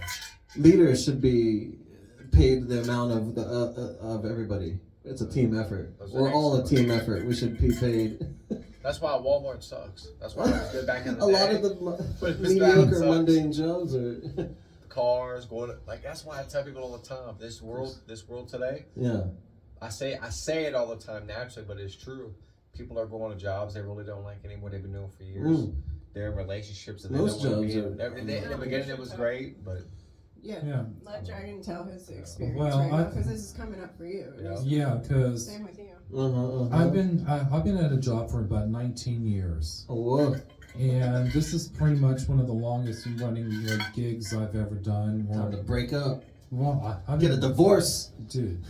Leaders should be paid the amount of everybody. It's a team effort. We're all a team effort. We should be paid. That's why Walmart sucks. That's why it was good back in the A day. lot of the mediocre, mundane jobs are. Cars going like that's why I tell people all the time. This world today. Yeah. I say it all the time naturally, but it's true. People are going to jobs they really don't like anymore. They've been doing for years. They're in relationships that they Most don't want to jobs be in. In the beginning, it was great, but Yeah. Let Dragon tell his experience Well, right now, because this is coming up for you. Yeah, because Same with you. I've been at a job for about 19 years. Oh, whoa. And this is pretty much one of the longest running gigs I've ever done. Time to break up. Well, I Get a divorce. Dude.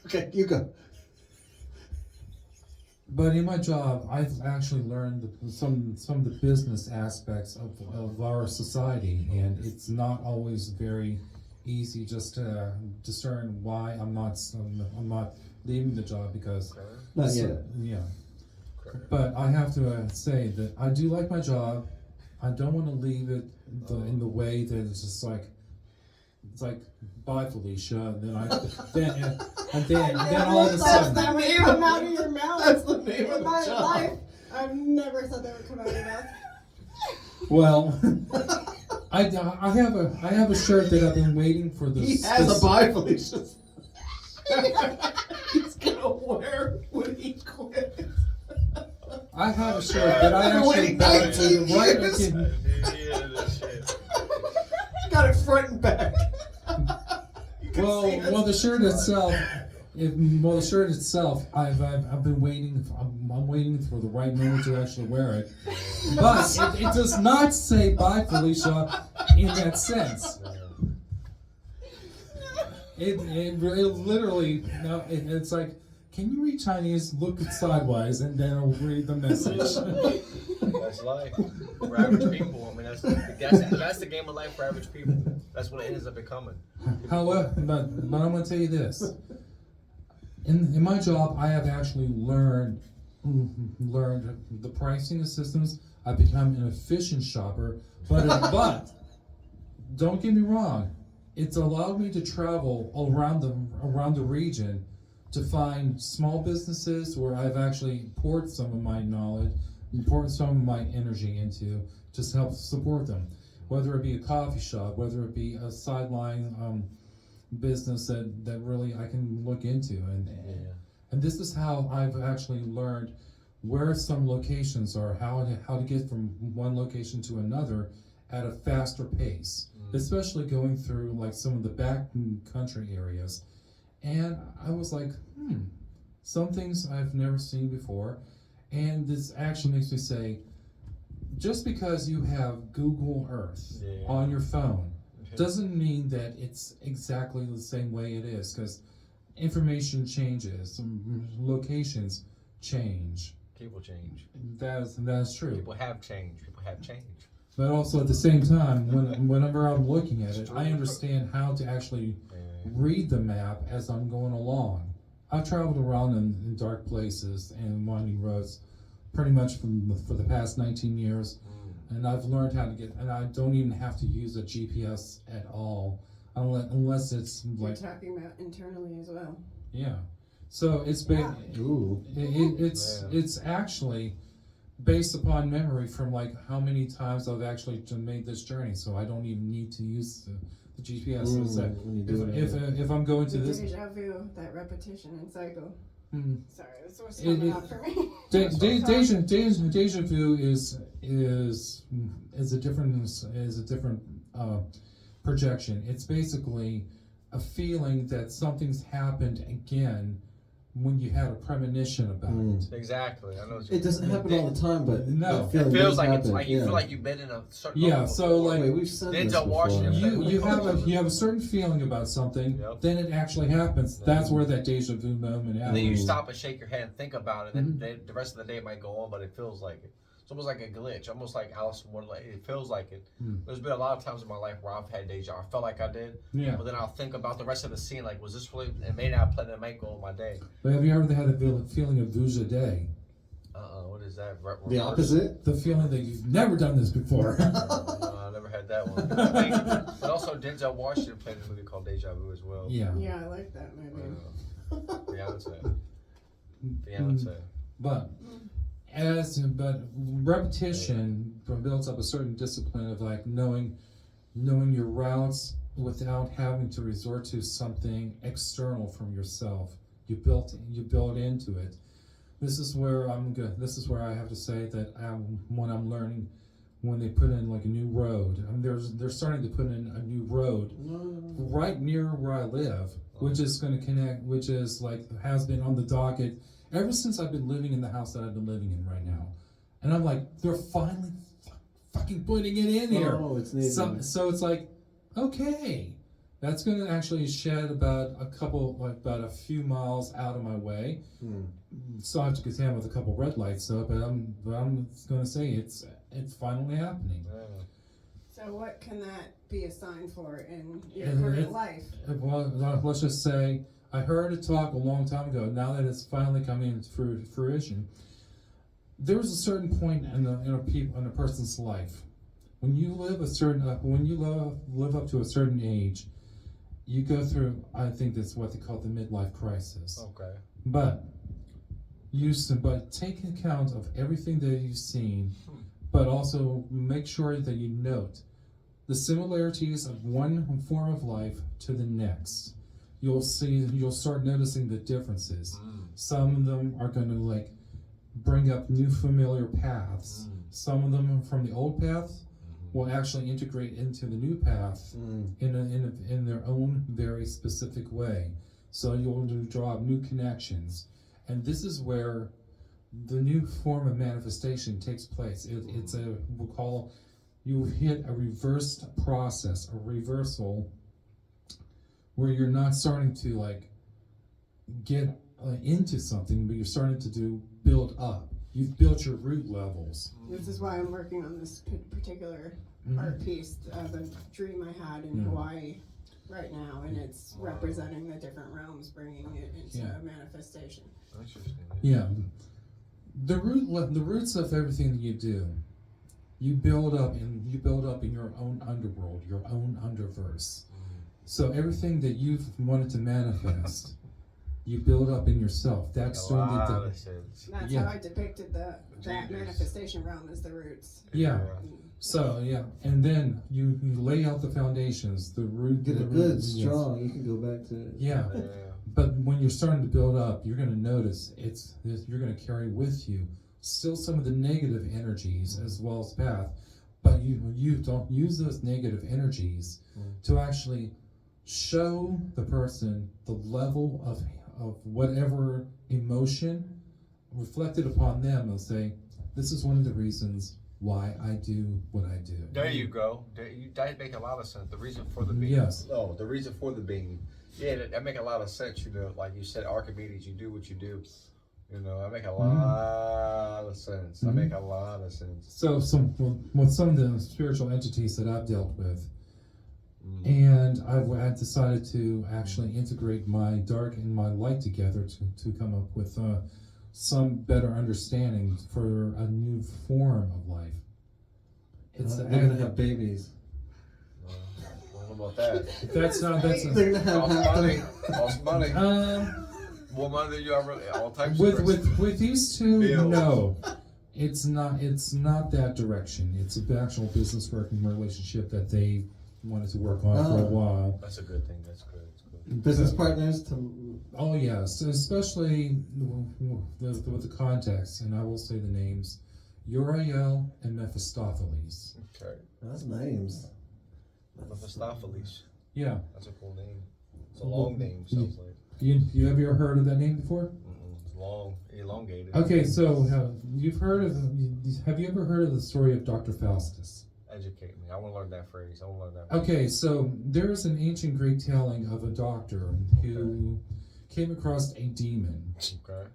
Okay, you go. But in my job, I've actually learned some of the business aspects of our society, and it's not always very easy just to discern why I'm not leaving the job because Not yet. Yeah. But I have to say that I do like my job. I don't want to leave it in the way that it's just like it's like bye Felicia, and then then all of a sudden That would come out of your mouth. That's the name of In the my job. life, I've never said that would come out of your mouth. well, I have a shirt that I've been waiting for this. He has a bye, Felicia. He's gonna wear when he quits. I have a shirt that I actually bought for the right again. Got it front and back. Well, the shirt itself. The shirt itself, I've been waiting. I'm waiting for the right moment to actually wear it. But it does not say "Bye, Felicia" in that sense. It literally no. It's like, can you read Chinese? Look it sideways, and then I'll read the message. that's life for average people. I mean, that's the game of life for average people. That's what it ends up becoming. However, but I'm going to tell you this. In my job, I have actually learned the pricing systems. I've become an efficient shopper, but don't get me wrong, it's allowed me to travel around the region to find small businesses where I've actually poured some of my knowledge, poured some of my energy into to help support them. Whether it be a coffee shop, whether it be a sideline business that really I can look into, and this is how I've actually learned where some locations are, how to get from one location to another at a faster pace, especially going through like some of the back country areas. And I was like, some things I've never seen before, and this actually makes me say, just because you have Google Earth on your phone doesn't mean that it's exactly the same way it is, because information changes, locations change. People change. That's true. People have changed. People have changed. But also at the same time, whenever I'm looking at it, I understand how to actually read the map as I'm going along. I've traveled around in dark places and winding roads pretty much for the past 19 years, and I've learned how to get, and I don't even have to use a GPS at all, unless it's You're like, talking about internally as well. yeah. So it's it's actually based upon memory from like how many times I've actually made this journey, so I don't even need to use the GPS. So it's like, if I'm going to this Deja vu, that repetition and cycle. Sorry, that's what's It- coming it- up for me. Deja vu is a different projection. It's basically a feeling that something's happened again when you had a premonition about it. Exactly. I know. It doesn't happen all the time, but No. that feeling It feels does like it's happen, like you yeah. feel like you've been in a certain. Yeah, level so, before. like, Wait, we've said this Denzel before. Washington. You have a certain feeling about something, Yep. then it actually happens. That's where that deja vu moment And then happens. you stop and shake your head and think about it, and then the rest of the day might go on, but it feels like it. It's almost like a glitch, almost like Alice in Wonderland. It feels like it. There's been a lot of times in my life where I've had deja. I felt like I did, Yeah. but then I'll think about the rest of the scene. Like, was this really? It may not play. It might go on my day. But have you ever had a feeling of vuja day? What is that? The opposite? The feeling that you've never done this before. No, I never had that one. But also Denzel Washington played in a movie called Deja Vu as well. Yeah. Yeah, I like that movie. Beyonce. But repetition builds up a certain discipline of like knowing your routes without having to resort to something external from yourself. You build into it. This is where I have to say that when I'm learning, when they put in like a new road, they're starting to put in a new road right near where I live, which is going to connect, which is like has been on the docket ever since I've been living in the house that I've been living in right now. And I'm like, they're finally fucking putting it in here. Oh, it's needed. So it's like, okay, that's going to actually shed about a few miles out of my way. So I have to contend with a couple red lights though, but I'm going to say it's finally happening. So what can that be a sign for in your And current life? Well, let's just say I heard it talk a long time ago. Now that it's finally coming into fruition, there was a certain point in a person's life when you live live up to a certain age, you go through. I think that's what they call the midlife crisis. Okay. But take account of everything that you've seen, but also make sure that you note the similarities of one form of life to the next. You'll start noticing the differences. Some of them are going to like bring up new familiar paths. Some of them from the old path will actually integrate into the new path in their own very specific way. So you'll draw up new connections. And this is where the new form of manifestation takes place. You hit a reversed process, a reversal, where you're not starting to like get into something, but you're starting to build up. You've built your root levels. This is why I'm working on this particular art piece of a dream I had in Hawaii right now, and it's representing the different realms, bringing it into a manifestation. Interesting. Yeah, the roots of everything that you do, you build up in your own underworld, your own underverse. So everything that you've wanted to manifest, you build up in yourself. That's A lot the of sense. That's how I depicted that manifestation realm as the roots. yeah. So and then you lay out the foundations, the root. Get it good, strong. You can go back to it. Yeah. But when you're starting to build up, you're going to notice you're going to carry with you still some of the negative energies as well as path, but you don't use those negative energies to actually show the person the level of whatever emotion reflected upon them and say, this is one of the reasons why I do what I do. There you go. That make a lot of sense. The reason for the being. Yes. Oh, the reason for the being. Yeah, that make a lot of sense. You know, like you said, Archimedes, you do what you do. You know, I make a lot of sense. I make a lot of sense. So with some of the spiritual entities that I've dealt with, and I've decided to actually integrate my dark and my light together to come up with some better understanding for a new form of life. It's they're gonna have babies. I don't know about that. That's They're gonna have half money. the. Cost money. What money do you have? All types with of with these two, Bills. no, it's not that direction. It's an actual business working relationship that they wanted to work on for a while. That's a good thing. That's good. That's good. Business partners to. Oh yes, especially with the context, and I will say the names: Uriel and Mephistopheles. Okay. That's names. Mephistopheles. Yeah. That's a cool name. It's a long name. Sounds like. You have you ever heard of that name before? It's long, elongated. Okay, so have you ever heard of the story of Dr. Faustus? Educate me. I want to learn that phrase. I want to learn that. Okay, so there is an ancient Greek telling of a doctor who came across a demon, Okay.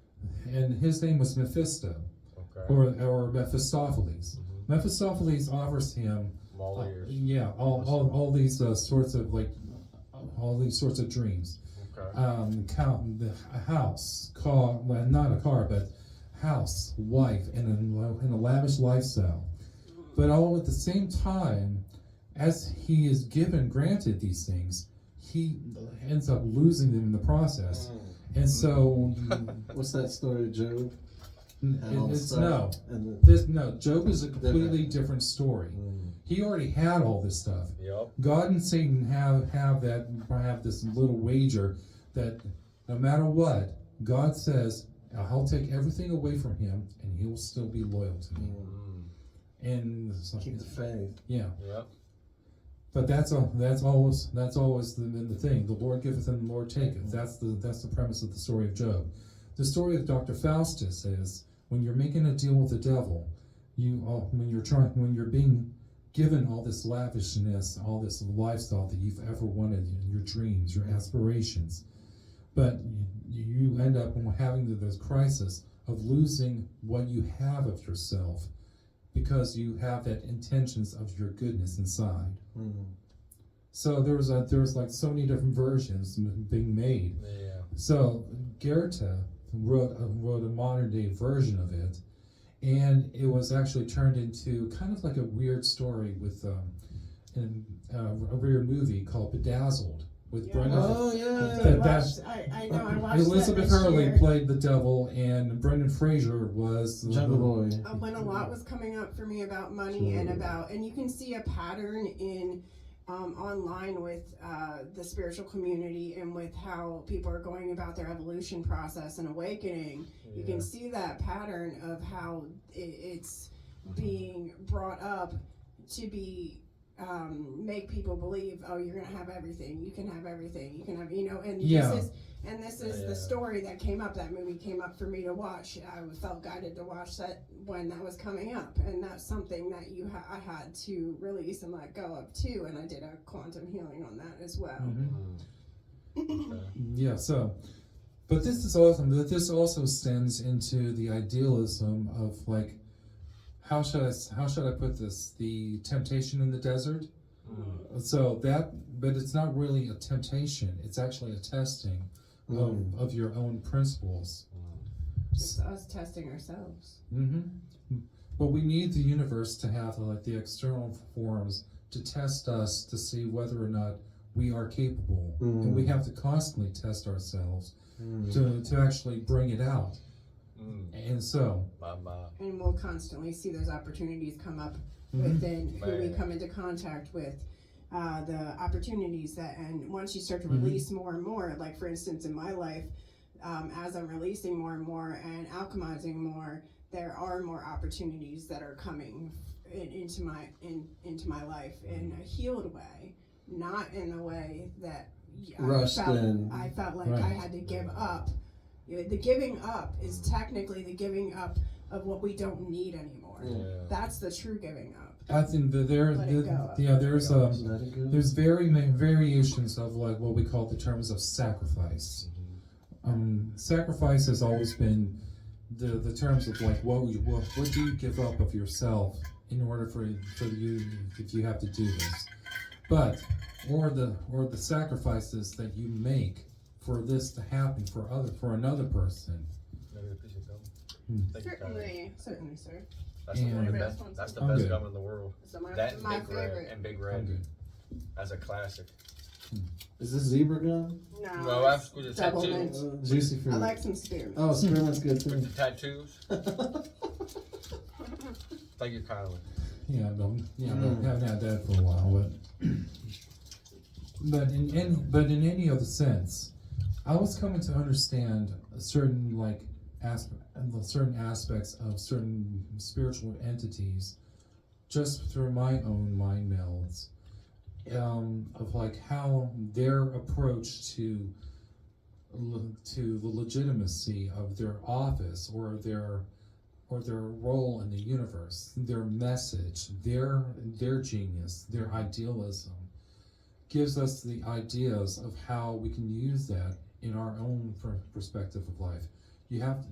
and his name was Mephisto, Okay. or Mephistopheles. Mephistopheles offers him All ears. all these sorts of all these sorts of dreams. Okay. A house, car, well, not a car, but house, wife, and a lavish lifestyle. But all at the same time, as he is granted these things, he ends up losing them in the process. And so, What's that story, Job? it's stuff. Job is a completely different story. He already had all this stuff. Yep. God and Satan have this little wager that no matter what, God says, I'll take everything away from him and he'll still be loyal to me. And Keep the faith. yeah. Yep. But that's always the thing. The Lord giveth and the Lord taketh. That's the premise of the story of Job. The story of Dr. Faustus is when you're making a deal with the devil, when you're being given all this lavishness, all this lifestyle that you've ever wanted, your dreams, your aspirations, but you end up having this crisis of losing what you have of yourself because you have that intentions of your goodness inside. So there was like so many different versions being made. Yeah. So Goethe wrote a modern day version of it, and it was actually turned into kind of like a weird story with a weird movie called Bedazzled with Brendan. Oh yeah. I know. I watched Elizabeth that this Hurley year. played the devil, and Brendan Fraser was Jungle Boy. When a lot was coming up for me about money and you can see a pattern in online with the spiritual community and with how people are going about their evolution process and awakening. You can see that pattern of how it's being brought up to be make people believe, oh, you're gonna have everything, you can have everything, you can have, and this is the story that came up. That movie came up for me to watch. I felt guided to watch that when that was coming up, and that's something that I had to release and let go of too. And I did a quantum healing on that as well. Yeah. So, but this is awesome. This also stems into the idealism of like, how should I put this? The temptation in the desert. So but it's not really a temptation. It's actually a testing of your own principles. It's us testing ourselves. But we need the universe to have like the external forms to test us to see whether or not we are capable, and we have to constantly test ourselves to actually bring it out. And so, and we'll constantly see those opportunities come up within who we come into contact with. The opportunities and once you start to release more and more, like for instance in my life, as I'm releasing more and more and alchemizing more, there are more opportunities that are coming into my life in a healed way, not in the way that I felt like I had to give up. The giving up is technically the giving up of what we don't need anymore. That's the true giving up. I think that there's variations of like what we call the terms of sacrifice. Sacrifice has always been the terms of like what do you give up of yourself in order for you if you have to do this, but or the sacrifices that you make for this to happen for another person. Maybe a piece of gum. Thank you, Kylie. Certainly, sir. That's the, one of the Anybody best. else want That's the some? I'm best good. gum in the world. So my, That and my Big Red favorite. and Big I'm Red good. as a classic. Is this zebra gum? No, No, it's that's with the double tattoos. mint. Juicy I fruit. like some spearmint. Oh, spearmint's good too. With the tattoos. Thank you, Kylie. Yeah, I haven't had that for a while, but in any other sense, I was coming to understand certain certain aspects of certain spiritual entities just through my own mind melds, of like how their approach to the legitimacy of their office or their role in the universe, their message, their genius, their idealism, gives us the ideas of how we can use that in our own perspective of life.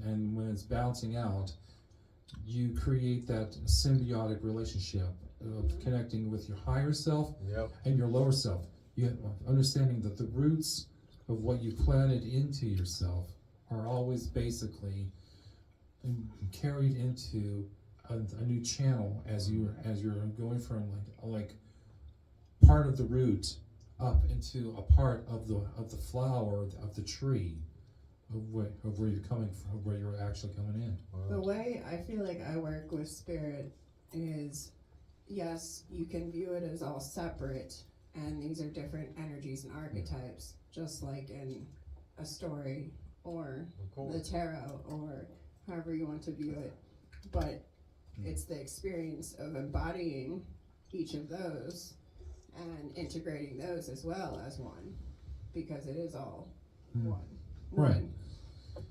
And when it's bouncing out, you create that symbiotic relationship of connecting with your higher self Yep. and your lower self. You understanding that the roots of what you planted into yourself are always basically carried into a new channel as you're going from like part of the root up into a part of the flower of the tree of where you're coming from, where you're actually coming in. The way I feel like I work with spirit is, yes, you can view it as all separate, and these are different energies and archetypes, just like in a story or the tarot or however you want to view it. But it's the experience of embodying each of those and integrating those as well as one, because it is all one. Right. One.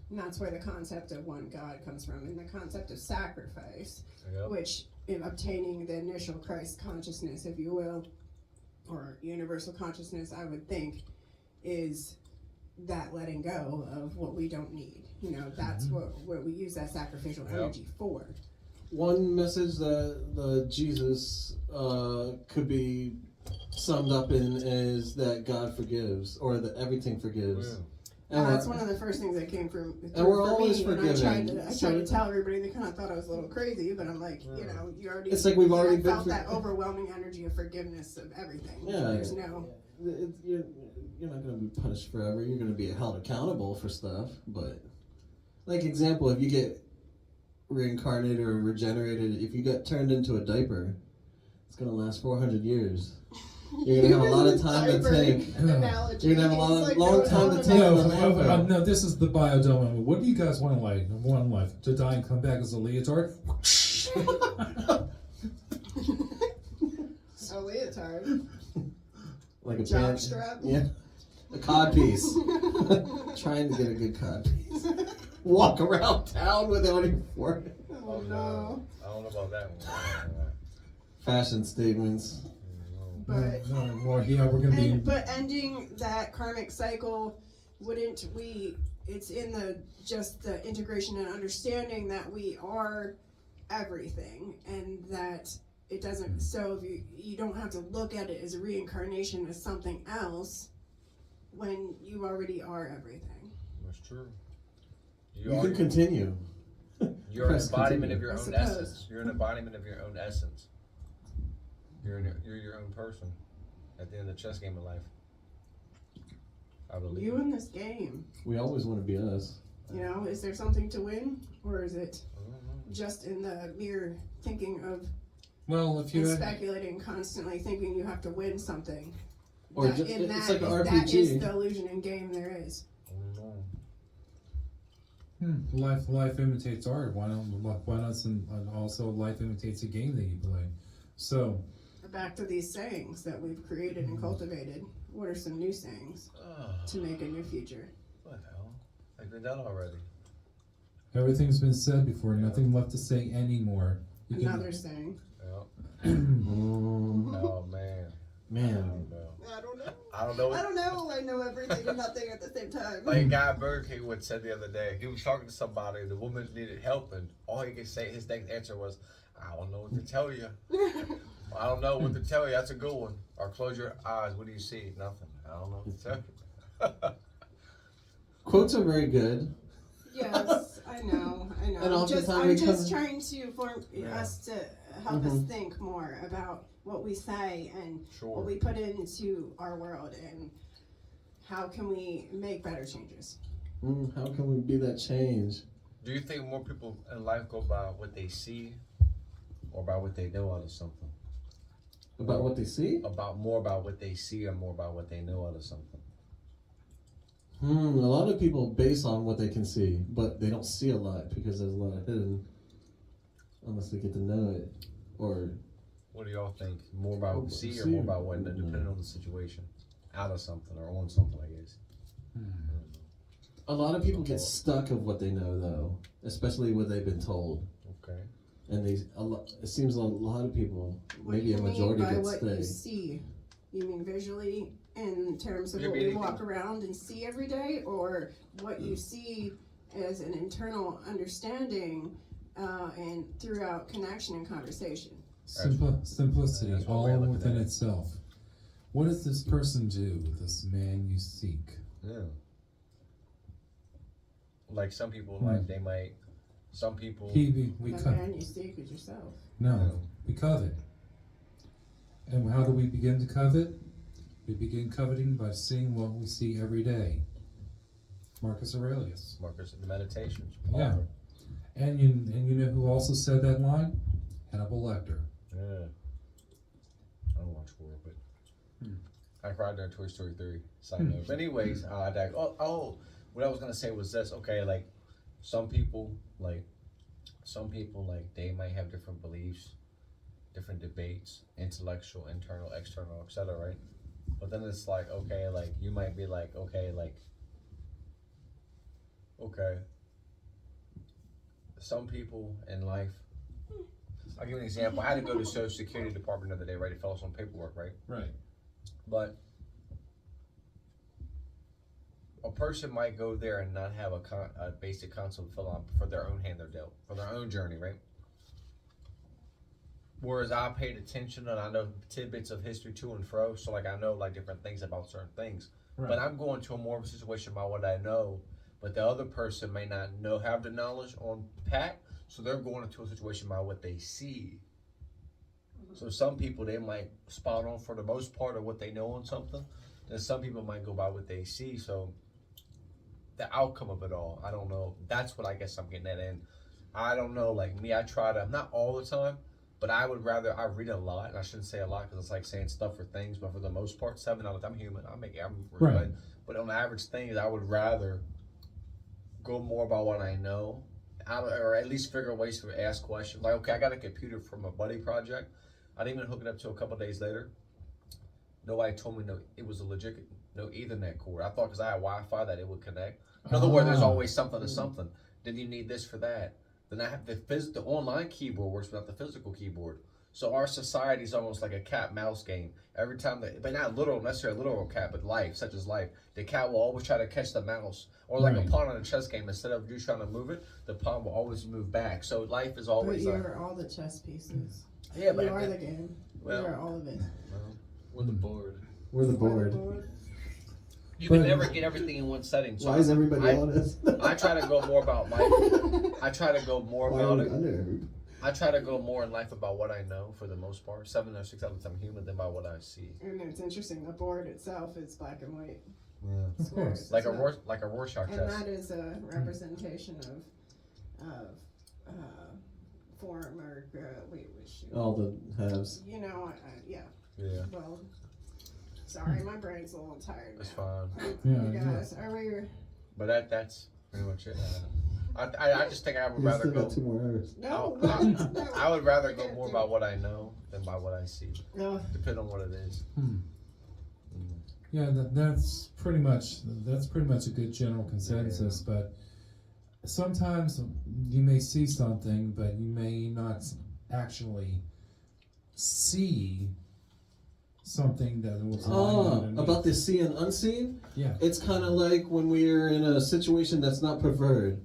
And that's where the concept of one God comes from, and the concept of sacrifice, Yep. which in obtaining the initial Christ consciousness, if you will, or universal consciousness, I would think, is that letting go of what we don't need. You know, that's what we use that sacrificial energy for. One message that the Jesus could be summed up in is that God forgives, or that everything forgives. Yeah. And That's one of the first things that came from we're for always me when forgiving. I tried to tell everybody. They kind of thought I was a little crazy, but I'm like, you know, you already. It's like we've already been felt that overwhelming energy of forgiveness of everything. Yeah. There's no. You're not going to be punished forever. You're going to be held accountable for stuff. But, like example, if you get reincarnated or regenerated, if you get turned into a diaper, it's going to last 400 years. You're going to have a lot of time to think. Analogy. You're going to have a long time to take. think. No, this is the biodome. What do you guys want in life? To die and come back as a leotard? A leotard. Like a Jock pant. strap. Yeah. A cod piece. Trying to get a good cod piece. Walk around town with it on your forehead. Oh no. I don't know about that one. Fashion statements. But We're gonna be. but ending that karmic cycle, wouldn't we? It's in the integration and understanding that we are everything, and that it doesn't. So if you don't have to look at it as a reincarnation as something else, when you already are everything. That's true. You can continue. You're an Press embodiment continue. of your I own suppose. essence. You're an embodiment of your own essence. You're your own person at the end of the chess game of life. I believe. You in this game, We always want to be us. you know, is there something to win, or is it I don't know. just in the mere thinking of Well, if you and speculating constantly, thinking you have to win something? Or That- just, in it's that like an is- That is RPG. the illusion and game there is. I don't know. life imitates art. Why not? And also, life imitates a game that you play. So. Back to these sayings that we've created and cultivated. What are some new sayings to make a new future? What the hell? I've been done already. Everything's been said before. Yeah. Nothing left to say anymore. You can- Another saying. Yeah. Mm, Oh man. I man. don't know. I don't know. I don't know. I don't know. I know everything and nothing at the same time. Like a guy at Burger King would said the other day, he was talking to somebody, the woman needed help, and all he could say, his next answer was, I don't know what to tell you. I don't know what to tell you. That's a good one. Or close your eyes. What do you see? Nothing. I don't know what to tell you. Quotes are very good. Yes, I know. And I'm oftentimes just trying to form Yeah. us to help us think more about what we say and what we put into our world and how can we make better changes. How can we be that change? Do you think more people in life go by what they see or by what they know out of something? About what they see? More about what they see or more about what they know out of something? A lot of people base on what they can see, but they don't see a lot because there's a lot of hidden unless they get to know it. Or what do y'all think? More about what you see or See more or- about what, depending on the situation? Out of something or on something, I guess. a lot of people get stuck of what they know though, especially what they've been told. Okay. And it seems a lot of people, What maybe do a you majority, mean by get what you stay. see? You mean visually in terms of Could what be we anything. walk around and see every day, or what you see as an internal understanding and throughout connection and conversation? Simplicity, That's one all way of looking within at it. itself. What does this person do, this man you seek? Yeah. Like some people, like they might. Some people. We The covet. man you seek is yourself. No, we covet. And how do we begin to covet? We begin coveting by seeing what we see every day. Marcus Aurelius. Marcus, the meditations. Yeah. And you know who also said that line? Hannibal Lecter. Yeah. I don't watch horror, but I cried during Toy Story 3. Side note. But anyways, what I was gonna say was this. Okay, like some people, they might have different beliefs, different debates, intellectual, internal, external, etc. Right? But then it's like, okay, like you might be like, okay. Some people in life. I'll give you an example. I had to go to the Social Security Department the other day, right? To fill out some paperwork, right? Right. But a person might go there and not have a basic console to fill out for their own hand they're dealt, for their own journey, right? Whereas I paid attention and I know tidbits of history to and fro, so like I know like different things about certain things. Right. But I'm going to a more of a situation about what I know, but the other person may not have the knowledge on pat, so they're going into a situation about what they see. So some people, they might spot on for the most part of what they know on something. Then some people might go by what they see. So the outcome of it all, I don't know. That's what I guess I'm getting at. And I don't know, like me, I try to, not all the time, but I read a lot. And I shouldn't say a lot because it's like saying stuff for things. But for the most part, 7 out of 10, I'm human. Right. But on average things, I would rather go more about what I know. Or at least figure ways to ask questions. Like, okay, I got a computer from a buddy project. I didn't even hook it up till a couple days later. Nobody told me it was a legit Ethernet cord. I thought because I had Wi-Fi that it would connect. In other words, there's always something to something. Then you need this for that. Then I have the online keyboard works, but not the physical keyboard. So our society is almost like a cat-mouse game. Every time, but not necessarily literal cat, but life, such as life. The cat will always try to catch the mouse. Or like a pawn on a chess game, instead of you trying to move it, the pawn will always move back. So life is always But you're all the chess pieces. yeah, but You are the game. well, You're all of it. we're the board. We're the board. You can never get everything in one setting. So Why is everybody on us? I try to go more about life. I try to go more Why are about we it. under everybody? I try to go more in life about what I know for the most part. 7 or 6 out of 10 I'm human than by what I see. And it's interesting. The board itself is black and white. Yeah. Of course. Like a Rorschach And test. that is a representation of form or All the halves. you know, yeah. Yeah. Well, sorry, my brain's a little tired. That's now. fine. You guys, are we? But that's pretty much it. I just think I would You rather still go. got 2 more hours. No, I would rather go more about what I know than by what I see. No. Depending on what it is. Yeah, that's pretty much a good general consensus. But sometimes you may see something, but you may not actually see something that was About the seen and unseen? Yeah. It's kind of like when we're in a situation that's not preferred,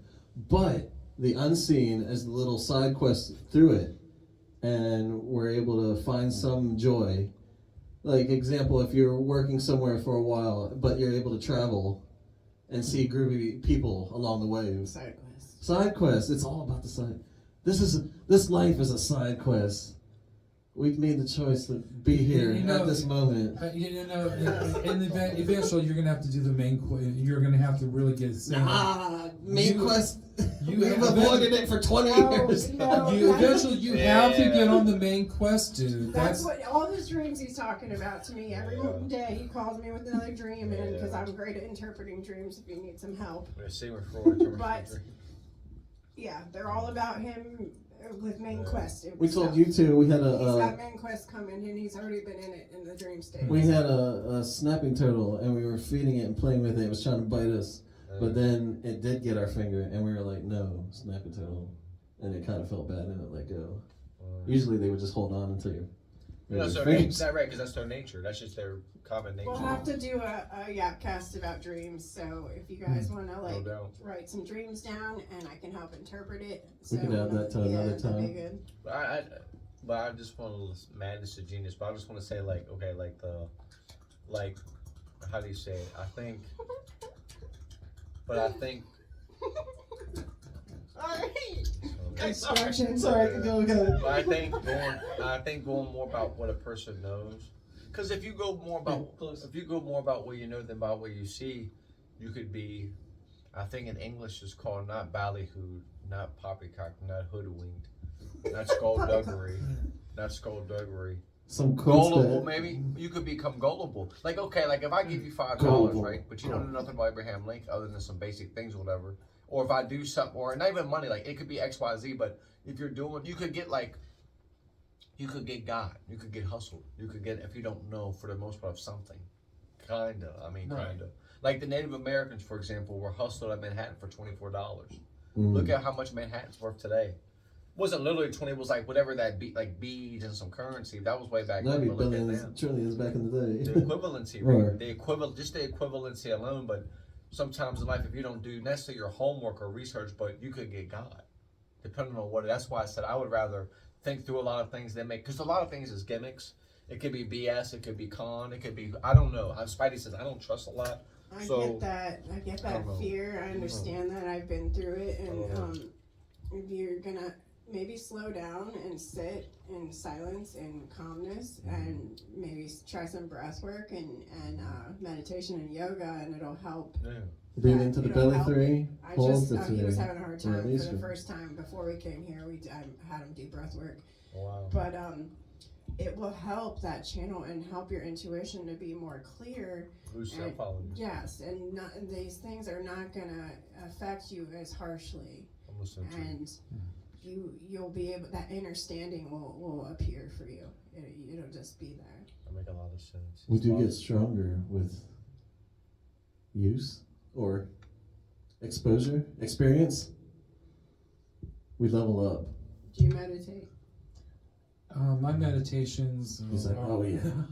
but the unseen is the little side quest through it, and we're able to find some joy. Like, example, if you're working somewhere for a while, but you're able to travel and see groovy people along the way. Side quest. Side quest. It's all about the side. This life is a side quest. We've made the choice to be here at this moment. Eventually you're gonna have to do the main quest. You're gonna have to really get. Main quest. We've have avoided it for 20 years. Eventually you have to get on the main quest, dude. That's what all those dreams he's talking about to me. Every day he calls me with another dream, and because I'm great at interpreting dreams if you need some help. But yeah, they're all about him with main quest. We told you too. We had he's got main quest coming, and he's already been in it in the dream state. We had a snapping turtle, and we were feeding it and playing with it. It was trying to bite us, but then it did get our finger, and we were like, "No, snapping turtle," and it kind of felt bad, and it let go. Usually they would just hold on until you. That's their nature. Is that right? Because that's their nature. That's just their common nature. We'll have to do a Yapkast about dreams. So if you guys want to write some dreams down, and I can help interpret it. So, we can add that to another time. That'd be good. But I just want to madness to genius. But I just want to say how do you say it? I think. Sorry, go ahead. But I think going more about what a person knows, because if you go more about what you know than about what you see, you could be. I think in English it's called not ballyhooed, not poppycock, not hoodwinked, not skullduggery, not skullduggery. Some gullible, maybe you could become gullible. Like if I give you $5, right, but you don't know nothing about Abraham Lincoln other than some basic things or whatever. Or if I do something, or not even money, like it could be X, Y, Z, but if you're doing, you could get got, you could get hustled, you could get, if you don't know for the most part of something, kinda. Like the Native Americans, for example, were hustled at Manhattan for $24. Look at how much Manhattan's worth today. It wasn't literally 20, it was like whatever that like beads and some currency. That was way back then. That'd be billions, trillions back in the day. The equivalency, right? Just the equivalency alone, but sometimes in life, if you don't do necessarily your homework or research, but you could get God, depending on what. That's why I said I would rather think through a lot of things than because a lot of things is gimmicks. It could be BS, it could be con, it could be, I don't know. Spidey says I don't trust a lot. I get that fear. I understand that. I've been through it, and if you're gonna maybe slow down and sit in silence and calmness, and maybe try some breath work and meditation and yoga, and it'll help. Yeah. Breathe into the belly three. He was having a hard time for the first time before we came here. I had him do breath work. Wow. But it will help that channel and help your intuition to be more clear. Yes, and these things are not gonna affect you as harshly. And you'll be able, that understanding will appear for you. It'll just be there. That make a lot of sense. We do get stronger with use or exposure, experience. We level up. Do you meditate? My meditations. He's like, oh yeah.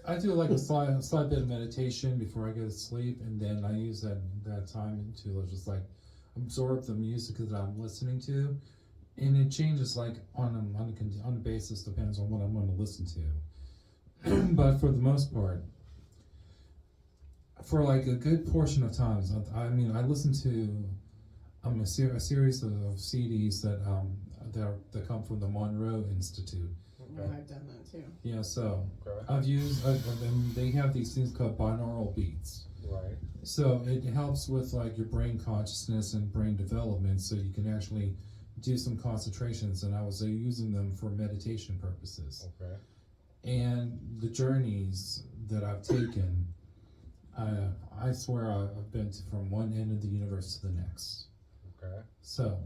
I do like a slight bit of meditation before I go to sleep, and then I use that time to just like absorb the music that I'm listening to, and it changes like on a basis, depends on what I'm going to listen to. But for the most part, for like a good portion of times, I listen to a series of CDs that come from the Monroe Institute. Okay. I've done that too. Yeah, so they have these things called binaural beats. Right. So it helps with like your brain consciousness and brain development, so you can actually do some concentrations. And I was using them for meditation purposes. Okay. And the journeys that I've taken, I swear I've been from one end of the universe to the next. Okay. So.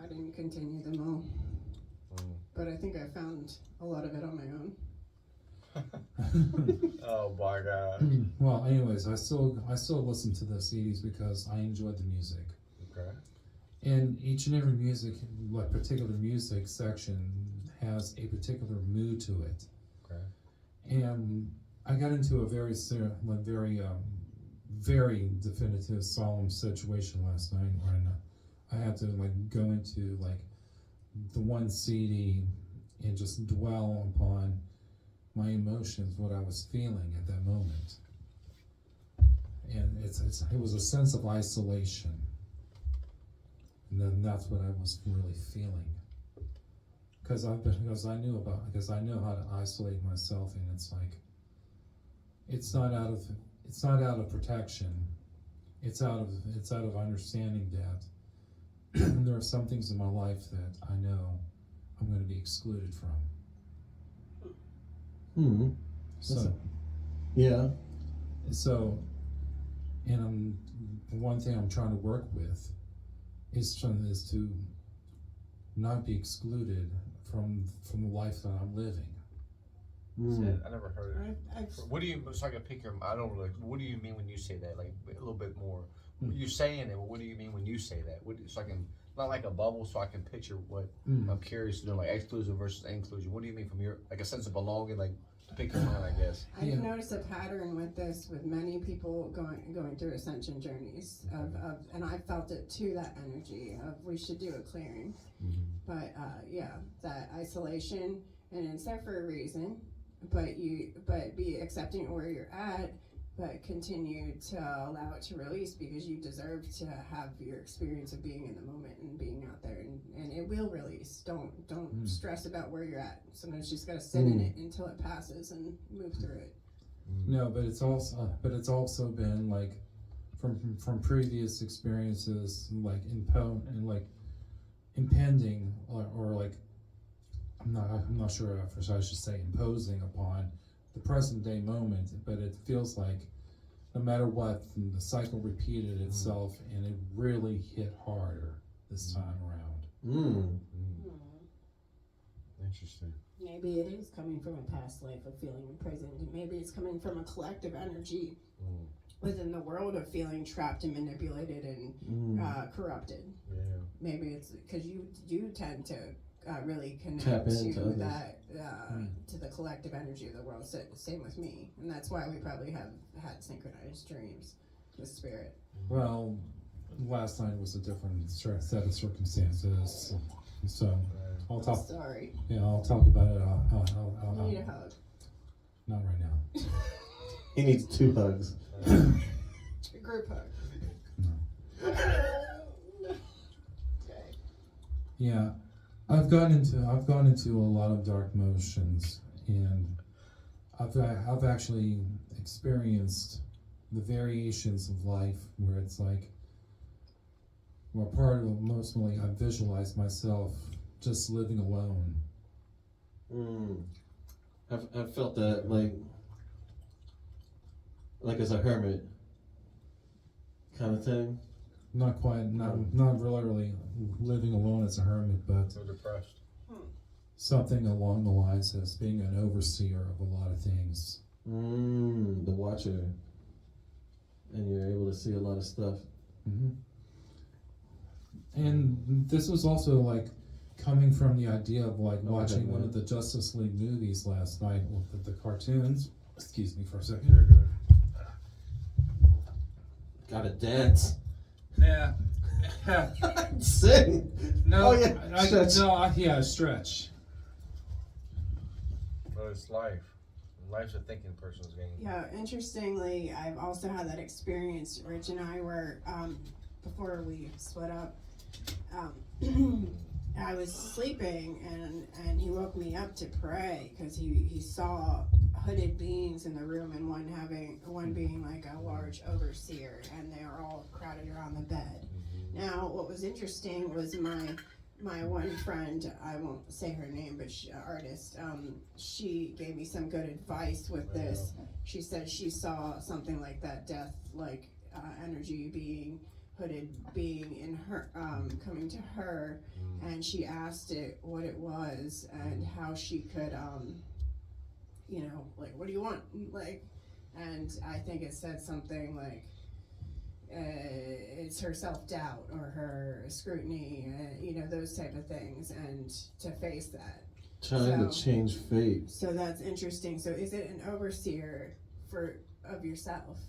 I didn't continue them all. But I think I found a lot of it on my own. Oh my God. Well, anyways, I still listen to the CDs because I enjoy the music. Okay. And each and every particular music section has a particular mood to it. Okay. And I got into a very very definitive, solemn situation last night where I had to like go into like the one CD and just dwell upon my emotions, what I was feeling at that moment. And it was a sense of isolation. And then that's what I was really feeling. Because I know how to isolate myself, and it's like it's not out of protection. It's out of understanding that there are some things in my life that I know I'm going to be excluded from. So yeah. So, and one thing I'm trying to work with is to not be excluded from the life that I'm living. I never heard it. What do you? So I can pick your. I don't really. What do you mean when you say that? Like a little bit more. You're saying it. But what do you mean when you say that? So I can not like a bubble. So I can picture what I'm curious to know. Like exclusion versus inclusion. What do you mean from your like a sense of belonging? Like to pick your mind, I guess. I've noticed a pattern with this with many people going through ascension journeys of and I felt it too, that energy of we should do a clearing. But that isolation, and it's there for a reason. But be accepting where you're at, but continue to allow it to release, because you deserve to have your experience of being in the moment and being out there, and it will release. Don't stress about where you're at. Sometimes you just gotta sit in it until it passes and move through it. No, but it's also been like from previous experiences, like impending or like I'm not sure if I should say imposing upon the present day moment, but it feels like no matter what, the cycle repeated itself, and it really hit harder this time around. Interesting. Maybe it is coming from a past life of feeling imprisoned. Maybe it's coming from a collective energy within the world of feeling trapped and manipulated and corrupted. Yeah. Maybe it's because you tend to really connect Tap into to others. that to the collective energy of the world. So, same with me, and that's why we probably have had synchronized dreams with spirit. Well, last night was a different set of circumstances, so I'll talk. Sorry. Yeah, I'll talk about it. You need a hug. Not right now. He needs 2 hugs. A group hug. No. Okay. Yeah, I've gone into a lot of dark motions, and I've actually experienced the variations of life where it's like, well, part of mostly I visualize myself just living alone. I've felt that like as a hermit kind of thing. Not quite, not really living alone as a hermit, but So depressed. something along the lines as being an overseer of a lot of things. The watcher, and you're able to see a lot of stuff. And this was also like coming from the idea of like watching one of the Justice League movies last night with the cartoons. Excuse me for a second. You're good. Gotta dance. Yeah. Sing. No. Oh, yeah. Stretch. Stretch. But it's life. Life's a thinking person's game. Yeah, interestingly, I've also had that experience. Rich and I were, before we split up, I was sleeping, and he woke me up to pray, because he saw hooded beings in the room, and one being like a large overseer, and they were all crowded around the bed. Now, what was interesting was my one friend, I won't say her name, but artist, she gave me some good advice with this. She said she saw something like that death, like energy being, hooded being in her, coming to her, and she asked it what it was and how she could, like, what do you want? Like, and I think it said something like, it's her self-doubt or her scrutiny, those type of things, and to face that. Trying to So- change fate. So that's interesting. So is it an overseer of yourself?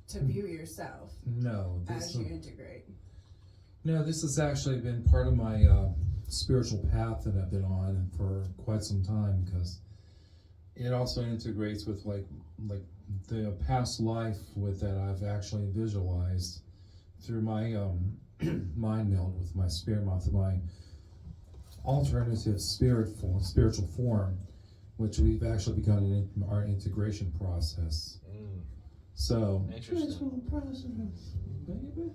To view yourself No, as you integrate. No, this has actually been part of my spiritual path that I've been on for quite some time, because it also integrates with like the past life with that I've actually visualized through my mind meld with my spirit mouth, my alternative spiritual form, which we've actually begun in our integration process. So Interesting. baby.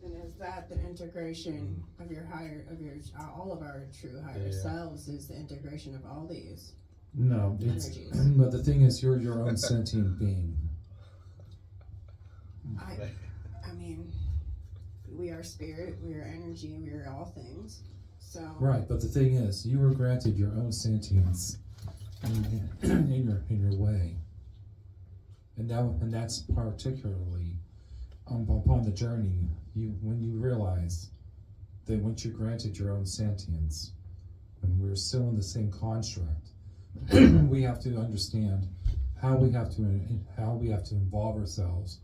And is that the integration of all of our true higher Yeah. selves? Is the integration of all these No, it's energies? but the thing is, you're your own sentient being. I mean, we are spirit, we are energy, we are all things. So Right, but the thing is, you were granted your own sentience in your way, and that's particularly upon the journey. When you realize that once you're granted your own sentience, and we're still in the same construct, we have to understand how we have to involve ourselves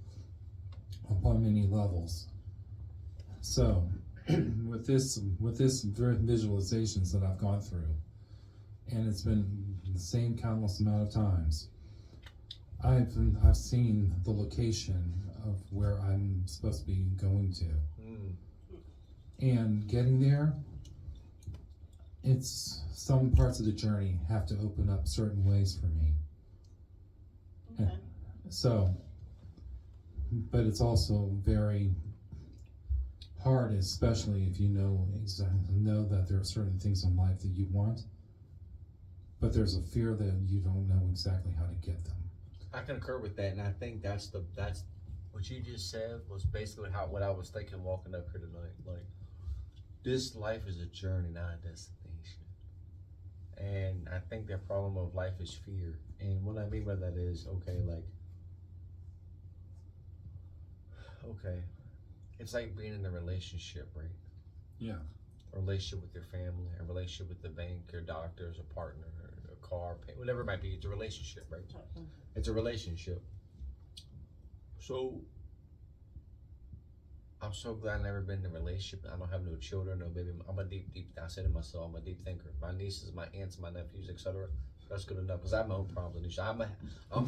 upon many levels. So, with this visualizations that I've gone through, and it's been the same countless amount of times, I've seen the location of where I'm supposed to be going to, and getting there. It's some parts of the journey have to open up certain ways for me. Okay. So, but it's also very hard, especially if you know that there are certain things in life that you want, but there's a fear that you don't know exactly how to get them. I concur with that, and I think that's what you just said was basically what I was thinking walking up here tonight. Like, this life is a journey, not a destination. And I think the problem of life is fear. And what I mean by that is, it's like being in a relationship, right? Yeah. A relationship with your family, a relationship with the bank, your doctors, a partner, a car, whatever it might be. It's a relationship, right? It's a relationship. So I'm so glad I've never been in a relationship. I don't have no children, no baby. I'm a deep, I said to myself, I'm a deep thinker. My nieces, my aunts, my nephews, etc. That's good enough, because I have my own problems. I'm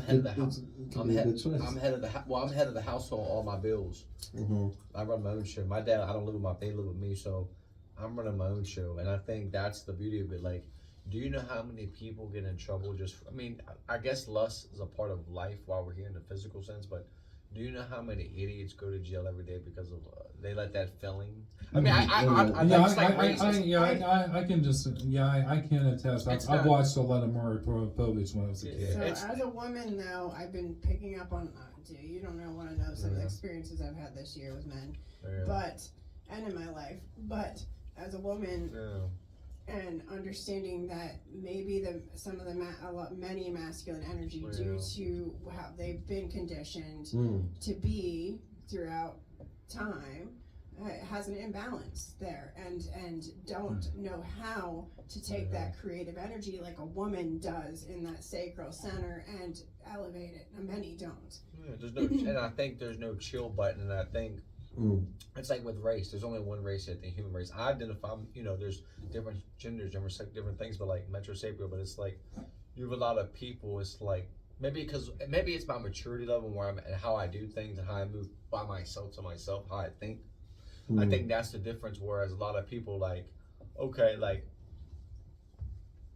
head of the house. I'm head of the household. All my bills. I run my own show. My dad, I don't live with they live with me, so I'm running my own show. And I think that's the beauty of it. Like, do you know how many people get in trouble I guess lust is a part of life while we're here in the physical sense, but do you know how many idiots go to jail every day because of they let that feeling? I mean, I can attest. I've watched a lot of Maury Povich when I was a kid. So as a woman, though, I've been picking up on. You don't want to know some of the experiences I've had this year with men, and in my life. But as a woman, and understanding that maybe many masculine energy due to how they've been conditioned to be throughout time has an imbalance there, and don't know how to take that creative energy like a woman does in that sacral center and elevate it. And many don't. And I think there's no chill button, and I think it's like with race. There's only one race yet, the human race. I identify, there's different genders, different things, but like metrosapial. But it's like you have a lot of people. It's like maybe it's my maturity level where I'm and how I do things and how I move by myself to myself, how I think. I think that's the difference. Whereas a lot of people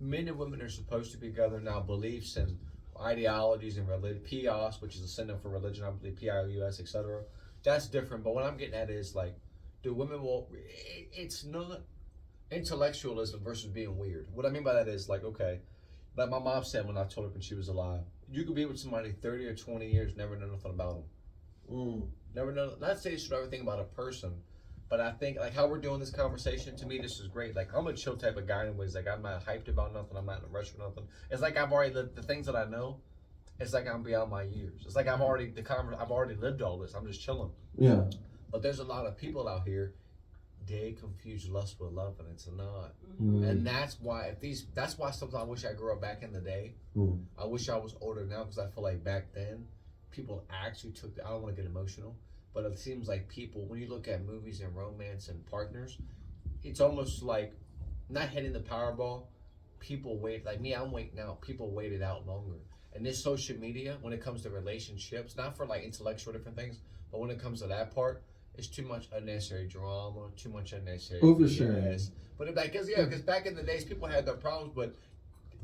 men and women are supposed to be together now. Beliefs and ideologies and religion, PIOS, which is a synonym for religion, I believe, PIOS, etc. That's different. But what I'm getting at is do women it's not intellectualism versus being weird. What I mean by that is like my mom said when I told her when she was alive, you could be with somebody 30 or 20 years, never know nothing about them. Never know. Not say you should know everything about a person, but I think how we're doing this conversation, to me, this is great. I'm a chill type of guy anyways. I'm not hyped about nothing. I'm not in a rush for nothing. It's like I've already lived the things that I know. It's like I'm beyond my years. It's like I've already lived all this. I'm just chilling. Yeah. But there's a lot of people out here they confuse lust with love, and it's not. Mm. And that's why that's why sometimes I wish I grew up back in the day. Mm. I wish I was older now, because I feel like back then people actually took I don't want to get emotional, but it seems like people, when you look at movies and romance and partners, it's almost like not hitting the Powerball. People wait, like me, I'm waiting out. People waited out longer. And this social media, when it comes to relationships, not for like intellectual different things, but when it comes to that part, it's too much unnecessary drama, too much unnecessary Oversharing. BS. But because back in the days, people had their problems, but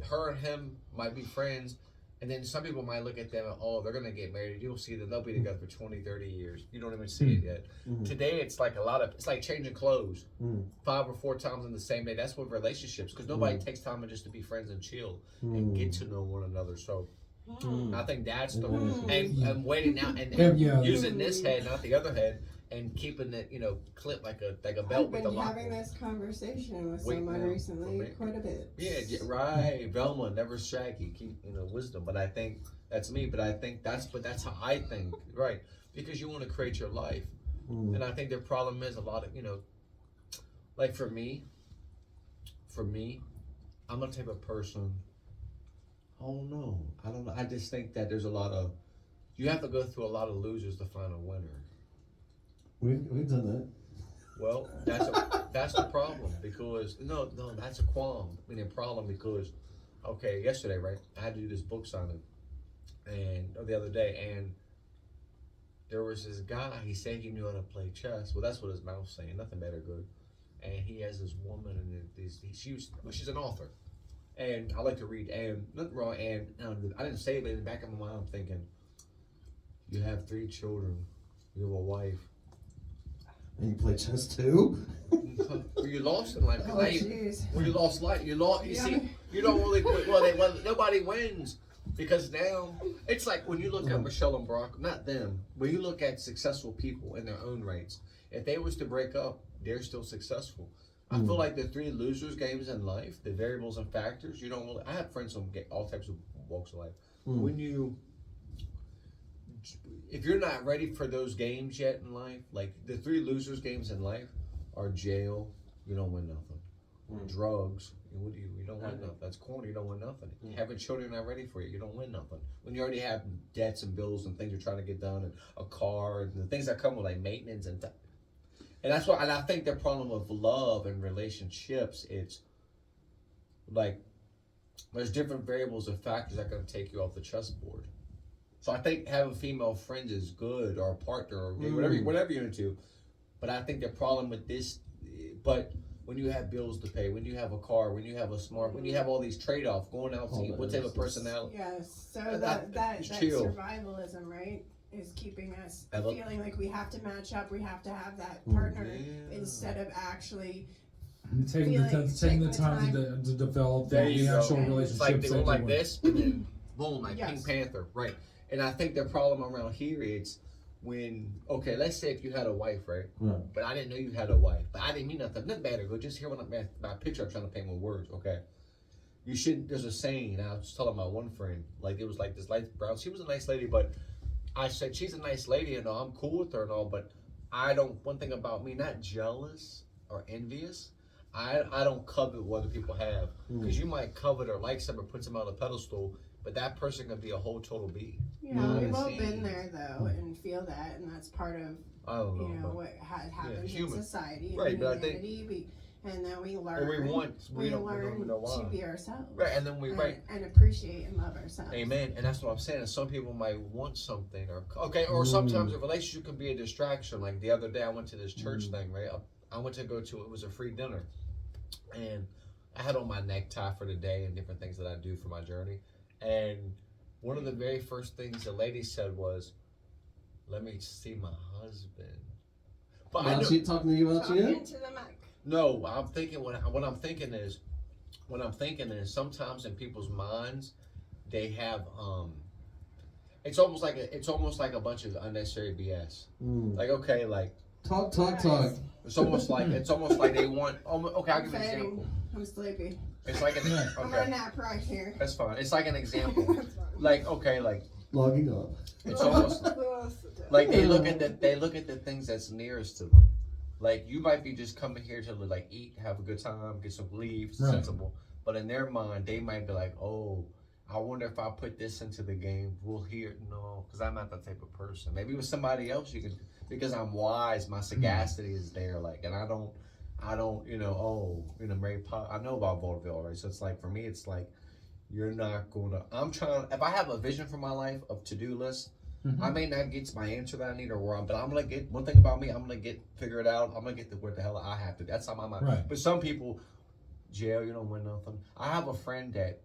her and him might be friends, and then some people might look at them and, oh, they're going to get married. You'll see that they'll be together for 20, 30 years. You don't even see it yet. Mm. Today, it's like it's like changing clothes Mm. 5 or 4 times in the same day. That's with relationships, because nobody takes time just to be friends and chill Mm. and get to know one another. So Mm. I think that's the Mm. and waiting out and Yeah. using this head, not the other head, and keeping it, clip like a belt I've with the been lock. having this conversation with Wait someone now, recently for me. quite a bit. Yeah, right. Velma, never shaggy. Keep wisdom. But I think that's me. But I think that's how I think, right? Because you want to create your life, Mm. and I think the problem is a lot of like for me, I'm the type of person. Oh no, I don't know. I just think that there's a lot of you have to go through a lot of losers to find a winner. We've done that. Well, that's the problem, because no, that's a qualm. I mean, a problem because, okay, yesterday, right, I had to do this book signing, or the other day, and there was this guy. He said he knew how to play chess. Well, that's what his mouth's saying. Nothing bad or good. And he has this woman, and she's an author, and I like to read, and nothing wrong. And I didn't say it, but in the back of my mind, I'm thinking, you have 3 children, you have a wife. And you play chess too? Well, you lost in life. Oh, Now jeez. when you lost life, you lost. You Yeah. see, you don't really. Nobody wins, because now it's like when you look at Michelle and Barack. Not them. When you look at successful people in their own rights, if they was to break up, they're still successful. I feel like the 3 losers games in life, the variables and factors. You don't really. I have friends from all types of walks of life. If you're not ready for those games yet in life, like the 3 losers games in life are jail, you don't win nothing. Drugs, you don't win nothing. That's corny, you don't win nothing. Having children not ready for you don't win nothing. When you already have debts and bills and things you're trying to get done, and a car, and the things that come with like maintenance and that's why. And I think the problem with love and relationships, it's like there's different variables and factors that are going to take you off the chessboard. So I think having female friends is good, or a partner, or whatever you're into. But I think the problem with this, but when you have bills to pay, when you have a car, when you have when you have all these trade-offs, going out to eat, what type of personality? Yes, so That- that chill. survivalism, right, is keeping us I love- feeling like we have to match up, we have to have that partner, Yeah. instead of actually Taking the time to develop There the you go. actual It's relationships. It's like they go that like you this, and then boom, like Yes. Pink Panther, right? And I think the problem around here is when, okay, let's say if you had a wife, right? Right. But I didn't know you had a wife. But I didn't mean nothing bad or good. Just hear my picture I'm trying to paint with words, okay? You shouldn't, there's a saying, and I was telling my one friend, like it was like this light brown, she was a nice lady, but I said, she's a nice lady and all, I'm cool with her and all, but one thing about me, not jealous or envious, I don't covet what other people have. Because you might covet or like someone, put them on a pedestal, but that person can be a whole total B. Yeah, we've all See. been there though, and feel that, and that's part of I don't know. but- what happens in human. society, Right, and but I think- humanity. And then we Or learn. we don't learn even know why. to be ourselves. Right, and then we and appreciate and love ourselves. Amen. And that's what I'm saying. Some people might want something, or sometimes a relationship can be a distraction. Like the other day, I went to this church thing, right? I went to go to, it was a free dinner, and I had on my necktie for the day and different things that I do for my journey. And one of the very first things the lady said was, "Let me see my husband." But I know, Talking to you about Talking you? into the mic. no, I'm thinking what I'm thinking is sometimes in people's minds they have it's almost like a bunch of unnecessary BS. Like okay, like Talk. it's almost like they want. Okay, I'll I'm give you an fading. example. I'm sleepy. It's like I'm gonna okay, nap right here. that's fine. It's like an example. That's fine. Like okay, like Logging off. it's almost like they look at the things that's nearest to them. Like you might be just coming here to like eat, have a good time, get some leave, Right. sensible. But in their mind, they might be like, oh, I wonder if I put this into the game, we'll hear no, because I'm not that type of person. Maybe with somebody else you can, because I'm wise, my sagacity is there. Like, and I don't, Mary Poppins. I know about vaudeville, right? So it's like for me, it's like you're not gonna. I'm trying. If I have a vision for my life of to-do list, I may not get to my answer that I need or where I'm, but I'm gonna get one thing about me. I'm gonna figure it out. I'm gonna get to where the hell I have to. That's how my mind. Right. But some people, jail, you don't win nothing. I have a friend that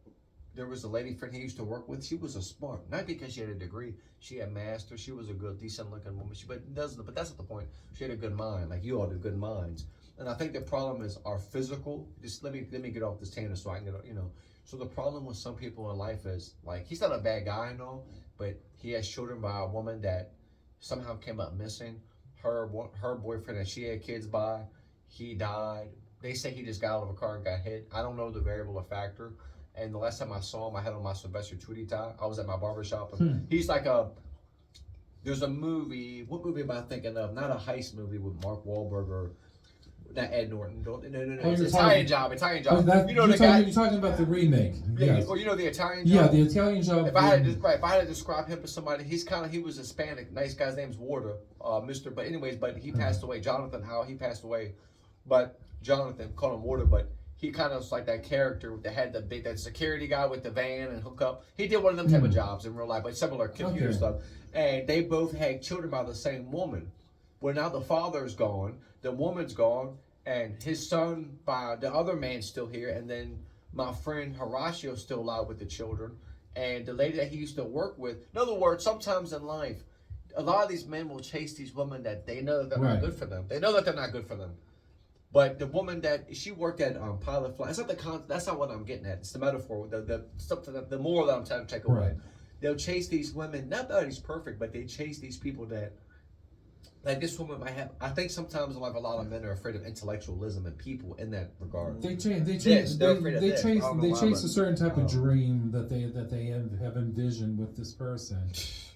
there was a lady friend he used to work with. She was a smart, not because she had a degree. She had master. She was a good, decent looking woman. But that's not the point. She had a good mind. Like you all do good minds. And I think the problem is our physical. Just let me get off this tangent so I can get. So the problem with some people in life is like he's not a bad guy, I know, but he has children by a woman that somehow came up missing. Her boyfriend that she had kids by, he died. They say he just got out of a car and got hit. I don't know the variable or factor. And the last time I saw him, I had on my Sylvester Tweety tie. I was at my barbershop. And he's like there's a movie. What movie am I thinking of? Not a heist movie with Mark Wahlberg or not Ed Norton. No. Oh, It's you're Italian talking- Job. Oh, You know the guy. You're talking about the remake. Yeah, Yes. or the Italian Job. Yeah, the Italian Job. If I had to describe him to somebody, he was Hispanic. Nice guy's name's Warder, Mr. But anyways, but he passed away. Jonathan, how he passed away, but Jonathan called him Warder, but he kind of was like that character that had that security guy with the van and hook up. He did one of them type of jobs in real life, but similar computer stuff. And they both had children by the same woman. Well, now the father's gone, the woman's gone, and his son by the other man's still here, and then my friend Horatio's still alive with the children, and the lady that he used to work with. In other words, sometimes in life, a lot of these men will chase these women that they know that they're not good for them. They know that they're not good for them. But the woman that she worked at Pilot Flight, that's not what I'm getting at. It's the metaphor, the moral that I'm trying to take away. Right. They'll chase these women. Not that he's perfect, but they chase these people that, like this woman might have. I think sometimes in life a lot of men are afraid of intellectualism and people in that regard. They chase they're afraid of this. I don't know why, chase but- a certain type of dream that they have envisioned with this person,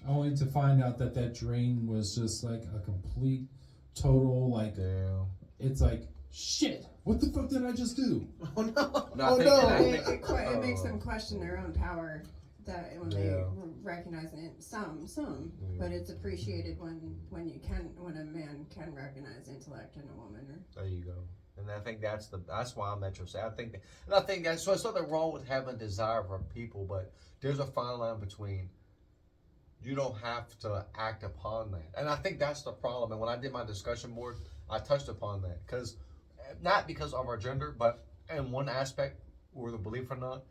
only to find out that dream was just like a complete, total like. Damn. It's like shit. What the fuck did I just do? Oh no! No, I think- It makes them question their own power that when they recognize it. Some, but it's appreciated when a man can recognize intellect in a woman. There you go. And I think that's why I'm interested. I think that's so. It's nothing wrong with having desire for people, but there's a fine line between. You don't have to act upon that, and I think that's the problem. And when I did my discussion board, I touched upon that not because of our gender, but in one aspect, whether believe it or not,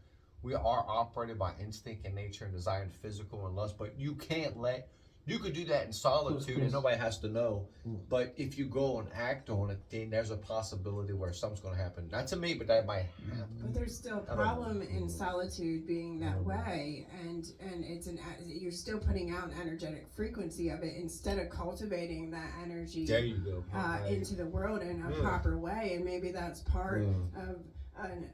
we are operated by instinct and nature and desire and physical and lust. But you could do that in solitude and nobody has to know. But if you go and act on it, then there's a possibility where something's going to happen. Not to me, but that might happen. But there's still a problem in solitude being that way, and you're still putting out an energetic frequency of it instead of cultivating that energy. There you go. Into the world in a proper way, and maybe that's part of an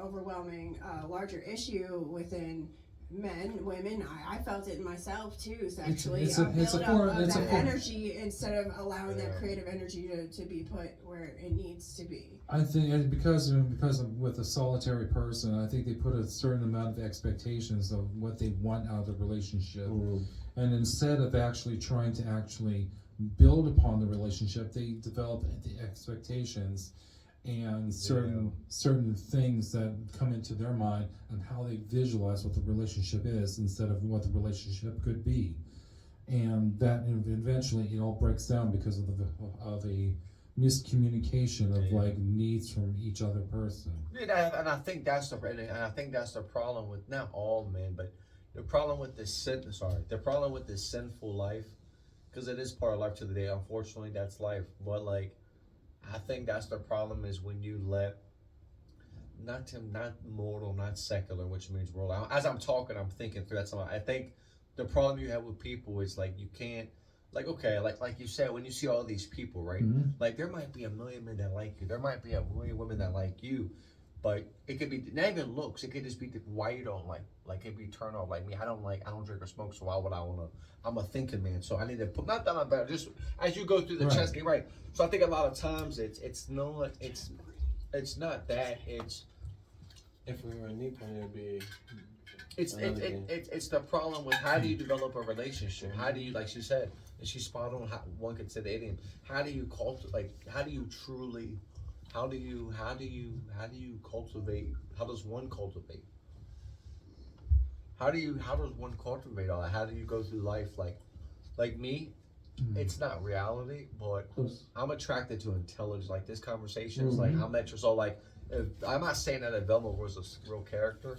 overwhelming larger issue within men, women. I felt it myself too. Sexually, It's a energy instead of allowing that creative energy to be put where it needs to be. I think because with a solitary person, I think they put a certain amount of expectations of what they want out of the relationship, and instead of actually trying to actually build upon the relationship, they develop the expectations and certain things that come into their mind and how they visualize what the relationship is instead of what the relationship could be, and that eventually it all breaks down because of a miscommunication of like needs from each other person. Yeah, and I think that's the problem with not all men, but the problem with this sinful life, because it is part of life to the day. Unfortunately, that's life. But like, I think that's the problem is when you let not mortal, not secular, which means world. As I'm talking, I'm thinking through that. I think the problem you have with people is like you can't. Like, okay, like you said, when you see all these people, right? Like, there might be a million men that like you. There might be a million women that like you. But it could be not even looks. It could just be why you don't like it be turn off. Like me, I don't drink or smoke. So why would I wanna? I'm a thinking man, so I need to put not that I'm better. Just as you go through the Right. chess game, right? So I think a lot of times it's not that If we were in Nippon, it would be. it's the problem with how do you develop a relationship? How do you, like she said, and she's spot on. How, one could say the idiom. How do you cultivate? How do you truly? How do you cultivate? How does one cultivate? How does one cultivate all that? How do you go through life like me? It's not reality, but I'm attracted to intelligence. Like this conversation is like I'm interested. So like, I'm not saying that Velma was a real character,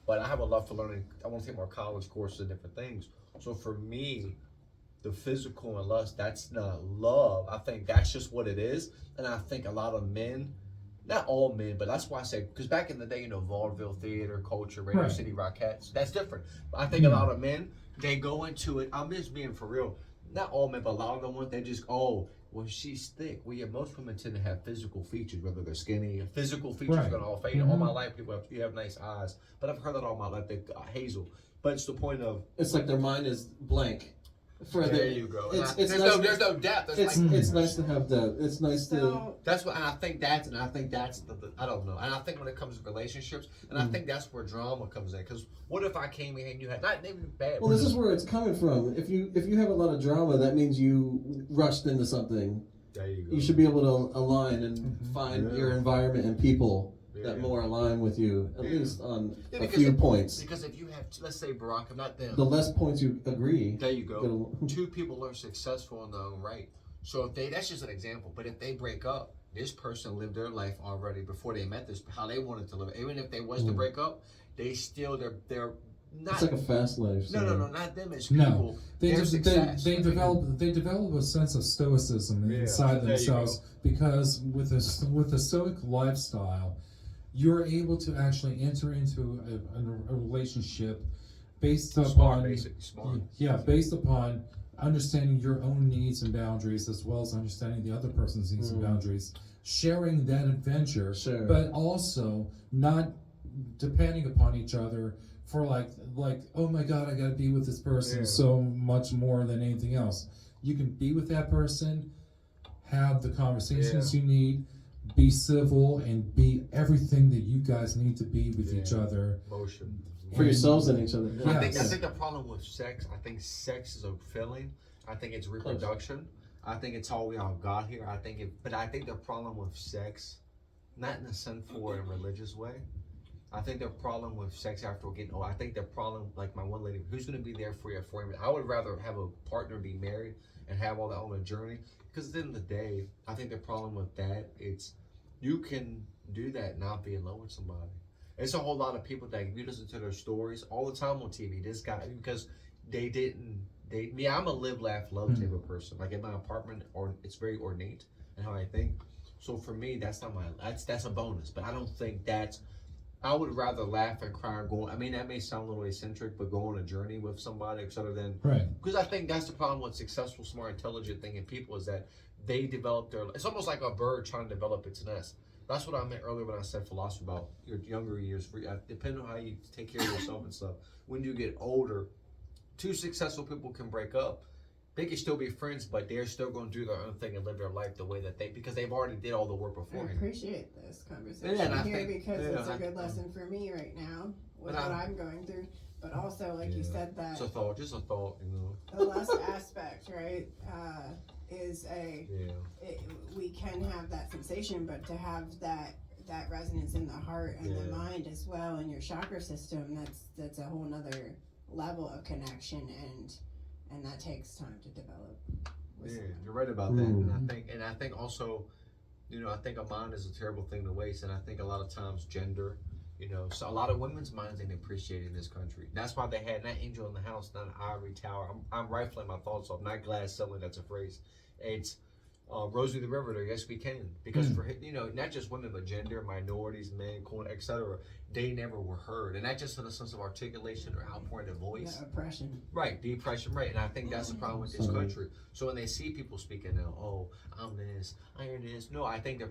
but I have a love for learning. I want to take more college courses and different things. So for me, the physical and lust, that's not love. I think that's just what it is. And I think a lot of men, not all men, but that's why I say, because back in the day, vaudeville theater, culture, Radio City Rockettes, that's different. But I think a lot of men, they go into it, I'm just being for real. Not all men, but a lot of them, they just, well, she's thick. Well, yeah, most women tend to have physical features, whether they're skinny. Physical features are going to all fade. All my life, you have nice eyes. But I've heard that all my life, Hazel. But it's the point of... It's like their mind is blank. There you go. There's no depth. It's nice to have depth. It's nice to. That's what, and I think that's I don't know. And I think when it comes to relationships, and I think that's where drama comes in. Because what if I came in and you had not even bad? Well, this is where it's coming from. If you have a lot of drama, that means you rushed into something. There you go. You should be able to align and find your environment and people that more align with you, at least on a few points. Because if you have, let's say, Barack, I'm not them. The less points you agree. There you go. Two people are successful in their own right. So if that's just an example. But if they break up, this person lived their life already before they met this, how they wanted to live it. Even if they was to break up, they still they're not. It's like a fast life. So. No, not them as people. They develop a sense of stoicism inside themselves because with a stoic lifestyle, you're able to actually enter into a relationship based upon based upon understanding your own needs and boundaries as well as understanding the other person's needs and boundaries, sharing that adventure, but also not depending upon each other for like oh my god, I gotta be with this person so much more than anything else. You can be with that person, have the conversations you need, be civil, and be everything that you guys need to be with each other. Emotion. For yourselves and each other. I think the problem with sex, I think sex is a feeling. I think it's reproduction. I think it's all we all got here. But I think the problem with sex, not in a sinful and religious way. I think the problem with sex after we're getting old, I think the problem, like my one lady, who's going to be there for you for me? I would rather have a partner be married and have all that on a journey. Because at the end of the day, I think the problem with that, it's you can do that and not be in love with somebody. It's a whole lot of people that you listen to their stories all the time on TV. This guy, because they didn't date me. I'm a live, laugh, love type of person. Like in my apartment, or it's very ornate in how I think. So for me, that's not that's a bonus. But I don't think that's. I would rather laugh and cry and go. I mean, that may sound a little eccentric, but go on a journey with somebody other than because I think that's the problem with successful, smart, intelligent thinking people is that they develop their. It's almost like a bird trying to develop its nest. That's what I meant earlier when I said philosophy about your younger years. Depending on how you take care of yourself and stuff. When you get older, two successful people can break up. They can still be friends, but they're still going to do their own thing and live their life the way that because they've already did all the work beforehand. I appreciate this conversation here because it's a good lesson for me right now with what I'm going through. But also, like you said, that just a thought, the lust aspect, right, is we can have that sensation, but to have that resonance in the heart and the mind as well, and your chakra system, that's a whole nother level of connection and that takes time to develop. You're right about that. And I think also, I think a mind is a terrible thing to waste. And I think a lot of times gender, so a lot of women's minds ain't appreciated in this country. That's why they had not angel in the house, not an ivory tower. I'm rifling my thoughts off, not glass ceiling. That's a phrase. It's Rosie the Riveter, yes we can, because for not just women but gender, minorities, men, etc. They never were heard, and not just in the sense of articulation or outpouring of voice. The oppression. Right, the oppression, right, and I think that's the problem with this country. So when they see people speaking now, oh, I'm this, I am this. No, I think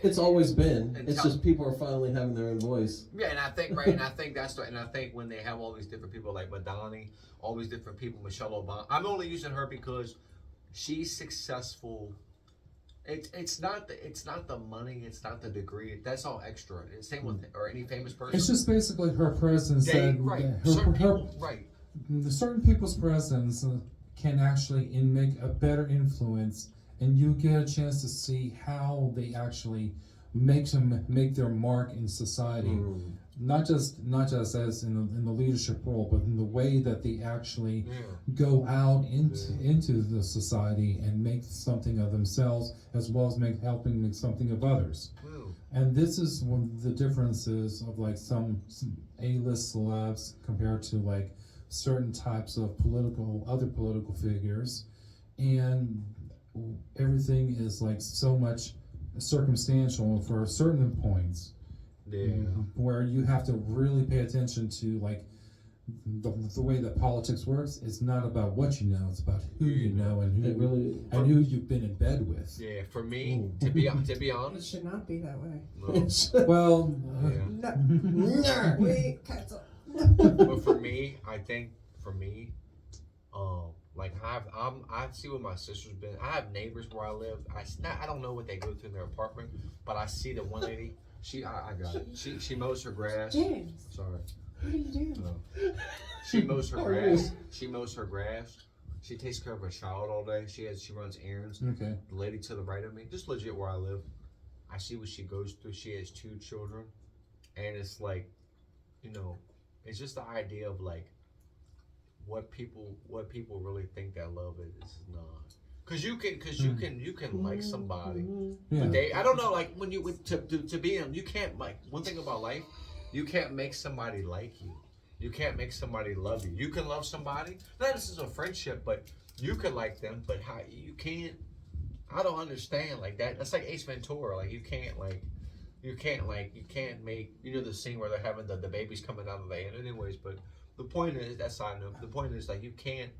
it's always been. It's just people are finally having their own voice. Yeah, and I think and I think that's and I think when they have all these different people like Madani, all these different people, Michelle Obama. I'm only using her because she's successful. It's not the money, it's not the degree. That's all extra. It's same with or any famous person. It's just basically her presence. Certain people's presence can actually make a better influence, and you get a chance to see how they actually make their mark in society. Not just as in the leadership role, but in the way that they actually go out into the society and make something of themselves, as well as helping make something of others. And this is one of the differences of like some A-list celebs compared to like certain types of other political figures, and everything is like so much circumstantial for certain points. Where you have to really pay attention to like the way that politics works. It's not about what you know; it's about who you know and who you've been in bed with. Yeah, for me, to be honest, It should not be that way. Well, Wait, cancel. But for me, I think like I see what my sister's been. I have neighbors where I live. I don't know what they go through in their apartment, but I see the one lady. I got it. She mows her grass. James. Sorry. What are you doing? She mows her grass. She mows her grass. She takes care of a child all day. She runs errands. okay. The lady to the right of me, just legit where I live. I see what she goes through. She has 2 children, and it's like, it's just the idea of like what people really think that love is not. Cause you can like somebody, but I don't know, like when you to be in, you can't like one thing about life, you can't make somebody like you, you can't make somebody love you. You can love somebody, not this is a friendship, but you can like them, but how you can't. I don't understand like that. That's like Ace Ventura, like you can't make the scene where they're having the babies coming out of the end, anyways. But the point is, that side note, the point is like you can't.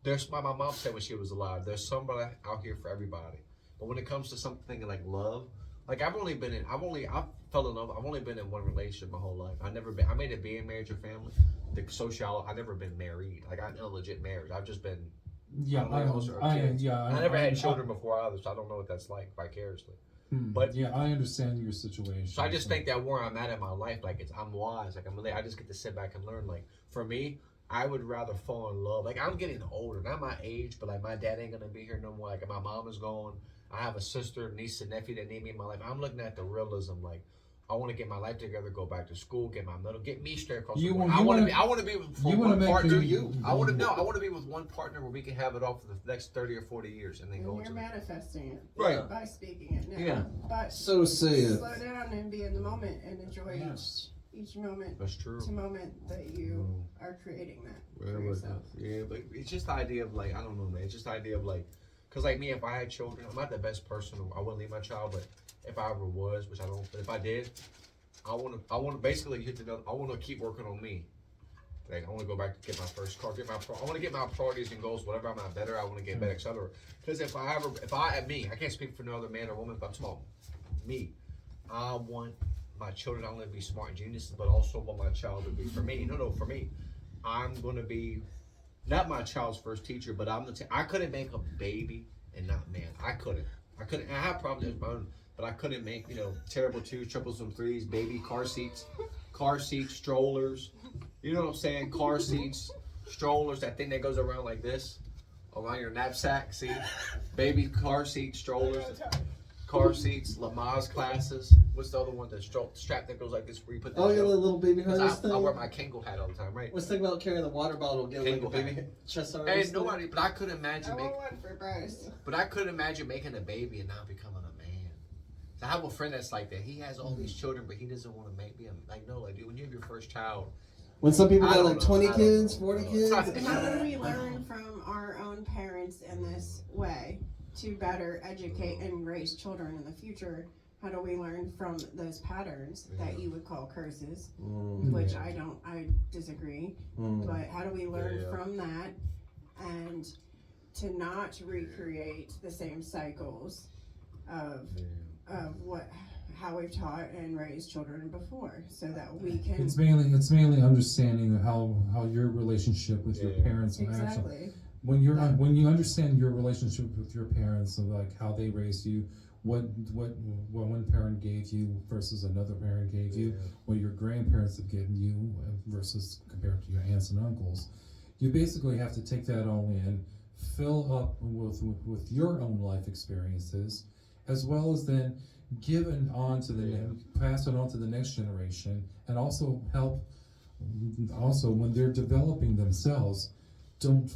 There's my mom said when she was alive, there's somebody out here for everybody. But when it comes to something like love, like I fell in love. I've only been in one relationship my whole life. I made it be in marriage or family. I've never been married. Like I'm in a legit marriage. I've just been. I never had children before either, so I don't know what that's like vicariously. But I understand your situation. So I just think that where I'm at in my life, like I'm wise. Like I just get to sit back and learn. Like for me, I would rather fall in love. Like I'm getting older, not my age, but like my dad ain't gonna be here no more. Like my mom is gone. I have a sister, niece, and nephew that need me in my life. I'm looking at the realism. Like I want to get my life together, go back to school, get my middle, get me straight across the board. I want to be with one partner. I want to be with one partner where we can have it all for the next 30 or 40 years, and then go into. You're manifesting it, right? By speaking it now. Yeah. But so say it. Slow down and be in the moment and enjoy each moment. That's true. To moment that you are creating that for yourself. Yeah, but it's just the idea of like I don't know, man. It's just the idea of like, cause like me, if I had children, I'm not the best person. I wouldn't leave my child, but if I ever was, which I don't, but if I did, I want to basically I want to keep working on me. Like I want to go back to get my first car, I want to get my priorities and goals. Whatever I'm not better, I want to get better, etc. Because if I can't speak for no other man or woman, but I'm small. Me, I want my children not only to be smart and geniuses, but also want my child to be for me. No, for me, I'm gonna be not my child's first teacher, but I couldn't make a baby and not man. I couldn't. I have problems with my own. But I couldn't make, terrible 2s, triples, and 3s, baby car seats, strollers. You know what I'm saying? Car seats, strollers, that thing that goes around like this, around your knapsack, see? Baby car seats, strollers, car seats, Lamaze classes. What's the other one? The strap that goes like this where you put the little baby harness thing? I wear my Kangol hat all the time, right? Let's think about carrying the water bottle, get like a baby chest harness. Hey, nobody, but I couldn't imagine I want one for Bryce. But I couldn't imagine making a baby and not becoming a man. I have a friend that's like that. He has all these children, but he doesn't want to be dude, when you have your first child. When some people got like 20 kids, 40 kids. How do we learn from our own parents in this way? to better educate and raise children in the future, how do we learn from those patterns that you would call curses, which I disagree, but how do we learn from that and to not recreate the same cycles of how we've taught and raised children before, so that we can. It's mainly understanding how your relationship with your parents will actually. Exactly. When you understand your relationship with your parents, of like how they raised you, what one parent gave you versus another parent gave you, what your grandparents have given you versus compared to your aunts and uncles, you basically have to take that all in, fill up with your own life experiences, as well as then give it on to pass it on to the next generation, and also help. Also, when they're developing themselves, don't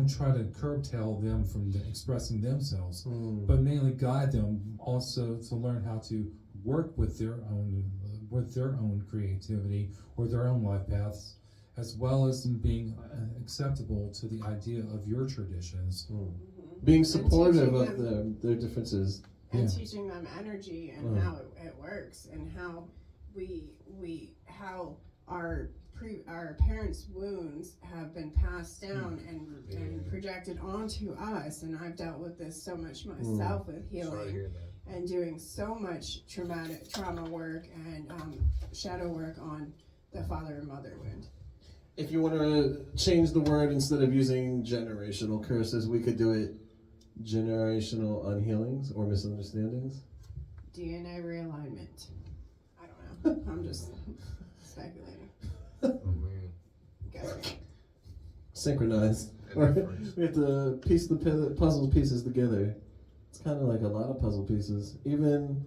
try to curtail them from expressing themselves, but mainly guide them also to learn how to work with their own creativity or their own life paths, as well as being acceptable to the idea of your traditions. Being supportive of their differences. And teaching them energy and how it works, and how how our parents' wounds have been passed down and projected onto us. And I've dealt with this so much myself with healing and doing so much trauma work and shadow work on the father and mother wound. If you want to change the word, instead of using generational curses, we could do it generational unhealings or misunderstandings. DNA realignment. I don't know. I'm just speculating. Guessing. Synchronized. We have to piece the puzzle pieces together. It's kind of like a lot of puzzle pieces. Even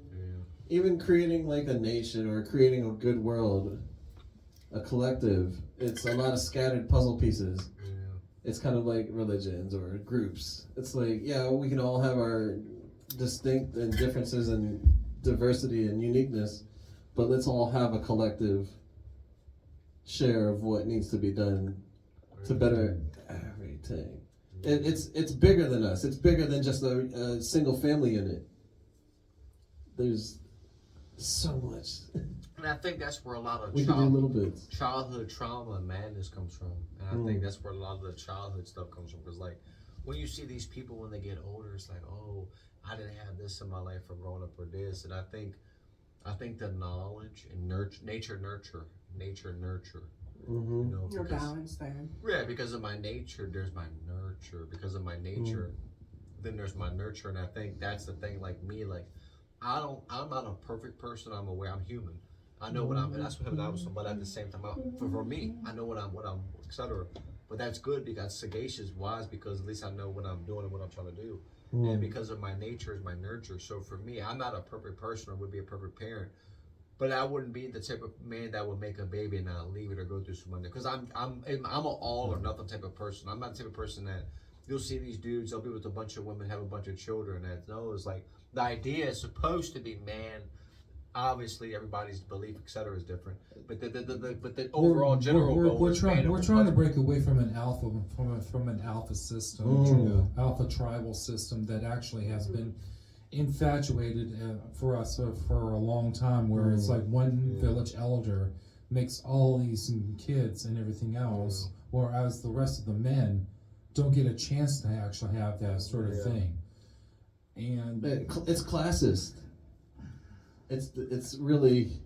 creating like a nation or creating a good world, a collective, it's a lot of scattered puzzle pieces. It's kind of like religions or groups. It's like, we can all have our distinct and differences and diversity and uniqueness, but let's all have a collective share of what needs to be done to better everything. It's bigger than us. It's bigger than just a single family unit. There's so much. And I think that's where a lot of we can do little bits. Childhood trauma and madness comes from. And I think that's where a lot of the childhood stuff comes from. Because like when you see these people when they get older, it's like, oh, I didn't have this in my life from growing up or this. And I think the knowledge and nature nurture. You know, Your balance there. Yeah, because of my nature, there's my nurture. Because of my nature, then there's my nurture. And I think that's the thing. Like me, like I'm not a perfect person. I'm aware. I'm human. I know what I'm, and that's what I was. But at the same time, for me, I know what I'm, etc. But that's good because sagacious, wise, because at least I know what I'm doing and what I'm trying to do. And because of my nature is my nurture. So for me, I'm not a perfect person or would be a perfect parent. But I wouldn't be the type of man that would make a baby and not leave it or go through some because I'm an all or nothing type of person. I'm not the type of person that you'll see these dudes. They'll be with a bunch of women, have a bunch of children. It's like the idea is supposed to be man. Obviously, everybody's belief, etc., is different. But the overall general goal we're trying to break away from an alpha system, alpha tribal system that actually has been infatuated for us for a long time, where it's like one village elder makes all these kids and everything else, whereas the rest of the men don't get a chance to actually have that sort of thing. And it's classist. It's really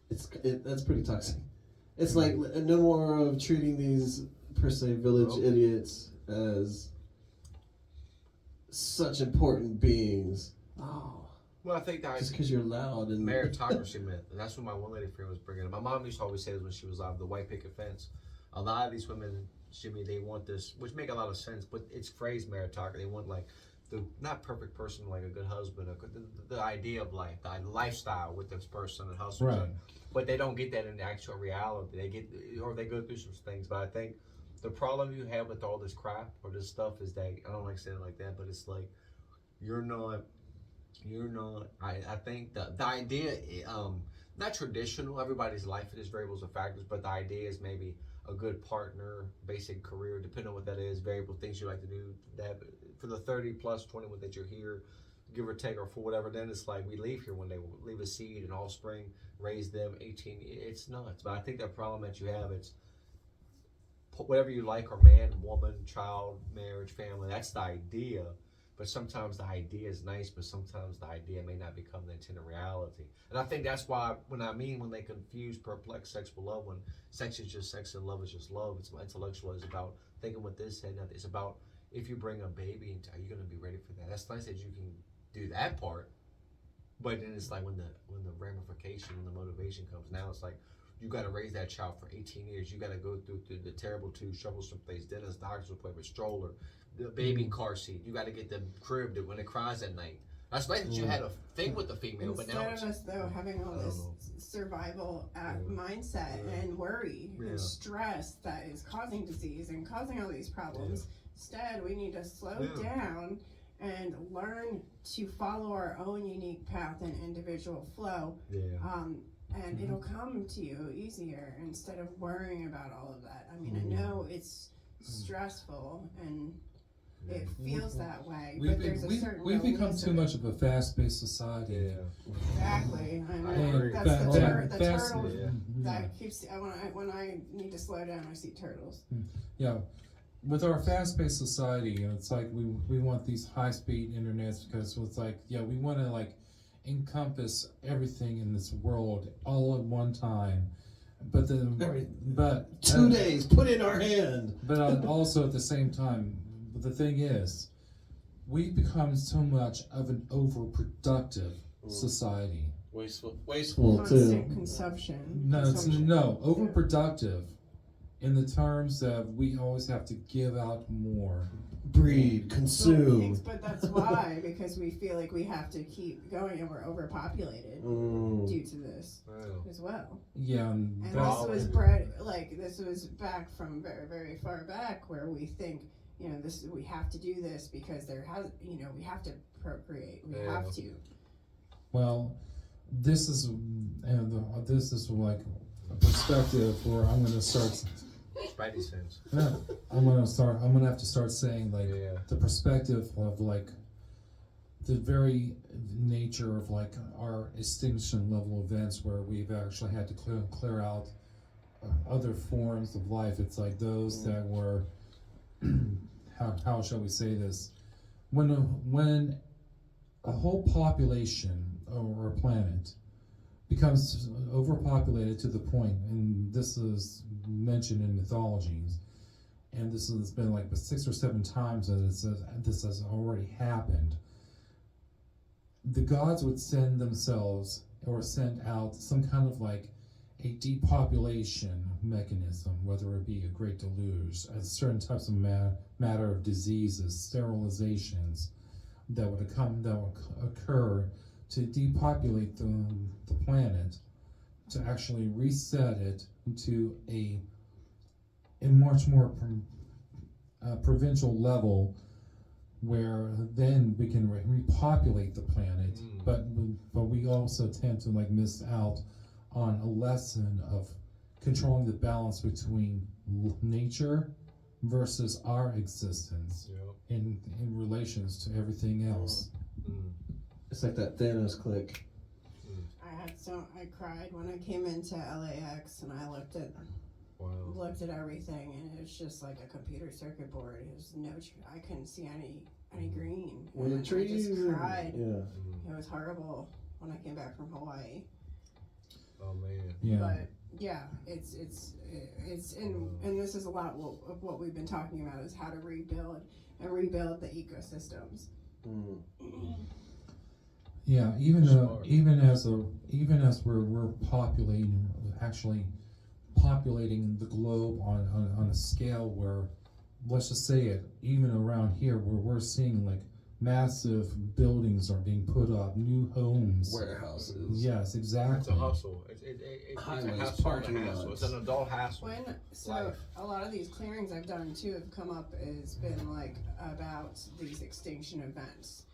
that's pretty toxic. It's like no more of treating these per se village idiots as such important beings. Oh, well, I think that just because you're loud and meritocracy myth, and that's what my one lady friend was bringing up. My mom used to always say this when she was alive: the white picket fence. A lot of these women, Jimmy, they want this, which make a lot of sense, but it's phrased meritocracy. They want like the not perfect person, like a good husband, the idea of life, the lifestyle with this person and hustles, right. But they don't get that in the actual reality. They go through some things. But I think the problem you have with all this crap or this stuff is that I don't like saying it like that, but it's like you're not. I think the idea, not traditional. Everybody's life it is variables and factors, but the idea is maybe a good partner, basic career, depending on what that is, variable things you like to do. That for the 30 plus 21 that you're here, give or take, or for whatever, then it's like we leave here one day, we'll leave a seed and offspring, raise them 18. It's nuts. But I think the problem that you have, it's whatever you like, or man, woman, child, marriage, family, that's the idea. But sometimes the idea is nice, but sometimes the idea may not become the intended reality. And I think that's why when they confuse perplex sex with love, when sex is just sex and love is just love, it's intellectual. It's about thinking what this and that. It's about if you bring a baby into, are you going to be ready for that? That's nice that you can do that part, but then it's like when the ramification, when the motivation comes, now it's like you got to raise that child for 18 years. You got to go through the terrible two troublesome phase. Dentist, doctors will play with stroller, the baby car seat. You got to get the crib when it cries at night. That's nice that you had a thing with the female, but now instead of us though having all this survival mindset and worry and stress that is causing disease and causing all these problems. Instead, we need to slow down and learn to follow our own unique path and individual flow. And it'll come to you easier instead of worrying about all of that. I mean, I know it's stressful and it feels that way, but there's a certain we've become release too of it. much of a fast-paced society. Exactly. I know. And That's the fast- turtle yeah. that keeps. When I need to slow down, I see turtles. Yeah, with our fast-paced society, it's like we want these high-speed internets because it's like, yeah, we want to like encompass everything in this world all at one time, but then 2 days put in our hand. But also at the same time, the thing is, we've become so much of an overproductive society. Wasteful Constant too. consumption. No, overproductive in the terms of we always have to give out more. Breed, consume. But that's why, because we feel like we have to keep going and we're overpopulated due to this as well. Yeah, and this was bred, like, this was back from very, very far back where we think, we have to do this because we have to procreate, we have to. Well, this is like a perspective where I'm going to start. Spidey sense. Yeah, I'm gonna have to start saying like the perspective of like the very nature of like our extinction level events where we've actually had to clear out other forms of life. It's like those that were how shall we say this? When a whole population or a planet becomes overpopulated to the point, and this is mentioned in mythologies, and this has been like 6 or 7 times that this has already happened. The gods would send themselves or send out some kind of like a depopulation mechanism, whether it be a great deluge, certain types of matter of diseases, sterilizations that would occur to depopulate the planet, to actually reset it to a much more provincial level, where then we can repopulate the planet. But we also tend to like miss out on a lesson of controlling the balance between nature versus our existence in relations to everything else. It's like that Thanos click. I cried when I came into LAX and I looked at everything, and it was just like a computer circuit board. It was I couldn't see any green. When the trees, I just cried. Yeah. It was horrible when I came back from Hawaii. Oh man. Yeah. But yeah, it's and this is a lot of what we've been talking about, is how to rebuild the ecosystems. Yeah, even as we're populating the globe on a scale where, let's just say it, even around here where we're seeing like massive buildings are being put up, new homes, warehouses. Yes, exactly. It's a hustle. It's a hassle. Parking hassle. lots. It's an adult hassle. A lot of these clearings I've done too have come up has been like about these extinction events.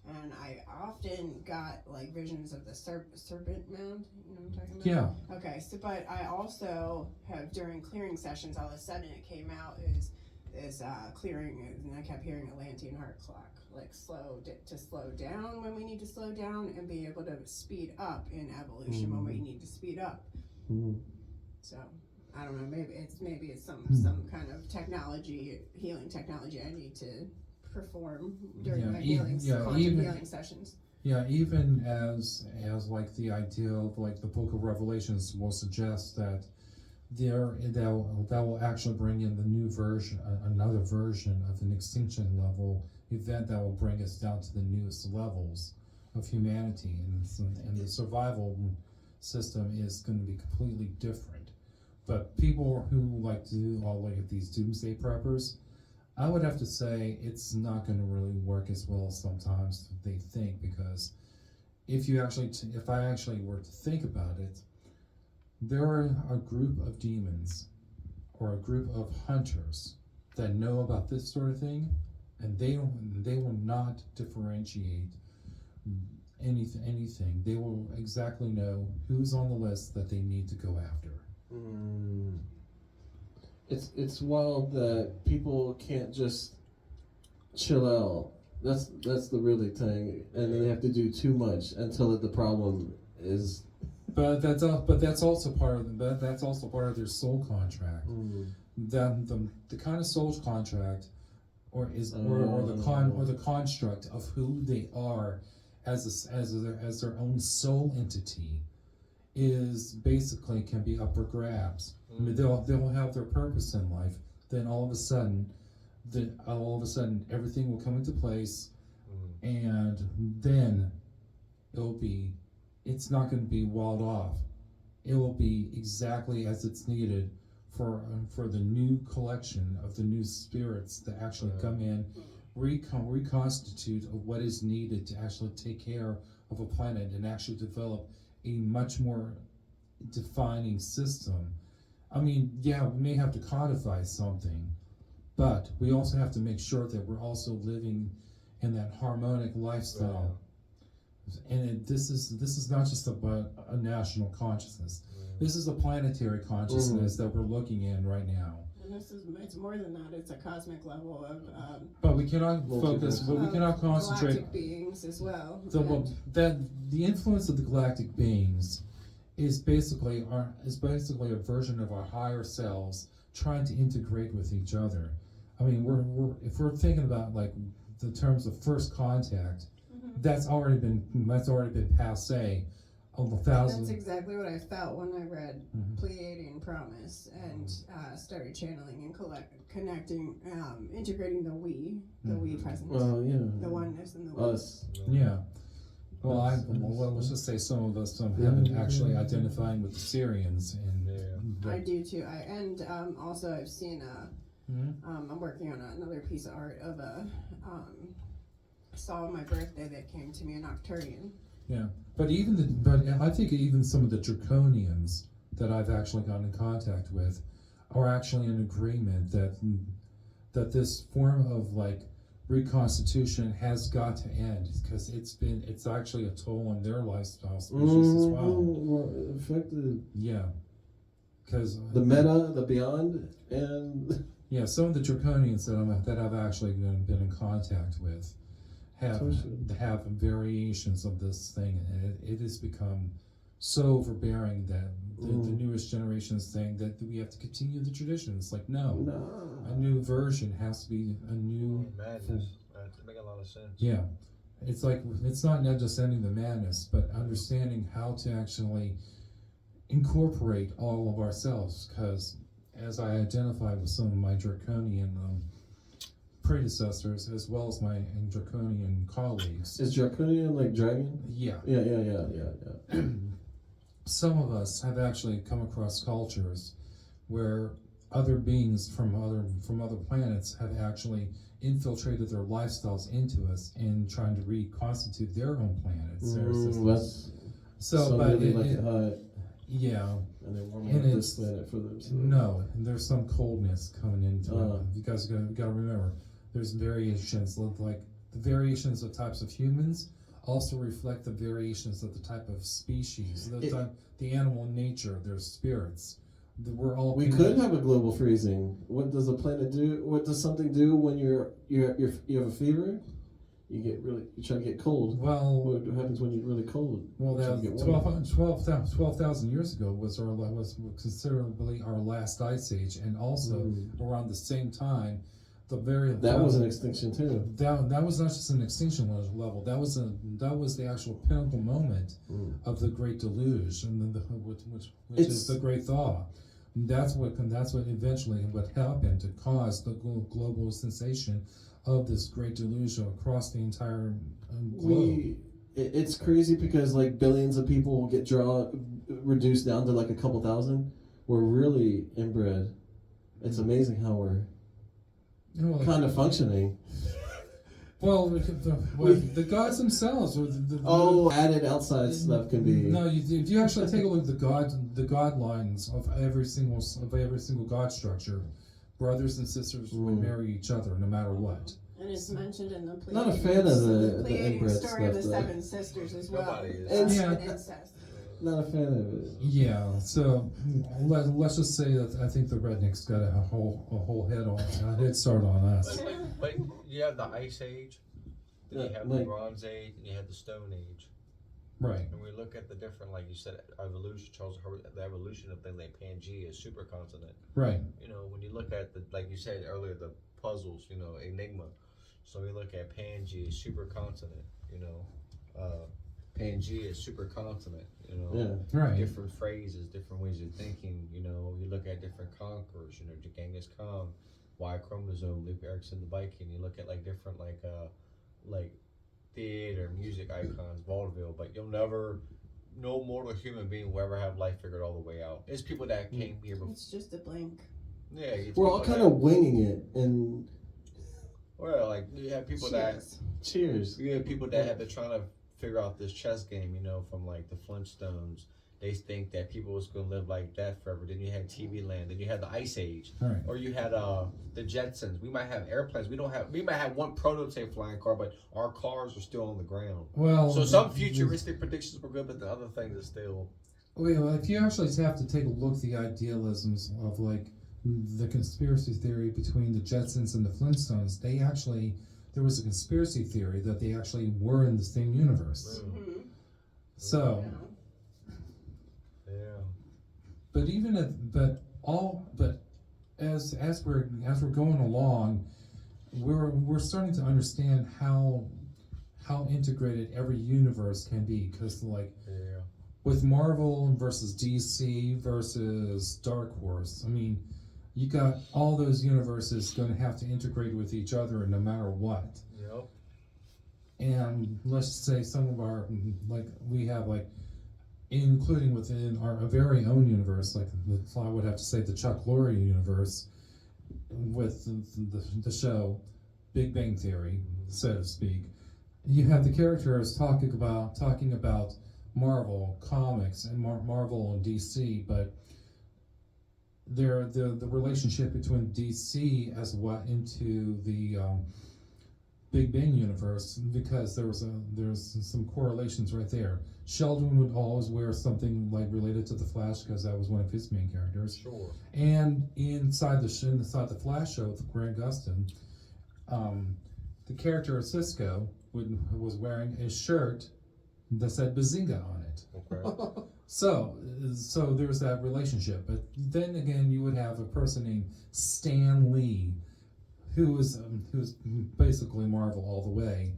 And I often got like visions of the serpent mound. You know what I'm talking about? Yeah. Okay, so but I also have during clearing sessions, all of a sudden it came out is clearing, and I kept hearing Atlantean heart clock, like to slow down when we need to slow down, and be able to speed up in evolution when we need to speed up. So I don't know. Maybe it's some kind of technology, healing technology I need to perform during my healing sessions. Yeah, even as like the idea of like the Book of Revelations will suggest that that will actually bring in the new version, another version of an extinction level event that will bring us down to the newest levels of humanity, and the survival system is going to be completely different. But people who like to do all like these doomsday preppers, I would have to say it's not going to really work as well as sometimes they think, because if I actually were to think about it, there are a group of demons or a group of hunters that know about this sort of thing, and they will not differentiate anything. They will exactly know who's on the list that they need to go after. It's wild that people can't just chill out. That's the really thing, and they have to do too much until the problem is. But that's also part of their soul contract. The kind of soul contract, or the construct of who they are as their own soul entity, is basically can be up for grabs. I mean, they'll have their purpose in life. Then all of a sudden everything will come into place, and then it's not going to be walled off. It will be exactly as it's needed for the new collection of the new spirits that actually come in, reconstitute of what is needed to actually take care of a planet and actually develop a much more defining system. I mean, yeah, we may have to codify something, but we also have to make sure that we're also living in that harmonic lifestyle. And this is not just about a national consciousness. This is a planetary consciousness that we're looking in right now. And it's more than that. It's a cosmic level of. But we cannot focus. But we cannot concentrate. Galactic beings as well. The influence of the galactic beings is basically a version of our higher selves trying to integrate with each other. I mean, if we're thinking about like the terms of first contact, that's already been passé. That's exactly what I felt when I read Pleiadian Promise and started channeling and connecting, integrating the we presence, the oneness and the we. Us. Yeah. Well, let's just say some of us haven't actually identified with the Syrians, and I do too. Also I've seen I'm working on another piece of art of saw on my birthday that came to me in Octurian. Yeah, but I think even some of the Draconians that I've actually gotten in contact with are actually in agreement that this form of like reconstitution has got to end, because it's actually a toll on their lifestyle species as well. Affected. Yeah, because the meta, the beyond, and some of the Draconians that I've actually been in contact with have variations of this thing, and it has become so overbearing that the newest generation is saying that we have to continue the tradition. It's like, no. A new version has to be a new madness. That makes a lot of sense. Yeah, it's like it's not just ending the madness, but understanding how to actually incorporate all of ourselves. Because as I identify with some of my Draconian predecessors, as well as my Draconian colleagues. Is Draconian like dragon? Yeah. Yeah. Some of us have actually come across cultures where other beings from other planets have actually infiltrated their lifestyles into us and trying to reconstitute their own planets. And they warm up this planet for themselves. No, and there's some coldness coming into it. You guys got to remember, there's variations. Like the variations of types of humans also reflect the variations of the type of species, the animal nature, their spirits. We're all We could have a global freezing. What does a planet do? What does something do when you have a fever? You try to get cold. Well, What happens when you're really cold? well, You try that to get warm. 12,000 years ago was considerably our last ice age, and also around the same time, That was an extinction too. That was not just an extinction level. That was the actual pinnacle moment of the Great Deluge, and which is the Great Thaw. That's what eventually what happened to cause the global sensation of this Great Deluge across the entire globe. It's crazy because like billions of people will get reduced down to like a couple thousand. We're really inbred. It's amazing how we're kind of functioning. Well, the gods themselves, or added outside stuff can be. No, if you actually take a look at the god lines of every single god structure, brothers and sisters would marry each other no matter what. And it's mentioned in the Pleiadian, Not a fan of the Pleiadian inbred story of the stuff, though. seven sisters as well. Nobody is. That's Yeah. an incest. Not a fan of it. Yeah, so let's just say that I think the rednecks got a whole head start on us. But you have the Ice Age, then you have the like- Bronze Age, and you have the Stone Age. Right. And we look at the different, like you said, evolution. Charles Herbert, the evolution of things like Pangea, supercontinent. Right. You know, when you look at the, like you said earlier, the puzzles. You know, Enigma. So we look at Pangea, supercontinent. You know, Pangea, supercontinent. You know, Yeah. Right. different phrases, different ways of thinking. You know, you look at different conquerors. You know, Genghis Khan, Y chromosome, Luke Erickson, the Viking. You look at like different like theater, music icons, vaudeville, but you'll never, no mortal human being will ever have life figured all the way out. It's people that came here before. It's just a blank. Yeah, it's We're all people kind of winging it, and well, like you have people that Cheers. cheers. have been trying to figure out this chess game. You know, from like the Flintstones. They think that people was gonna live like that forever. Then you had TV Land. Then you had the Ice Age, Right. or you had the Jetsons. We might have airplanes. We might have one prototype flying car, but our cars are still on the ground. Well, So some futuristic predictions were good, but the other things are still. Well, if you actually have to take a look at the idealisms of like the conspiracy theory between the Jetsons and the Flintstones, there was a conspiracy theory that they actually were in the same universe. Mm-hmm. So, Yeah. but as we're going along, we're starting to understand how integrated every universe can be, because like Yeah. with Marvel versus DC versus Dark Horse, I mean, you got all those universes going to have to integrate with each other no matter what. Yep. And let's just say some of our, like, we have, like, including within our very own universe, like, I would have to say the Chuck Lorre universe, with the show Big Bang Theory, so to speak. You have the characters talking about Marvel comics and Marvel and DC, but the relationship between DC as what into the Big Bang universe, because there's some correlations right there. Sheldon would always wear something like related to the Flash because that was one of his main characters. Sure. And inside the Flash show with Grant Gustin, the character of Cisco was wearing a shirt that said Bazinga on it. Okay. So there's that relationship. But then again, you would have a person named Stan Lee, who was basically Marvel all the way,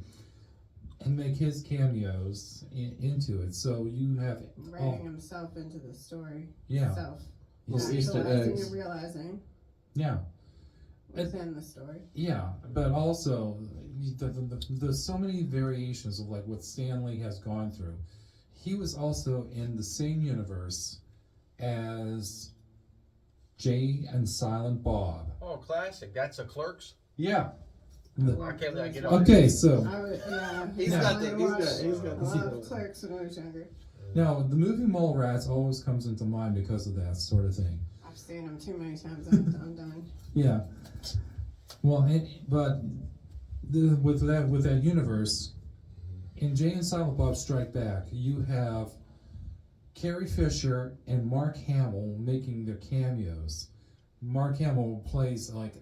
and make his cameos into it. So you have Writing himself into the story. Yeah. Self. Those Not Easter realizing eggs. and realizing yeah. within the story. Yeah, but also there's so many variations of like what Stan Lee has gone through. He was also in the same universe as Jay and Silent Bob. Oh, classic. That's a Clerks. Yeah. I can't let get up. Okay, so He's got the I love Clerks when I was younger. now the movie Mallrats always comes into mind because of that sort of thing. I've seen them too many times. I'm done. Yeah. Well, but with that universe, in Jay and Silent Bob Strike Back, you have Carrie Fisher and Mark Hamill making their cameos. Mark Hamill plays like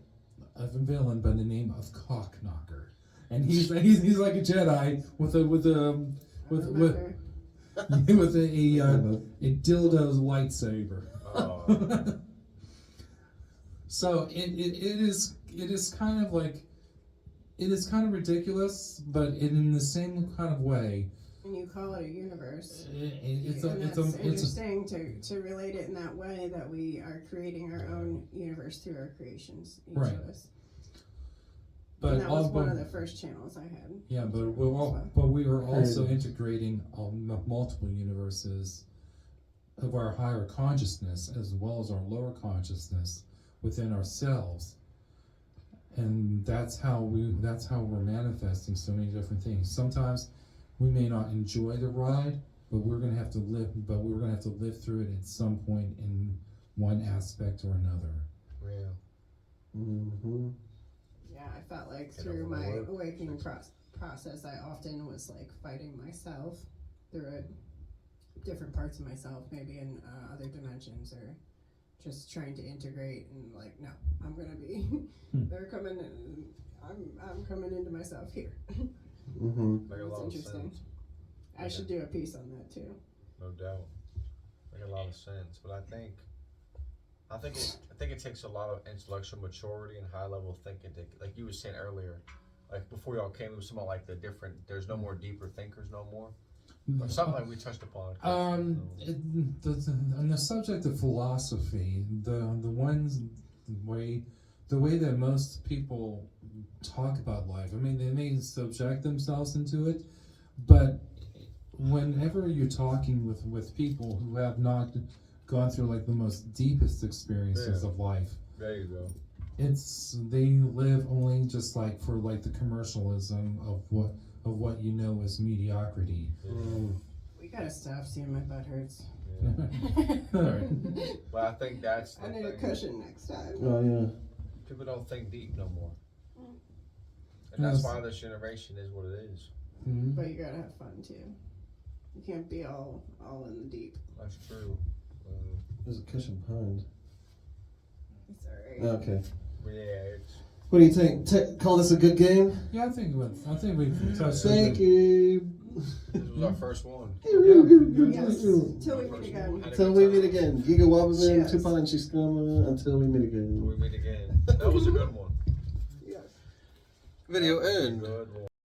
a villain by the name of Cockknocker, and he's like a Jedi with a dildo lightsaber. Oh. So it is kind of like, it is kind of ridiculous, but in the same kind of way. And you call it a universe. It's interesting to relate it in that way, that we are creating our own universe through our creations, each Right. of us. but And that was all, one but, of the first channels I had. yeah, but we are also integrating multiple universes of our higher consciousness as well as our lower consciousness within ourselves, and that's how we're manifesting so many different things. Sometimes we may not enjoy the ride, but we're gonna have to live through it at some point in one aspect or another. Real. Mm-hmm. Yeah, I felt like You through don't my wanna work. awakening process, I often was like fighting myself through it, different parts of myself, maybe in other dimensions, or just trying to integrate and like, no, I'm gonna be. They're coming. I'm coming into myself here. Mm-hmm. Make a That's lot of interesting. sense. I should do a piece on that too. No doubt. Make a lot of sense. But I think it takes a lot of intellectual maturity and high level thinking to, like you were saying earlier, like before y'all came, it was something like there's no more deeper thinkers no more. Or something like we touched upon. On the subject of philosophy, the way that most people talk about life, I mean, they may subject themselves into it, but whenever you're talking with people who have not gone through like the most deepest experiences of life, There you go. they live only just like for like the commercialism of what you know as mediocrity. Mm. We gotta stop. Seeing my butt hurts. Alright. Well, I think that's the I need a thing. cushion next time. Oh yeah. People don't think deep no more. And that's Yes. why this generation is what it is. Mhm. But you gotta have fun too. You can't be all in the deep. That's true. There's a cushion behind. It's alright. Okay. But yeah, it's What do you think? Call this a good game? Yeah, I think we've touched. Thank you. this was our first one. Yes. Till we meet again. Until we meet again. Giga Wabazin, Yes. Tupac and Chiskama. Until we meet Till again. we meet again. That was a good one. Yes. Video end. Good one.